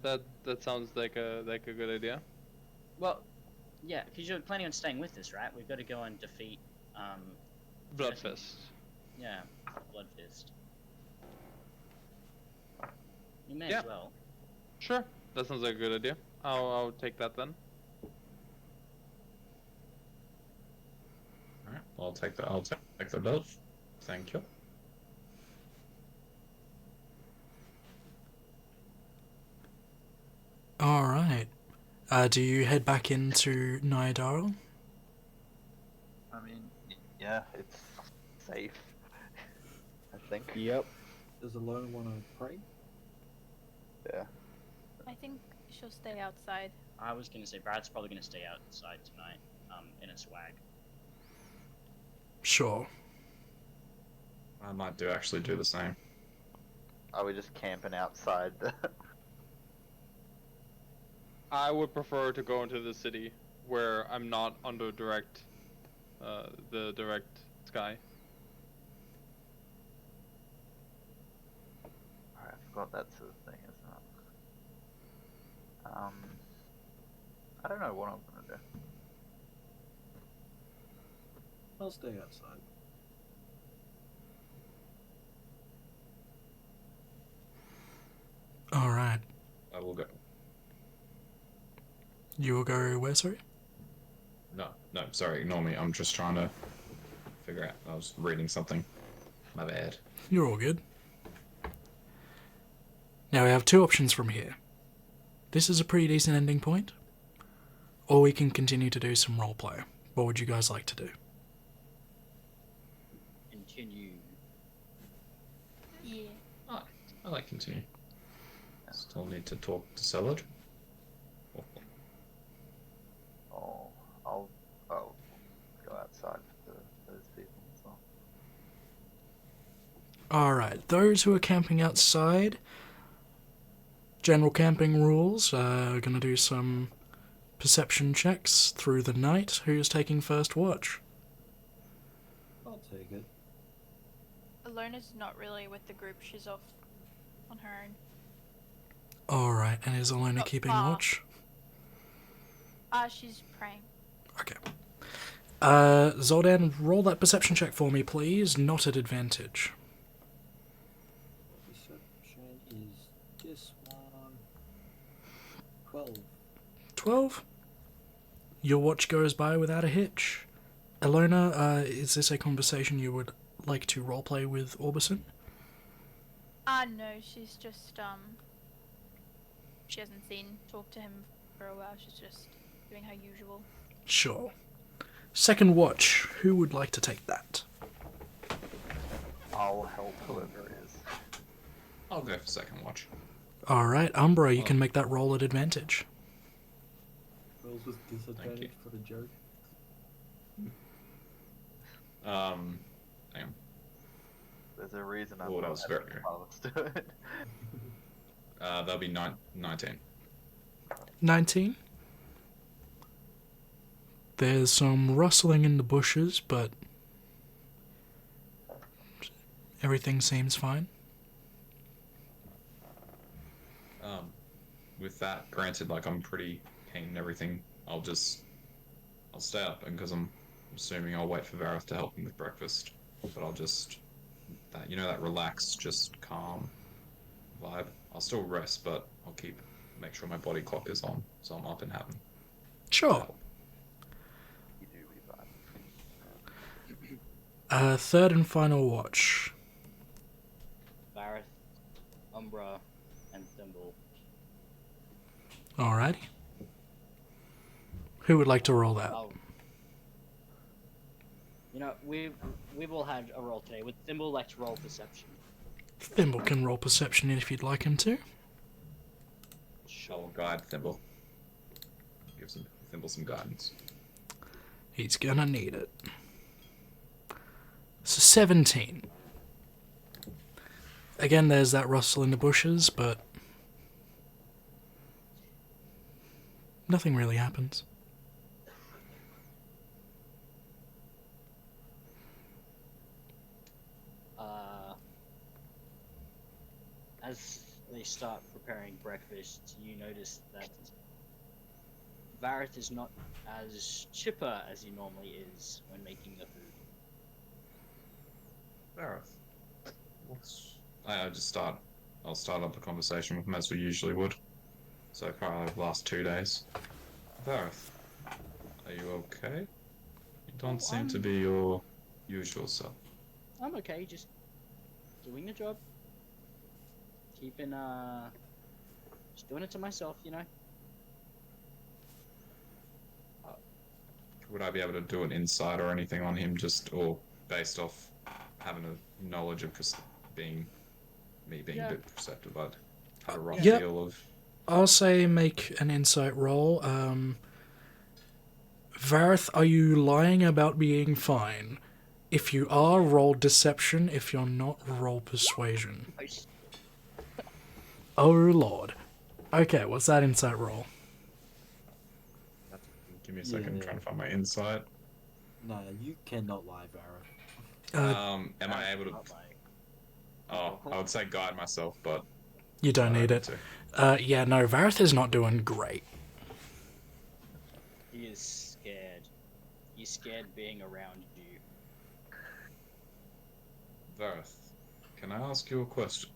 That sounds like a good idea. Well, yeah, because you're planning on staying with us, right? We've got to go and defeat, Bloodfist. yeah, Bloodfist. You may Yeah. as well. Sure, that sounds like a good idea. I'll take that then. All right. Well, I'll take the belt. Thank you. Do you head back into Nigh Daral? I mean, yeah, it's safe. I think. Yep. Does Alona want to pray? Yeah. I think she'll stay outside. I was gonna say Brad's probably gonna stay outside tonight, in a swag. Sure. I might actually do the same. Are we just camping outside the... I would prefer to go into the city where I'm not under direct, the direct sky. I forgot that's the thing, isn't it? I don't know what I'm gonna do. I'll stay outside. Alright. I will go. You will go where, sorry? No, sorry, ignore me. I'm just trying to figure out. I was reading something. My bad. You're all good. Now we have two options from here. This is a pretty decent ending point. Or we can continue to do some roleplay. What would you guys like to do? Continue. Yeah. Oh, I like continue. Still need to talk to Sellard. I'll go outside for those people as well. Alright, those who are camping outside, general camping rules, are going to do some perception checks through the night. Who's taking first watch? I'll take it. Alona's not really with the group. She's off on her own. Alright, and is Alona Not keeping far. watch? She's praying. Okay. Zoldan, roll that perception check for me, please. Not at advantage. Perception is this one. 12. 12? Your watch goes by without a hitch. Alona, is this a conversation you would like to roleplay with Orbison? No, she's just, she hasn't talked to him for a while. She's just doing her usual. Sure. Second watch, who would like to take that? I'll help whoever it is. I'll go for second watch. Alright, Umbra, you can make that roll at advantage. Rolls with disadvantage for the joke. Hang on. There's a reason I'm Oh, that not was having very- pilots do it. That'll be 19. 19? There's some rustling in the bushes, but everything seems fine. With that, granted, like I'm pretty keen and everything, I'll stay up, and because I'm assuming I'll wait for Vareth to help him with breakfast, but I'll just that relaxed, just calm vibe. I'll still rest, but I'll make sure my body clock is on, so I'm up and having. Sure. You do revive. Third and final watch. Vareth, Umbra, and Thimble. Alrighty. Who would like to roll that? Oh. You know, we've all had a roll today. Would Thimble like to roll perception? Thimble can roll perception if you'd like him to. I'll guide Thimble. Give Thimble some guidance. He's gonna need it. So 17. Again, there's that rustle in the bushes, but nothing really happens. As they start preparing breakfast, you notice that Vareth is not as chipper as he normally is when making the food. Vareth, I'll start up a conversation with him as we usually would. So far, the last 2 days. Vareth, are you okay? You don't seem to be your usual self. I'm okay, just doing the job. Keeping, just doing it to myself, you know? would I be able to do an insight or anything on him, just or based off having a knowledge of being a bit perceptive? I'd had a rough Yeah. feel of. I'll say make an insight roll. Vareth, are you lying about being fine? If you are, roll deception. If you're not, roll persuasion. Oh lord. Okay, what's that insight roll? Give me a second. I'm Yeah. trying to find my insight. No, you cannot lie, Vareth. Am I able to? Oh, I would say guide myself, but You don't I'm need not it. able to. Yeah, no, Vareth is not doing great. He is scared. He's scared being around you. Vareth, can I ask you a question?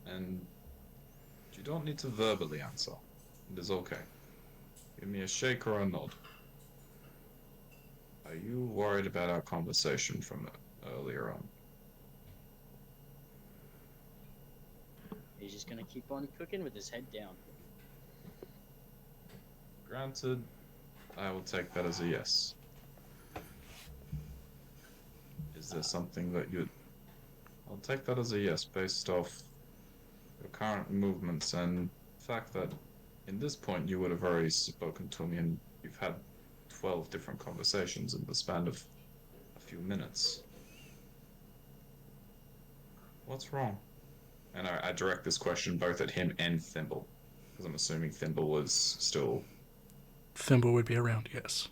And you don't need to verbally answer. It is okay. Give me a shake or a nod. Are you worried about our conversation from earlier on? He's just gonna keep on cooking with his head down. Granted, I will take that as a yes. Is there something that you'd... I'll take that as a yes based off your current movements and the fact that in this point you would have already spoken to me and you've had 12 different conversations in the span of a few minutes. What's wrong? And I direct this question both at him and Thimble, because I'm assuming Thimble was still... Thimble would be around, yes.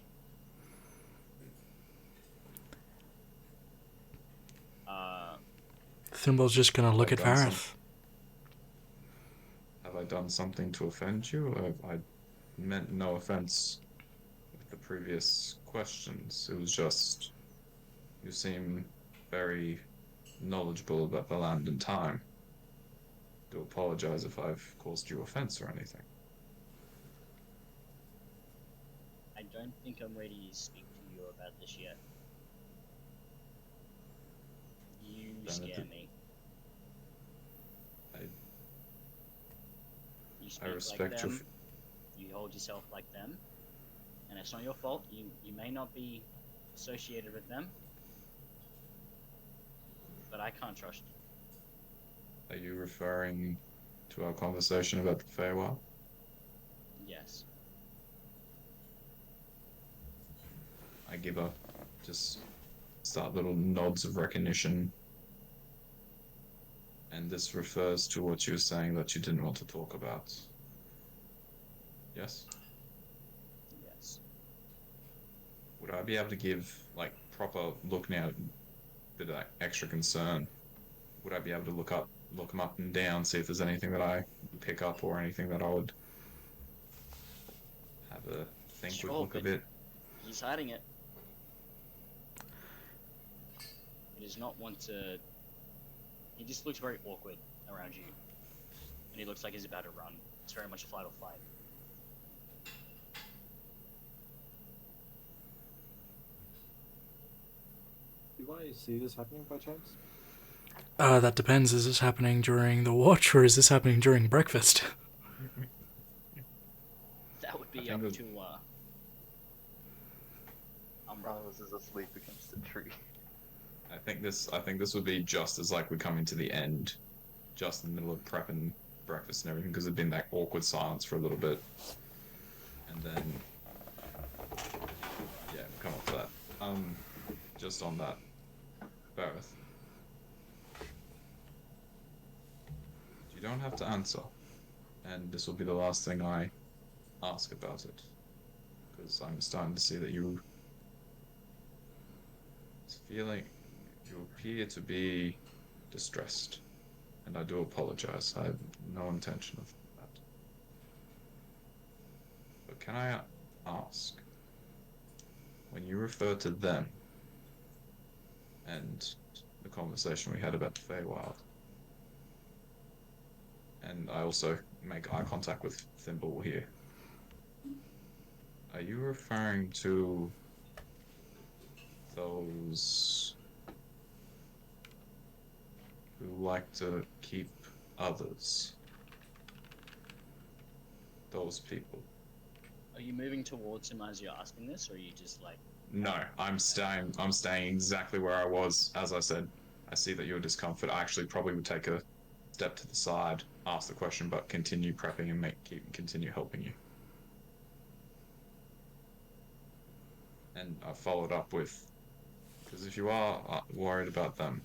Thimble's just gonna look at Vareth. Have I done something to offend you? I meant no offense with the previous questions. It was just... You seem very knowledgeable about the land and time. I do apologize if I've caused you offense or anything. I don't think I'm ready to speak to you about this yet. You scare me. You speak I respect like your... them. You hold yourself like them. And it's not your fault. You may not be associated with them. But I can't trust you. Are you referring to our conversation about the Feywild? Yes. I give up. Just start little nods of recognition. And this refers to what you were saying that you didn't want to talk about. Yes? Yes. Would I be able to give, like, proper look now, bit of extra concern? Would I be able to look them up and down, see if there's anything that I pick up or anything that I would have a think Sure, would look a bit? He's hiding it. He does not want to... He just looks very awkward around you. And he looks like he's about to run. It's very much flight or flight. Do I see this happening by chance? That depends. Is this happening during the watch, or is this happening during breakfast? That would be I up think to, Ramos is asleep against a tree. I think this would be just as like we're coming to the end, just in the middle of prepping breakfast and everything, because there'd been that awkward silence for a little bit, and then yeah, we'll come up to that. Just on that, Bareth, you don't have to answer, and this will be the last thing I ask about it, because I'm starting to see that you appear to be distressed, and I do apologize. I have no intention of that. But can I ask, when you refer to them and the conversation we had about the Feywild, and I also make eye contact with Thimble here, are you referring to those who like to keep others? Those people. Are you moving towards him as you're asking this, or are you just like? No, I'm staying. I'm staying exactly where I was. As I said, I see that you're discomfort. I actually probably would take a step to the side, ask the question, but continue prepping and continue helping you. And I followed up with, because if you are worried about them,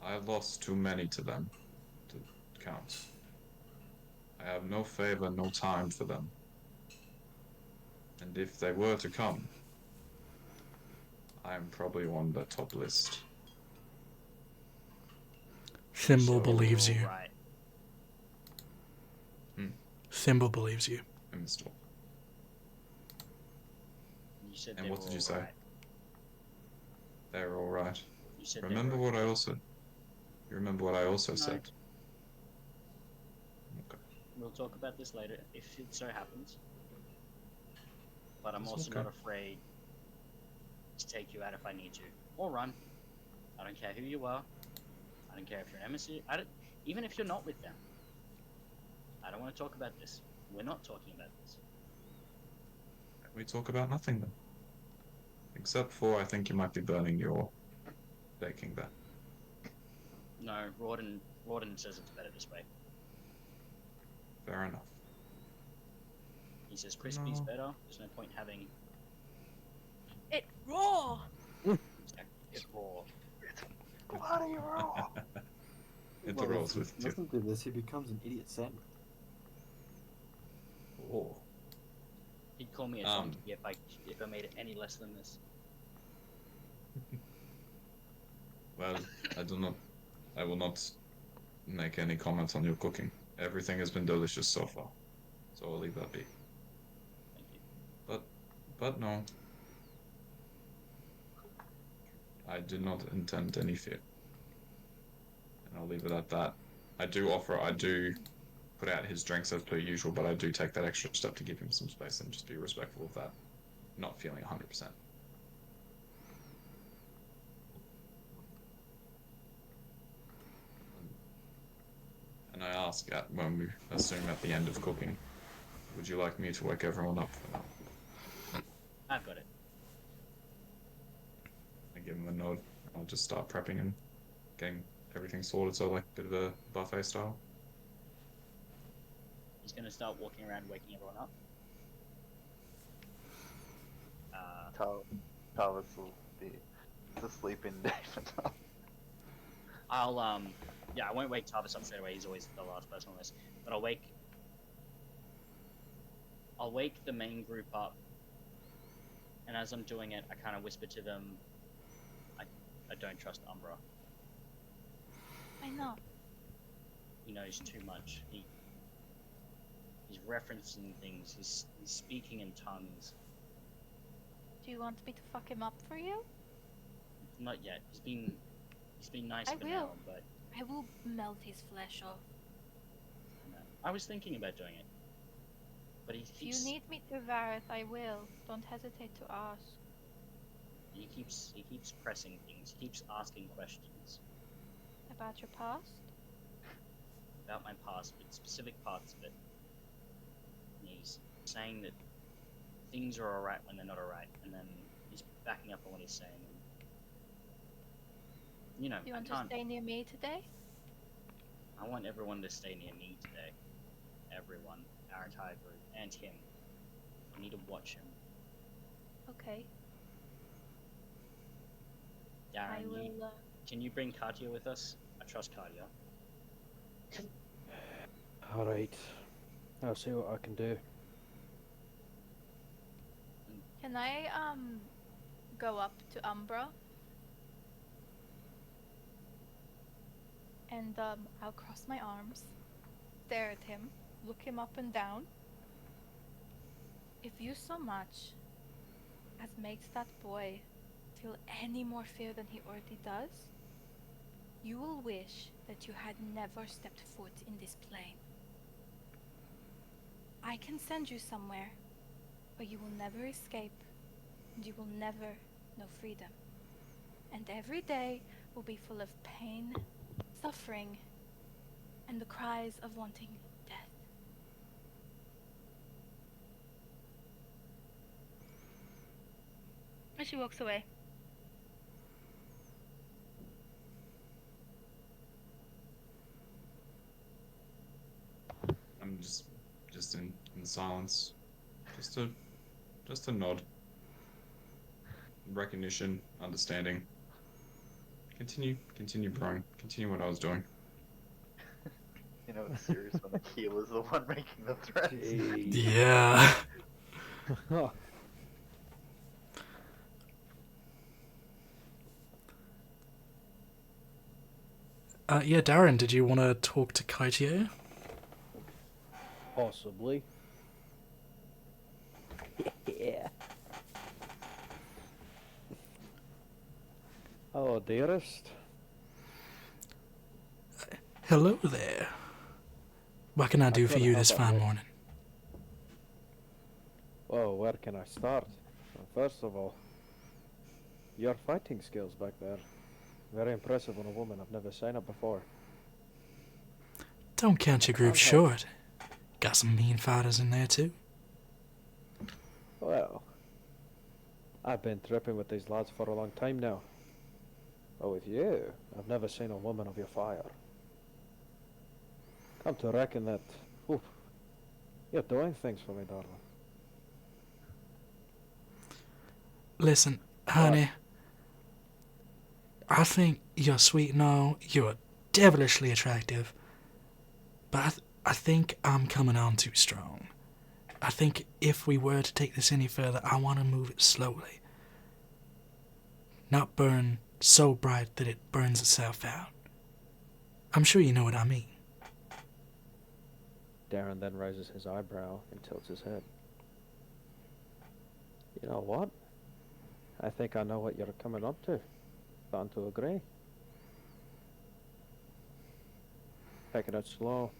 I lost too many to them to count. I have no favor, no time for them. And if they were to come, I am probably on the top list. Thimble So believes you. Right. Thimble believes you. In the store. You said And they what were did you all say? right. They're all right. You said Remember they were what I also. You remember what I also said? Okay. We'll talk about this later if it so happens. But I'm That's also okay. not afraid to take you out if I need to, or run. I don't care who you are. I don't care if you're an emissary. Even if you're not with them. I don't want to talk about this. We're not talking about this. We talk about nothing then. Except for I think you might be burning your baking there. No, Rawdon says it's better this way. Fair enough. He says crispy's No. better. There's no point having It raw. it raw. Bloody raw. It Well, rolls if he with you. listen to this, he becomes an idiot sandwich. Oh. He'd call me a donkey if I made it any less than this. Well, I will not make any comments on your cooking. Everything has been delicious so far. So I'll leave that be. Thank you. But no. I do not intend any fear. And I'll leave it at that. I do put out his drinks as per usual, but I do take that extra step to give him some space and just be respectful of that. Not feeling 100%. And I ask when we assume at the end of cooking, would you like me to wake everyone up for that? I've got it. I give him a nod. I'll just start prepping and getting everything sorted, so like a bit of a buffet style. He's gonna start walking around, waking everyone up. Tavis will be asleep in day for now. I won't wake Tavis up straight away. He's always the last person on this. But I'll wake the main group up, and as I'm doing it, I kind of whisper to them, I don't trust Umbra. I know. He knows too much. He's referencing things. He's speaking in tongues. Do you want me to fuck him up for you? Not yet. He's been nice I for will. now, but I will melt his flesh off. I was thinking about doing it. But he If keeps you need me to, Vareth, I will. Don't hesitate to ask. he keeps pressing things. He keeps asking questions About your past? about my past, but specific parts of it. And he's saying that things are alright when they're not alright, and then he's backing up on what he's saying. You know, You I want to can't. stay near me today? I want everyone to stay near me today. Everyone, our entire group, and him. I need to watch him. Okay. Darren, I will. can you bring Katya with us? I trust Katya. Alright. I'll see what I can do. Can I go up to Umbra? And I'll cross my arms, stare at him, look him up and down. If you so much as makes that boy feel any more fear than he already does, you will wish that you had never stepped foot in this plane. I can send you somewhere where you will never escape and you will never know freedom. And every day will be full of pain, suffering, and the cries of wanting death. She walks away. I'm just in silence. Just a nod. Recognition, understanding. Continue, Brian. Continue what I was doing. You know, it's serious when the healer's the one making the threats. Jeez. Yeah. Yeah, Darren, did you want to talk to Kaitier? Possibly. Yeah. Hello, dearest. Hello there. What can I do for could you help this out fine with- morning? Well, where can I start? Well, first of all, your fighting skills back there. Very impressive on a woman. I've never seen it before. Don't count your group can't help- short. Got some mean fighters in there too. Well, I've been tripping with these lads for a long time now. But with you, I've never seen a woman of your fire. Come to reckon that, oof, you're doing things for me, darling. Listen, honey. I think you're sweet and all. You're devilishly attractive. But I think I'm coming on too strong. I think if we were to take this any further, I want to move it slowly. Not burn so bright that it burns itself out. I'm sure you know what I mean. Darren then raises his eyebrow and tilts his head. You know what? I think I know what you're coming up to. Bound to agree. Taking it slow.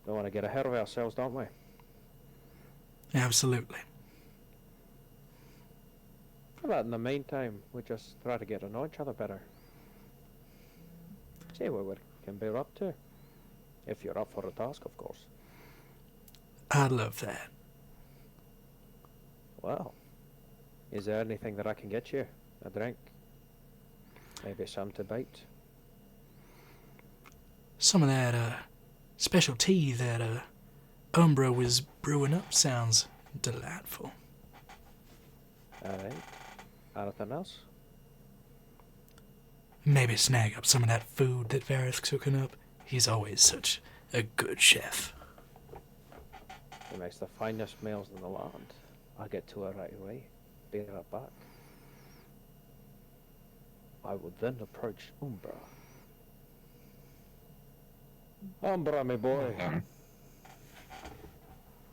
Don't want to get ahead of ourselves, don't we? Absolutely. How about in the meantime, we just try to get to know each other better? See what we can be up to. If you're up for the task, of course. I love that. Well, is there anything that I can get you? A drink? Maybe some to bite? Some of that special tea that Umbra was brewing up sounds delightful. Alright. Anything else? Maybe snag up some of that food that Varith's cooking up. He's always such a good chef. He makes the finest meals in the land. I'll get to it right away. Be right back. I would then approach Umbra. Umbra, my boy.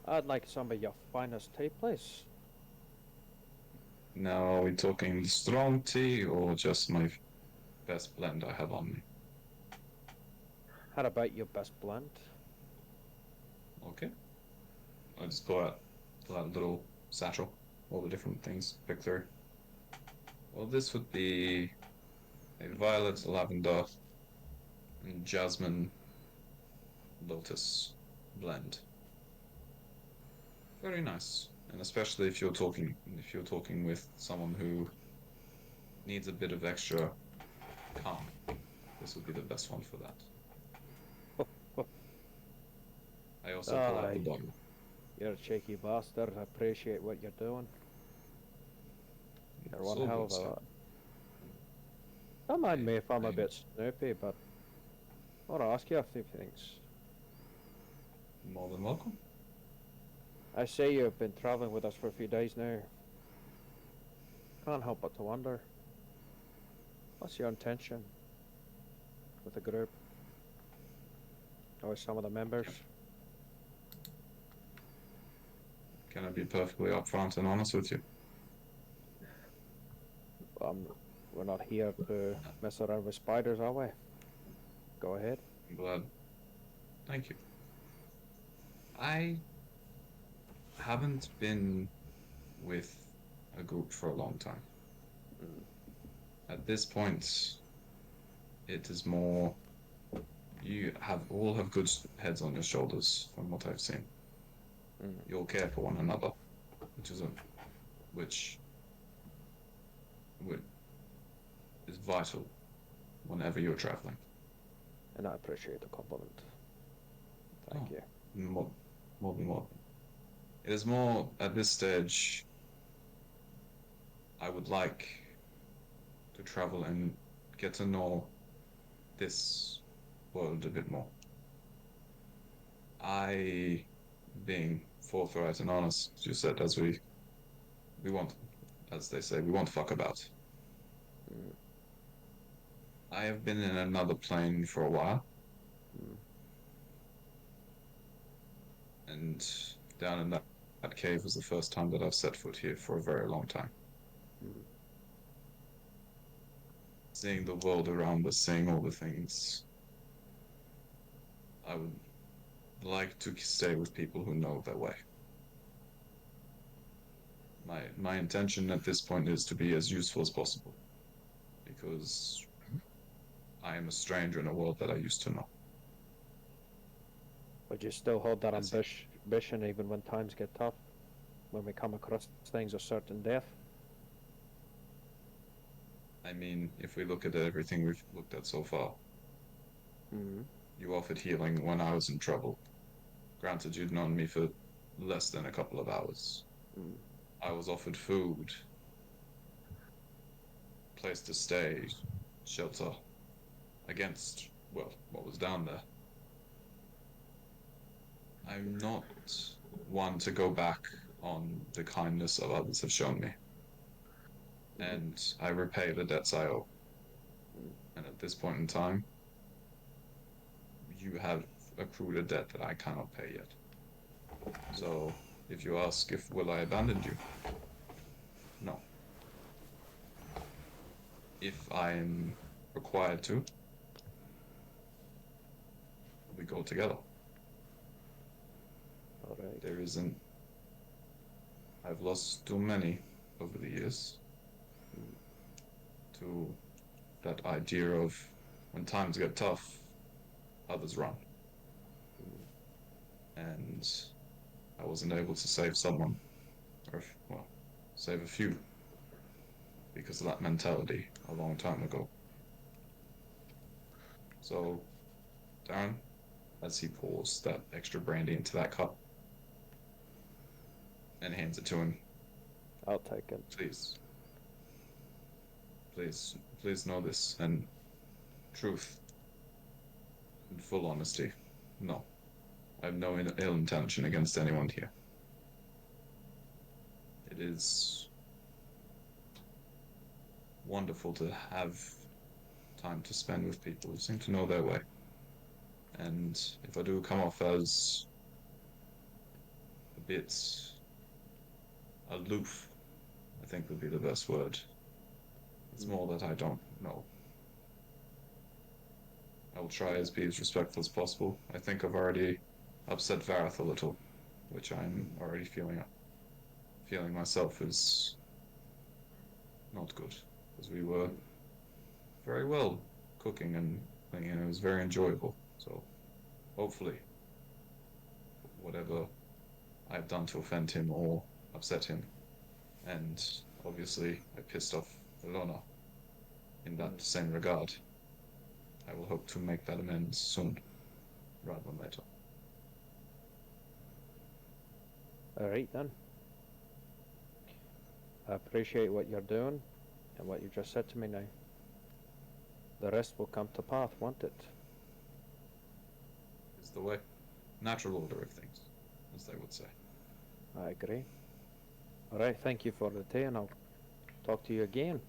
I'd like some of your finest tea, please. Now, are we talking strong tea or just my best blend I have on me? How about your best blend? Okay. I just pull out a little satchel, all the different things, pick through. Well, this would be a violet, lavender, and jasmine lotus blend. Very nice, and especially if you're talking with someone who needs a bit of extra calm, this would be the best one for that. I also pull out the Aye. bottle. You're a cheeky bastard. I appreciate what you're doing. You're It's one all hell good of a stuff. lot. Don't mind me if I'm a Thank bit snoopy, but I want to ask you a few things. More than welcome. I say you've been traveling with us for a few days now. Can't help but to wonder. What's your intention with the group? Or with some of the members? Can I be perfectly upfront and honest with you? We're not here to mess around with spiders, are we? Go ahead. I'm glad. Thank you. I haven't been with a group for a long time. At this point, it is more you all have good heads on your shoulders from what I've seen. You all care for one another, which vital whenever you're traveling. And I appreciate the compliment. Thank you. More than more. It is more at this stage. I would like to travel and get to know this world a bit more. I, being forthright and honest, as you said, as we want, as they say, we won't fuck about. Mm. I have been in another plane for a while, Mm. and down in that cave was the first time that I've set foot here for a very long time. Mm. Seeing the world around us, seeing all the things, I would like to stay with people who know their way. My intention at this point is to be as useful as possible, because I am a stranger in a world that I used to know. But you still hold that That's it. ambition even when times get tough? When we come across things of certain death? I mean, if we look at everything we've looked at so far, Mm. you offered healing when I was in trouble. Granted, you'd known me for less than a couple of hours. Mm. I was offered food, place to stay, shelter, against, well, what was down there. I'm not one to go back on the kindness of others have shown me. And I repay the debts I owe. And at this point in time, you have accrued a debt that I cannot pay yet. So, if you ask if will I abandon you? No. If I'm required to, we go together. Alright. There isn't. I've lost too many over the years to that idea of when times get tough, others run. And I wasn't able to save someone, or, well, save a few because of that mentality a long time ago. So, Darren, as he pours that extra brandy into that cup and hands it to him, I'll take it. please know this, and truth and full honesty. No, I have no ill intention against anyone here. It is wonderful to have time to spend with people who seem to know their way. And if I do come off as a bit aloof, I think would be the best word. It's more that I don't know. I will try as be as respectful as possible. I think I've already upset Vareth a little, which I'm already feeling myself is not good, because we were very well cooking and it was very enjoyable. So hopefully, whatever I've done to offend him or upset him, and obviously I pissed off Ilona in that same regard, I will hope to make that amends soon, rather than later. Alright then. I appreciate what you're doing and what you just said to me now. The rest will come to pass, won't it? It's the way, natural order of things, as they would say. I agree. Alright, thank you for the tea and I'll talk to you again.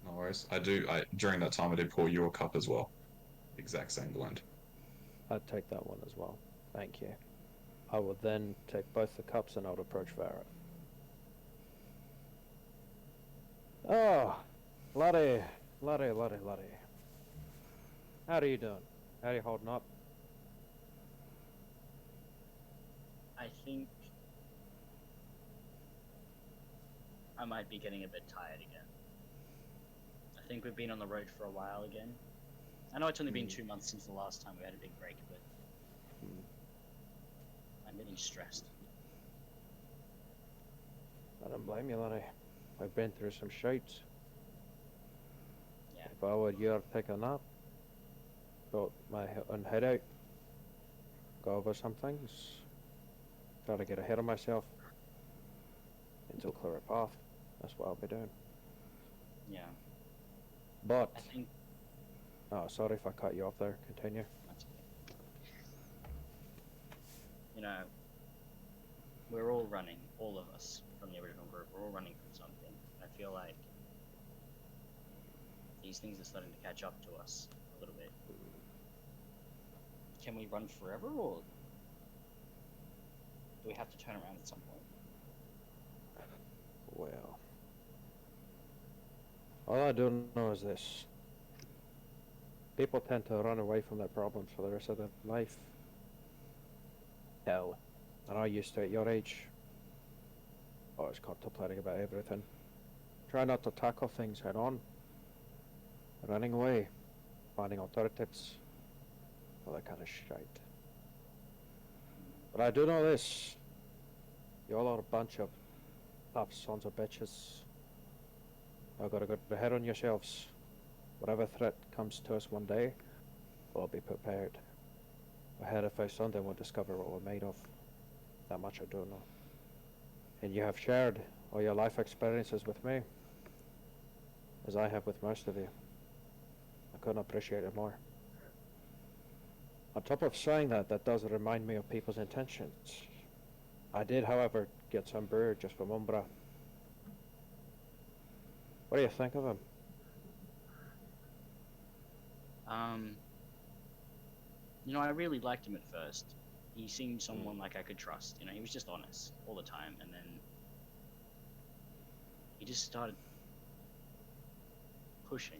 No worries. During that time I did pour you a cup as well. Exact same blend. I'll take that one as well. Thank you. I will then take both the cups and I'll approach Vareth. Oh, Laddie. How are you doing? How are you holding up? I think I might be getting a bit tired again. I think we've been on the road for a while again. I know it's only been 2 months since the last time we had a big break, but I'm getting stressed. I don't blame you, Laddie. I've been through some shouts. Yeah, if I were you, I'd take a nap, sort my own head out, go over some things, try to get ahead of myself into a clearer path. That's what I'll be doing. Yeah. But, I think oh, sorry if I cut you off there. Continue. that's okay. You know, we're all running, all of us from the original group, we're all running from something. I feel like these things are starting to catch up to us a little bit. Can we run forever, or do we have to turn around at some point? Well, all I do know is this. People tend to run away from their problems for the rest of their life. Hell, and I used to at your age. I was contemplating about everything. Try not to tackle things head on. Running away, finding alternatives, all that kind of shite. But I do know this. You all are a bunch of tough sons of bitches. I've got to get ahead on yourselves. Whatever threat comes to us one day, we'll be prepared. Ahead if I Sunday we'll discover what we're made of. That much I do know. And you have shared all your life experiences with me, as I have with most of you. I couldn't appreciate it more. On top of saying that, that does remind me of people's intentions. I did, however, get some brew just from Umbra. What do you think of him? You know, I really liked him at first. He seemed someone like I could trust. You know, he was just honest all the time, and then he just started pushing,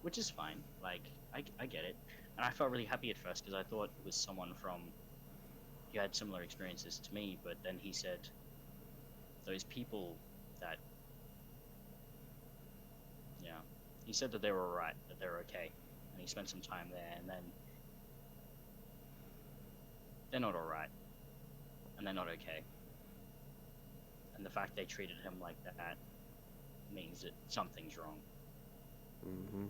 which is fine. Like, I get it, and I felt really happy at first because I thought it was someone who had similar experiences to me. But then he said those people that, yeah, he said that they were alright, that they were okay, and he spent some time there, and then they're not alright, and they're not okay. And the fact they treated him like that means that something's wrong. Mm-hmm.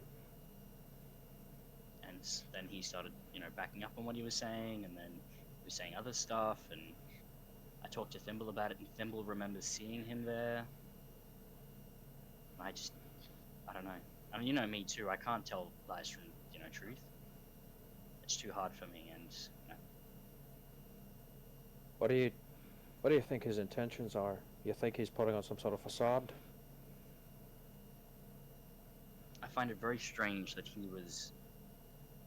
And then he started, you know, backing up on what he was saying, and then he was saying other stuff, and I talked to Thimble about it, and Thimble remembers seeing him there. I don't know. I mean, you know me too, I can't tell lies from, you know, truth. It's too hard for me, and, you know. What do you think his intentions are? You think he's putting on some sort of facade? I find it very strange that he was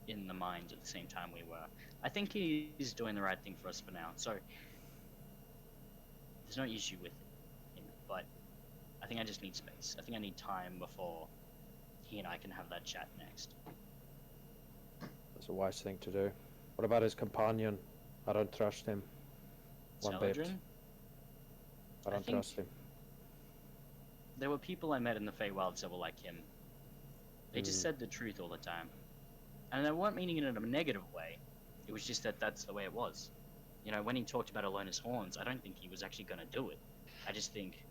in the mines at the same time we were. I think he's doing the right thing for us for now, so there's no issue with him, but I think I just need space. I think I need time before he and I can have that chat next. That's a wise thing to do. What about his companion? I don't trust him. One bit. Celadrin? I don't trust him. There were people I met in the Feywilds that were like him. They just said the truth all the time. And they weren't meaning it in a negative way. It was just that that's the way it was. You know, when he talked about Alona's horns, I don't think he was actually going to do it. I just think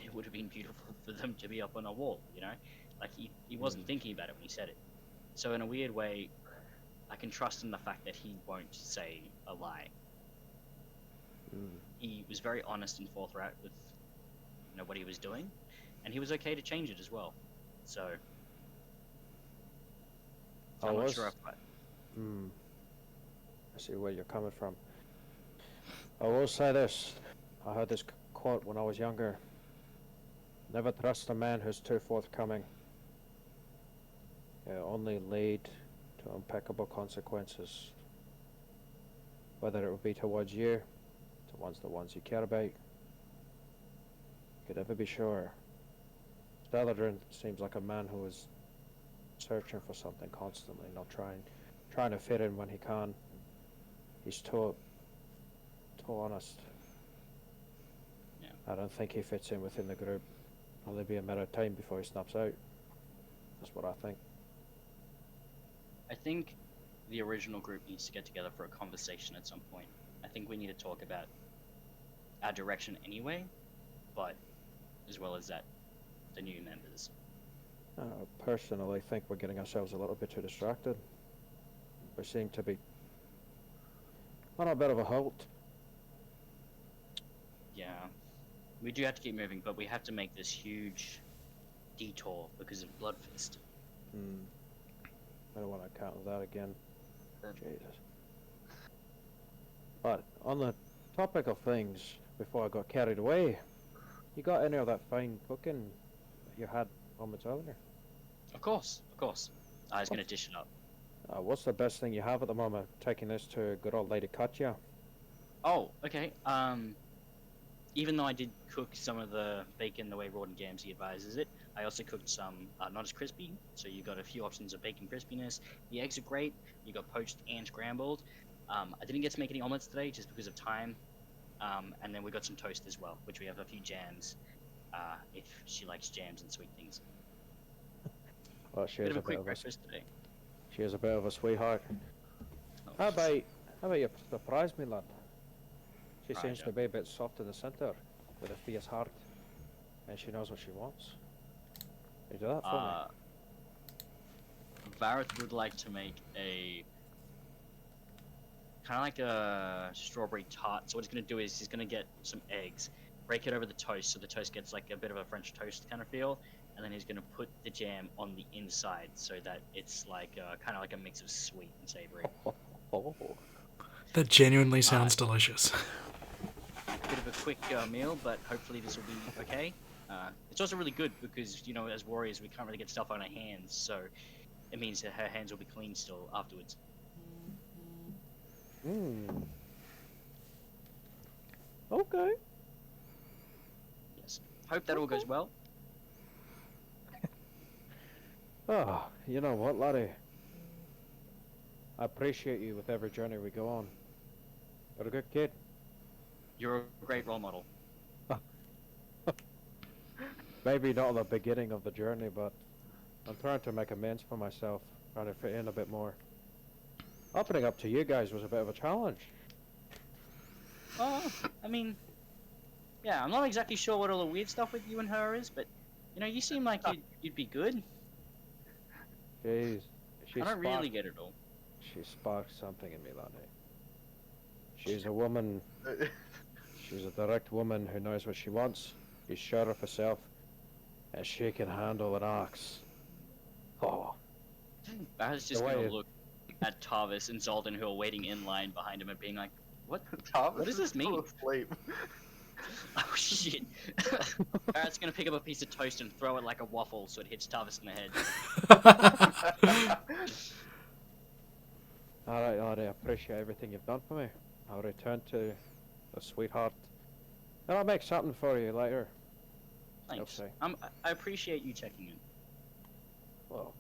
it would have been beautiful for them to be up on a wall, you know? Like, he wasn't thinking about it when he said it. So in a weird way, I can trust in the fact that he won't say a lie. He was very honest and forthright with, you know, what he was doing, and he was okay to change it as well. So I'm not sure I see where you're coming from. I will say this. I heard this quote when I was younger. Never trust a man who's too forthcoming. It only lead to impeccable consequences. Whether it would be towards you, towards the ones you care about. You could never be sure. Celadrin seems like a man who is searching for something constantly, not trying to fit in when he can. He's too honest. Yeah. I don't think he fits in within the group. Only be a matter of time before he snaps out. That's what I think. I think the original group needs to get together for a conversation at some point. I think we need to talk about our direction anyway, but as well as that, the new members. Personally, I think we're getting ourselves a little bit too distracted. We seem to be on a bit of a halt. Yeah, we do have to keep moving, but we have to make this huge detour because of Bloodfist. I don't want to count that again. Jesus. But on the topic of things, before I got carried away, you got any of that fine cooking that you had moments earlier? Of course, of course. I was gonna dish it up. What's the best thing you have at the moment? Taking this to good old Lady Katya. Oh, okay. Even though I did cook some of the bacon the way Rawdon Gamsey advises it, I also cooked some not as crispy. So you got a few options of bacon crispiness. The eggs are great. You got poached and scrambled. I didn't get to make any omelets today just because of time. And then we got some toast as well, which we have a few jams. If she likes jams and sweet things. Well, she Bit is of a a bit quick of a breakfast today. she is a bit of a sweetheart. Oh, How about you surprise me, lad? She Right, seems yeah. to be a bit soft in the centre, with a fierce heart, and she knows what she wants. You do that for me? Vareth would like to make a kind of like a strawberry tart. So what he's gonna do is he's gonna get some eggs, break it over the toast, so the toast gets like a bit of a French toast kind of feel, and then he's gonna put the jam on the inside so that it's like kind of like a mix of sweet and savory. Oh, That genuinely sounds delicious. Bit of a quick meal, but hopefully this will be okay. It's also really good because, you know, as warriors, we can't really get stuff on our hands, so it means that her hands will be clean still afterwards. Okay. Yes. Hope that all goes well. Oh, you know what, laddie? I appreciate you with every journey we go on. You're a good kid. You're a great role model. Maybe not the beginning of the journey, but I'm trying to make amends for myself, trying to fit in a bit more. Opening up to you guys was a bit of a challenge. Oh, I mean, yeah, I'm not exactly sure what all the weird stuff with you and her is, but, you know, you seem like you'd be good. Jeez. I don't really get it all. She sparked something in me, laddie. She's a woman. She's a direct woman who knows what she wants. She's sure of herself. And she can handle an axe. Oh. I was just The gonna way- look at Tarvis and Zoldan, who are waiting in line behind him, and being like, "What? Thomas What does this is still mean?" asleep. Oh shit!" Barrett's gonna pick up a piece of toast and throw it like a waffle, so it hits Tarvis in the head. Alright, laddie, I appreciate everything you've done for me. I'll return to the sweetheart. And I'll make something for you later. Thanks. Okay. I appreciate you checking in. Well,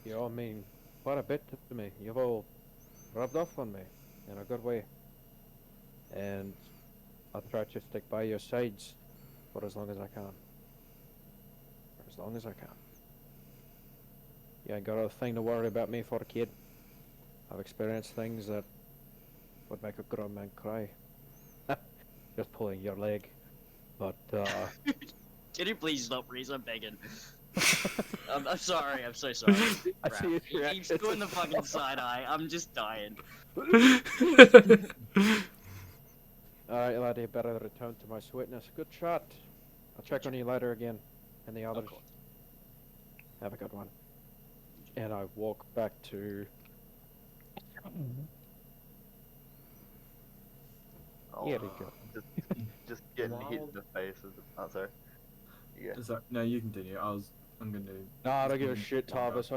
you all mean quite a bit to me. You've all rubbed off on me in a good way. And I'll try to stick by your sides for as long as I can. For as long as I can. You ain't got a thing to worry about me for, kid. I've experienced things that would make a grown man cry. Just pulling your leg. But, Can you please stop, Reese? I'm begging. I'm sorry. I'm so sorry. I Crap. see his He keeps reaction. doing the fucking side eye. I'm just dying. alright, laddie, better return to my sweetness. Good shot. I'll check on you later again. And the Of others. course. Have a good one. And I walk back to. Oh, Here we go. just getting hit in the face. Oh, sorry. Yeah. No, you continue. I'm gonna. Nah, I don't give a Mm, shit, no, no. Tarvis.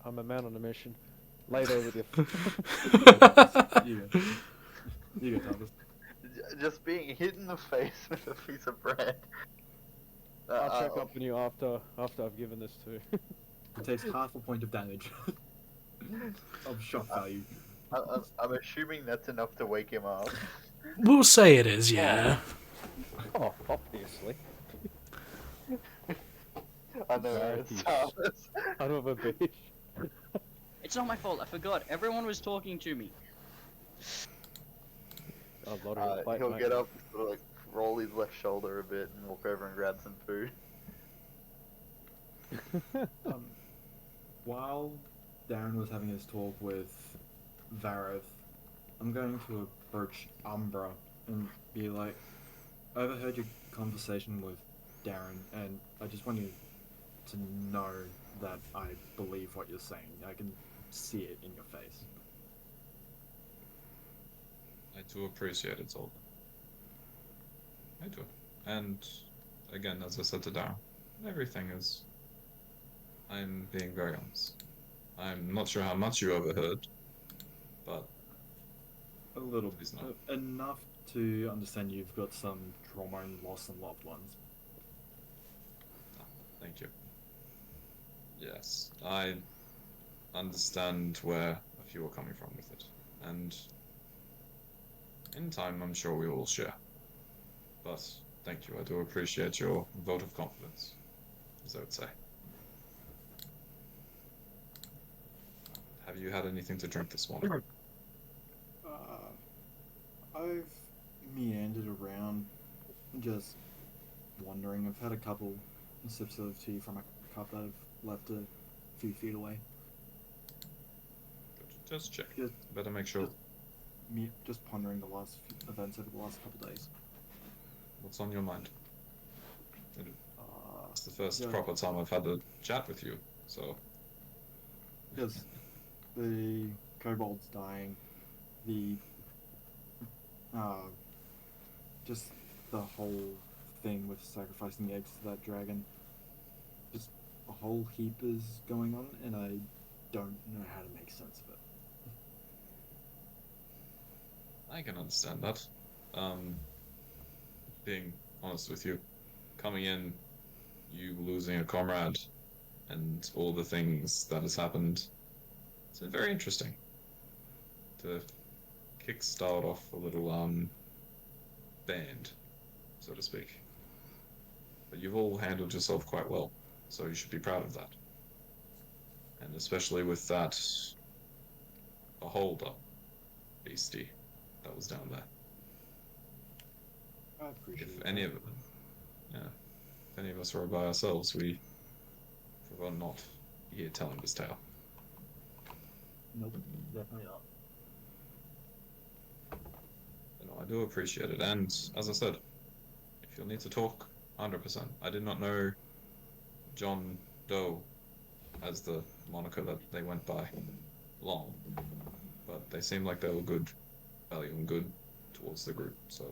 I'm a man on a mission. Lay there with your. You go. You go, Thomas. Just being hit in the face with a piece of bread. I'll check up on you after I've given this to. It takes half a point of damage. Of shock value. I'm assuming that's enough to wake him up. We'll say it is, yeah. Oh, obviously. I know it's Nice. Thomas. Son of a bitch. It's not my fault. I forgot. Everyone was talking to me. Oh, Lord, your plate, He'll mate. get up, sort of like roll his left shoulder a bit, and walk over and grab some food. While Darren was having his talk with Vareth, I'm going to approach Umbra and be like, I overheard your conversation with Darren, and I just want you to know that I believe what you're saying. I can see it in your face. I do appreciate it, Zoltan. I do. And again, as I said to Darren, everything is. I'm being very honest. I'm not sure how much you overheard, but A little, please not. enough to understand you've got some trauma and loss and loved ones. Thank you. Yes, I understand where a few are coming from with it, and in time, I'm sure we will share. But thank you. I do appreciate your vote of confidence, as I would say. Have you had anything to drink this morning? I've meandered around, just wondering. I've had a couple sips of tea from a cup that I've left a few feet away. Just check. Just, Better make sure. just pondering the last few events over the last couple days. What's on your mind? Uh, It's the first yeah. proper time I've had a chat with you, so. Because the kobold's dying, the just the whole thing with sacrificing the eggs to that dragon, just a whole heap is going on, and I don't know how to make sense of it. I can understand that. Being honest with you, coming in, you losing a comrade, and all the things that has happened, it's been very interesting to kickstart off a little band, so to speak. But you've all handled yourself quite well, so you should be proud of that. And especially with that beholder beastie that was down there. I appreciate If that. any of them, yeah, if any of us were by ourselves, we will not be here telling this tale. Nope, definitely not. You know, I do appreciate it, and as I said, if you'll need to talk, 100%. I did not know John Doe as the moniker that they went by long, but they seem like they were good value and good towards the group, so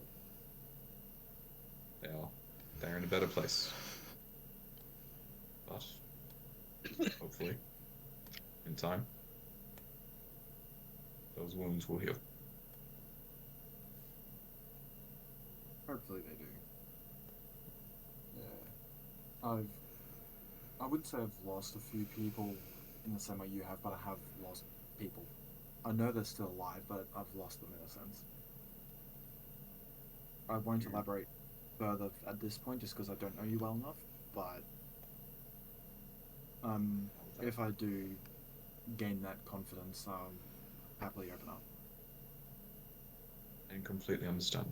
they're in a better place. But hopefully, in time, those wounds will heal. Hopefully they do. Yeah. I wouldn't say I've lost a few people in the same way you have, but I have lost people. I know they're still alive, but I've lost them in a sense. I won't elaborate further at this point just because I don't know you well enough, but if I do gain that confidence, I'll happily open up. And completely understand.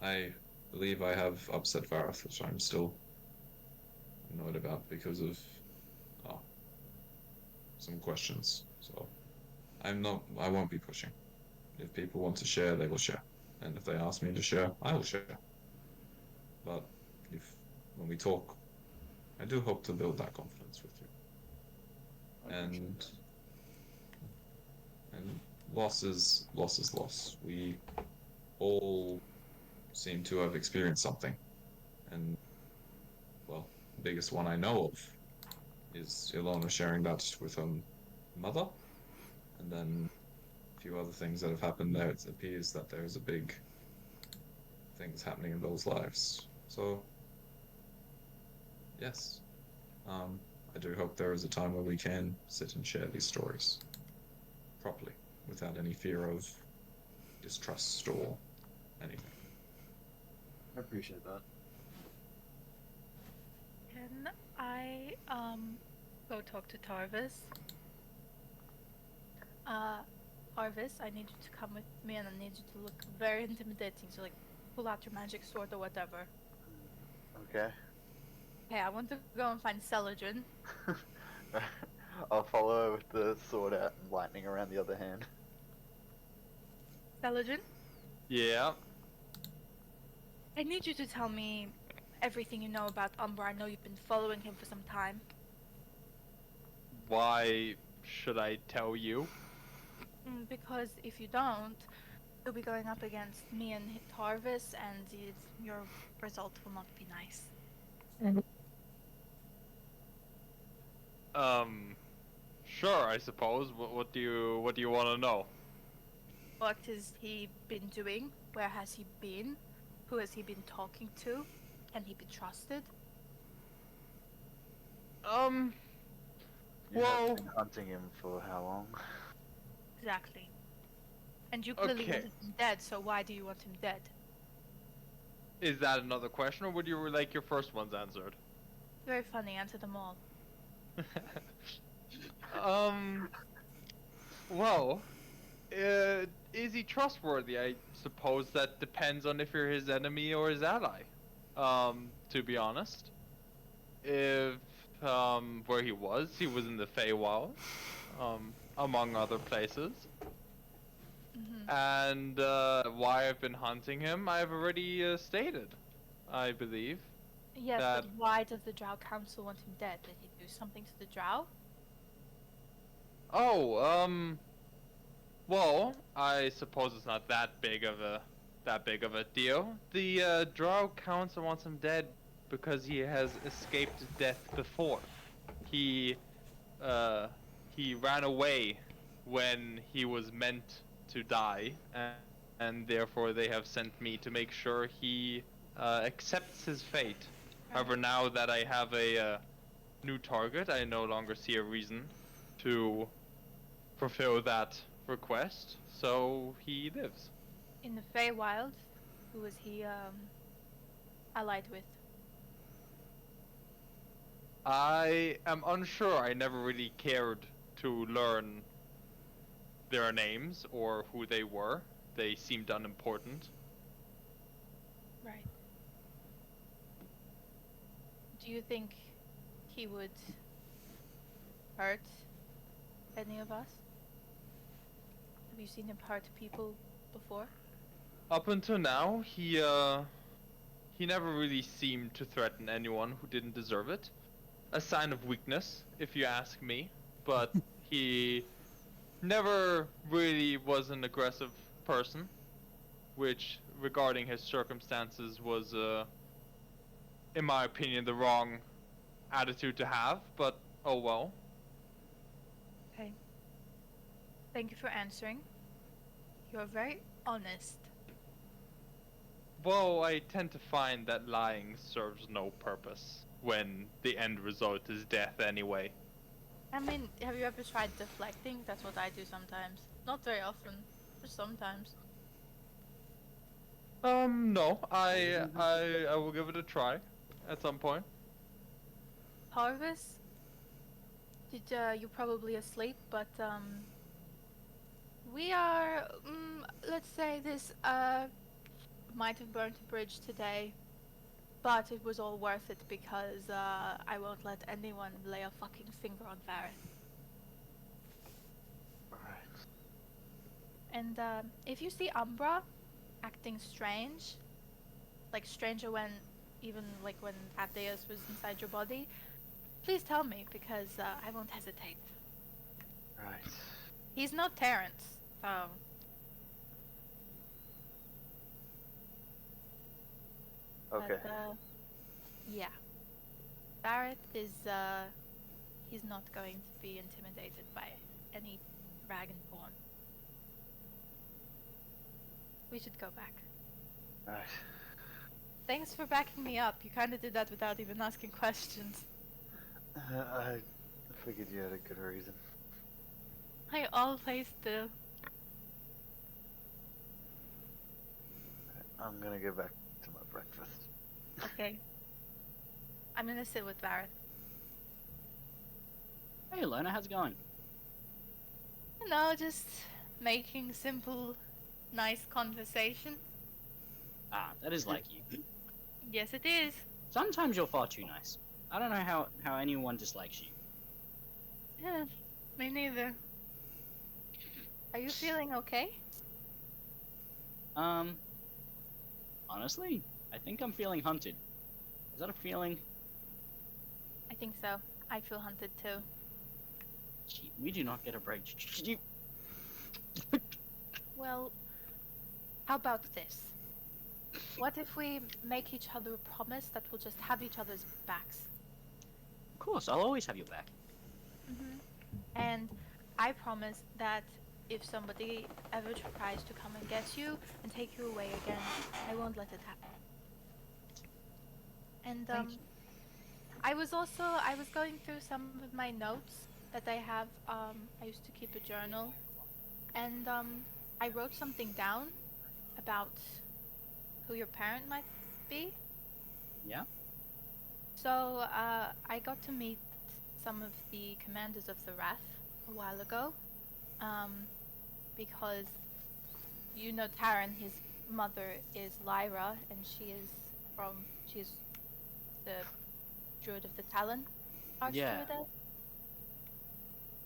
I believe I have upset Vareth, which I'm still annoyed about because of some questions. So I won't be pushing. If people want to share, they will share. And if they ask me to share, I will share. But when we talk, I do hope to build that confidence with you. And loss is loss. We all seem to have experienced something. And well, the biggest one I know of is Ilona sharing that with her mother. And then a few other things that have happened there. It appears that there's a big things happening in those lives. So yes. I do hope there is a time where we can sit and share these stories properly, without any fear of distrust or anything. I appreciate that. Can I go talk to Tarvis? Tarvis, I need you to come with me, and I need you to look very intimidating. So like, pull out your magic sword or whatever. Okay. Okay, I want to go and find Celadrin. I'll follow with the sword out and lightning around the other hand. Celadrin, Yeah. I need you to tell me everything you know about Umbra. I know you've been following him for some time. Why should I tell you? Because if you don't, you'll be going up against me and Tarvis, and your result will not be nice. Sure, I suppose. What do you want to know? What has he been doing? Where has he been? Who has he been talking to? Can he be trusted? You Well, have been hunting him for how long? Exactly. And you clearly Okay. wanted him dead, so why do you want him dead? is that another question, or would you like your first ones answered? Very funny, answer them all. Well, is he trustworthy? I suppose that depends on if you're his enemy or his ally. To be honest. If, where he was in the Feywild, among other places. And, why I've been hunting him, I've already, stated, I believe. Yes, That- but why does the Drow Council want him dead? Did he do something to the Drow? Oh, well, I suppose it's not that big of a deal. The Drow Council wants him dead because he has escaped death before. He ran away when he was meant to die, and therefore they have sent me to make sure he accepts his fate. However, now that I have a new target, I no longer see a reason to fulfill that request, so he lives. In the Feywild, who was he allied with? I am unsure. I never really cared to learn their names or who they were. They seemed unimportant. Right. Do you think he would hurt any of us? Have you seen him hurt people before? Up until now, he never really seemed to threaten anyone who didn't deserve it. A sign of weakness, if you ask me. But he never really was an aggressive person, which, regarding his circumstances, was, in my opinion, the wrong attitude to have, but oh well. Okay. Thank you for answering. You're very honest. Well, I tend to find that lying serves no purpose when the end result is death anyway. I mean, have you ever tried deflecting? That's what I do sometimes. Not very often, just sometimes. No, I will give it a try at some point. Harvest? You're probably asleep, but we are, let's say this, might have burnt a bridge today, but it was all worth it because, I won't let anyone lay a fucking finger on Vareth. Right. And, if you see Umbra acting strange, like stranger when, even like when Abdeus was inside your body, please tell me because, I won't hesitate. Right. He's not Terrence, so... Okay. But, yeah. Barrett is, he's not going to be intimidated by any dragonborn. We should go back. Right. Thanks for backing me up. You kinda did that without even asking questions. I figured you had a good reason. I always do. I'm gonna go back to my breakfast. Okay. I'm gonna sit with Barrett. Hey, Lona, how's it going? You know, just making simple, nice conversation. Ah, that is like you. Yes, it is. Sometimes you're far too nice. I don't know how anyone dislikes you. Yeah, me neither. Are you feeling okay? Honestly, I think I'm feeling hunted. Is that a feeling? I think so. I feel hunted too. Gee, we do not get a break. Well, how about this? What if we make each other a promise that we'll just have each other's backs? Of course, I'll always have your back. Hmm. And I promise that if somebody ever tries to come and get you and take you away again, I won't let it happen. And Thank you. I was going through some of my notes that I have. I used to keep a journal, and I wrote something down about who your parent might be. Yeah? So I got to meet some of the commanders of the Wrath a while ago, because you know Taran, his mother is Lyra, and she's the Druid of the Talon, Yeah. Archdruidess.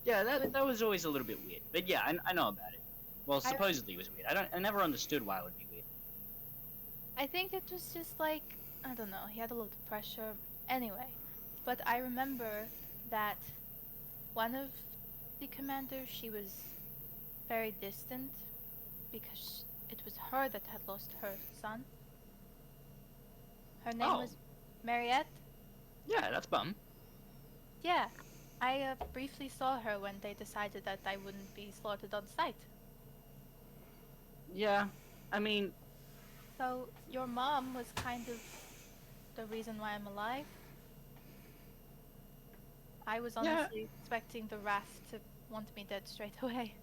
Yeah, that was always a little bit weird. But yeah, I know about it. Well, I- supposedly it was weird. I never understood why it would be weird. I think it was just like, I don't know, he had a lot of pressure. Anyway, but I remember that one of the commanders, she was very distant because it was her that had lost her son. Her name Oh. was Mariette. Yeah, that's bum. Yeah, I briefly saw her when they decided that I wouldn't be slaughtered on sight. Yeah, I mean, So your mom was kind of the reason why I'm alive. I was Yeah. honestly expecting the Wrath to want me dead straight away.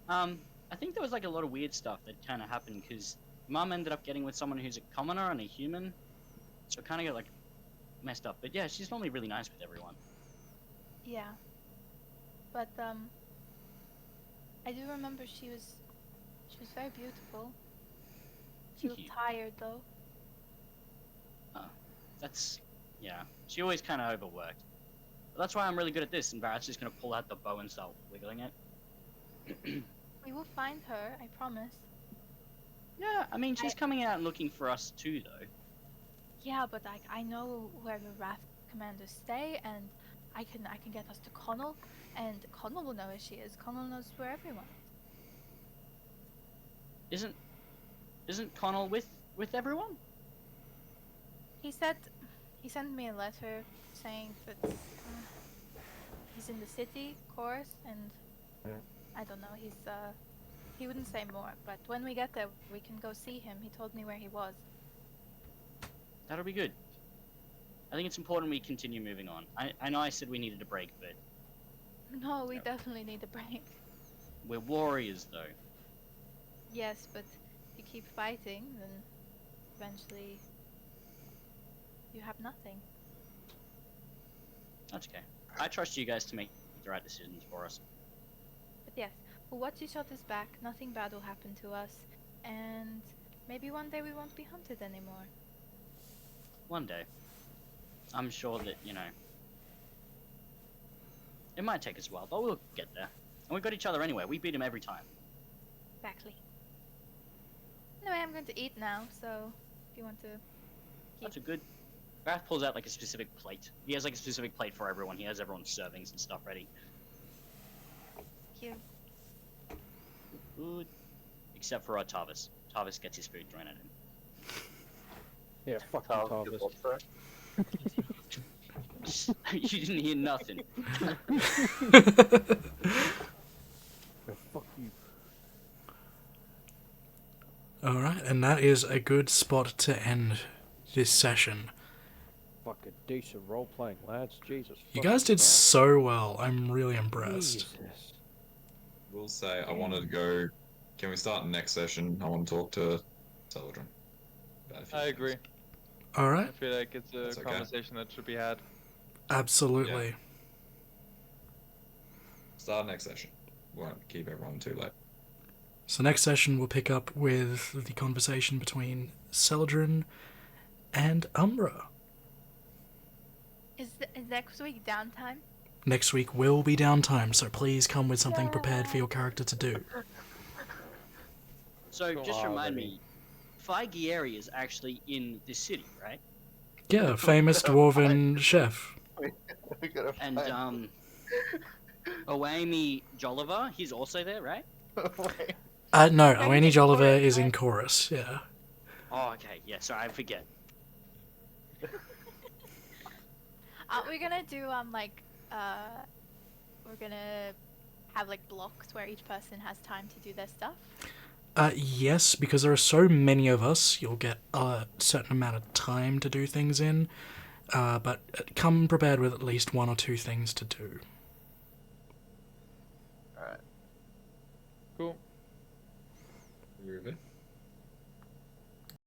I think there was like a lot of weird stuff that kind of happened because Mum ended up getting with someone who's a commoner and a human, so it kind of got like messed up. But yeah, she's normally really nice with everyone. Yeah. But I do remember she was very beautiful. She Thank looked you. tired though. That's yeah. She always kind of overworked. But that's why I'm really good at this. And Barrett's just gonna pull out the bow and start wiggling it. We will find her, I promise. Yeah, I mean she's coming out and looking for us too, though. Yeah, but I know where the Wrath commanders stay, and I can get us to Connell, and Connell will know where she is. Connell knows where everyone is. Isn't Connell with everyone? He sent me a letter saying that he's in the city, of course, and Yeah. I don't know. He wouldn't say more, but when we get there, we can go see him. He told me where he was. That'll be good. I think it's important we continue moving on. I know I said we needed a break, but No, we No. definitely need a break. we're warriors, though. Yes, but if you keep fighting, then eventually you have nothing. That's okay. I trust you guys to make the right decisions for us. But yes, we'll watch each other's back. Nothing bad will happen to us, and maybe one day we won't be hunted anymore. One day. I'm sure that, it might take us a while, but we'll get there. And we've got each other anyway. We beat him every time. Exactly. Anyway, I'm going to eat now, so if you want to That's a good... Gareth pulls out like a specific plate. He has like a specific plate for everyone. He has everyone's servings and stuff ready. keep Good. Except for Tarvis. Tarvis gets his food thrown at him. Yeah, fuck you, Tarvis, Tarvis. what's that? You didn't hear nothing. Yeah, fuck you. Alright, and that is a good spot to end this session. Fucking decent role playing, lads. Jesus. You fucking guys did Christ. so well. I'm really impressed. Jesus. We'll say I wanted to go. Can we start next session? I want to talk to Celadrin. about a few I things. agree. I Alright, feel like it's a That's okay. conversation that should be had. absolutely. Start next session. Won't keep everyone too late. So next session we'll pick up with the conversation between Celadrin and Umbra. Is next week downtime? Next week will be downtime, so please come with something prepared for your character to do. So just Oh, remind really? me, Figieri is actually in this city, right? Yeah, famous dwarven chef. We gotta And find Oami Jolliver, he's also there, right? Wait. No, Are you Oweni in Jolliver chorus, is in right? chorus, yeah. Oh, okay. Yeah, sorry, I forget. Aren't we gonna do we're gonna have like blocks where each person has time to do their stuff? Yes, because there are so many of us, you'll get a certain amount of time to do things in. But come prepared with at least 1 or 2 things to do. Alright. Cool. Groovy.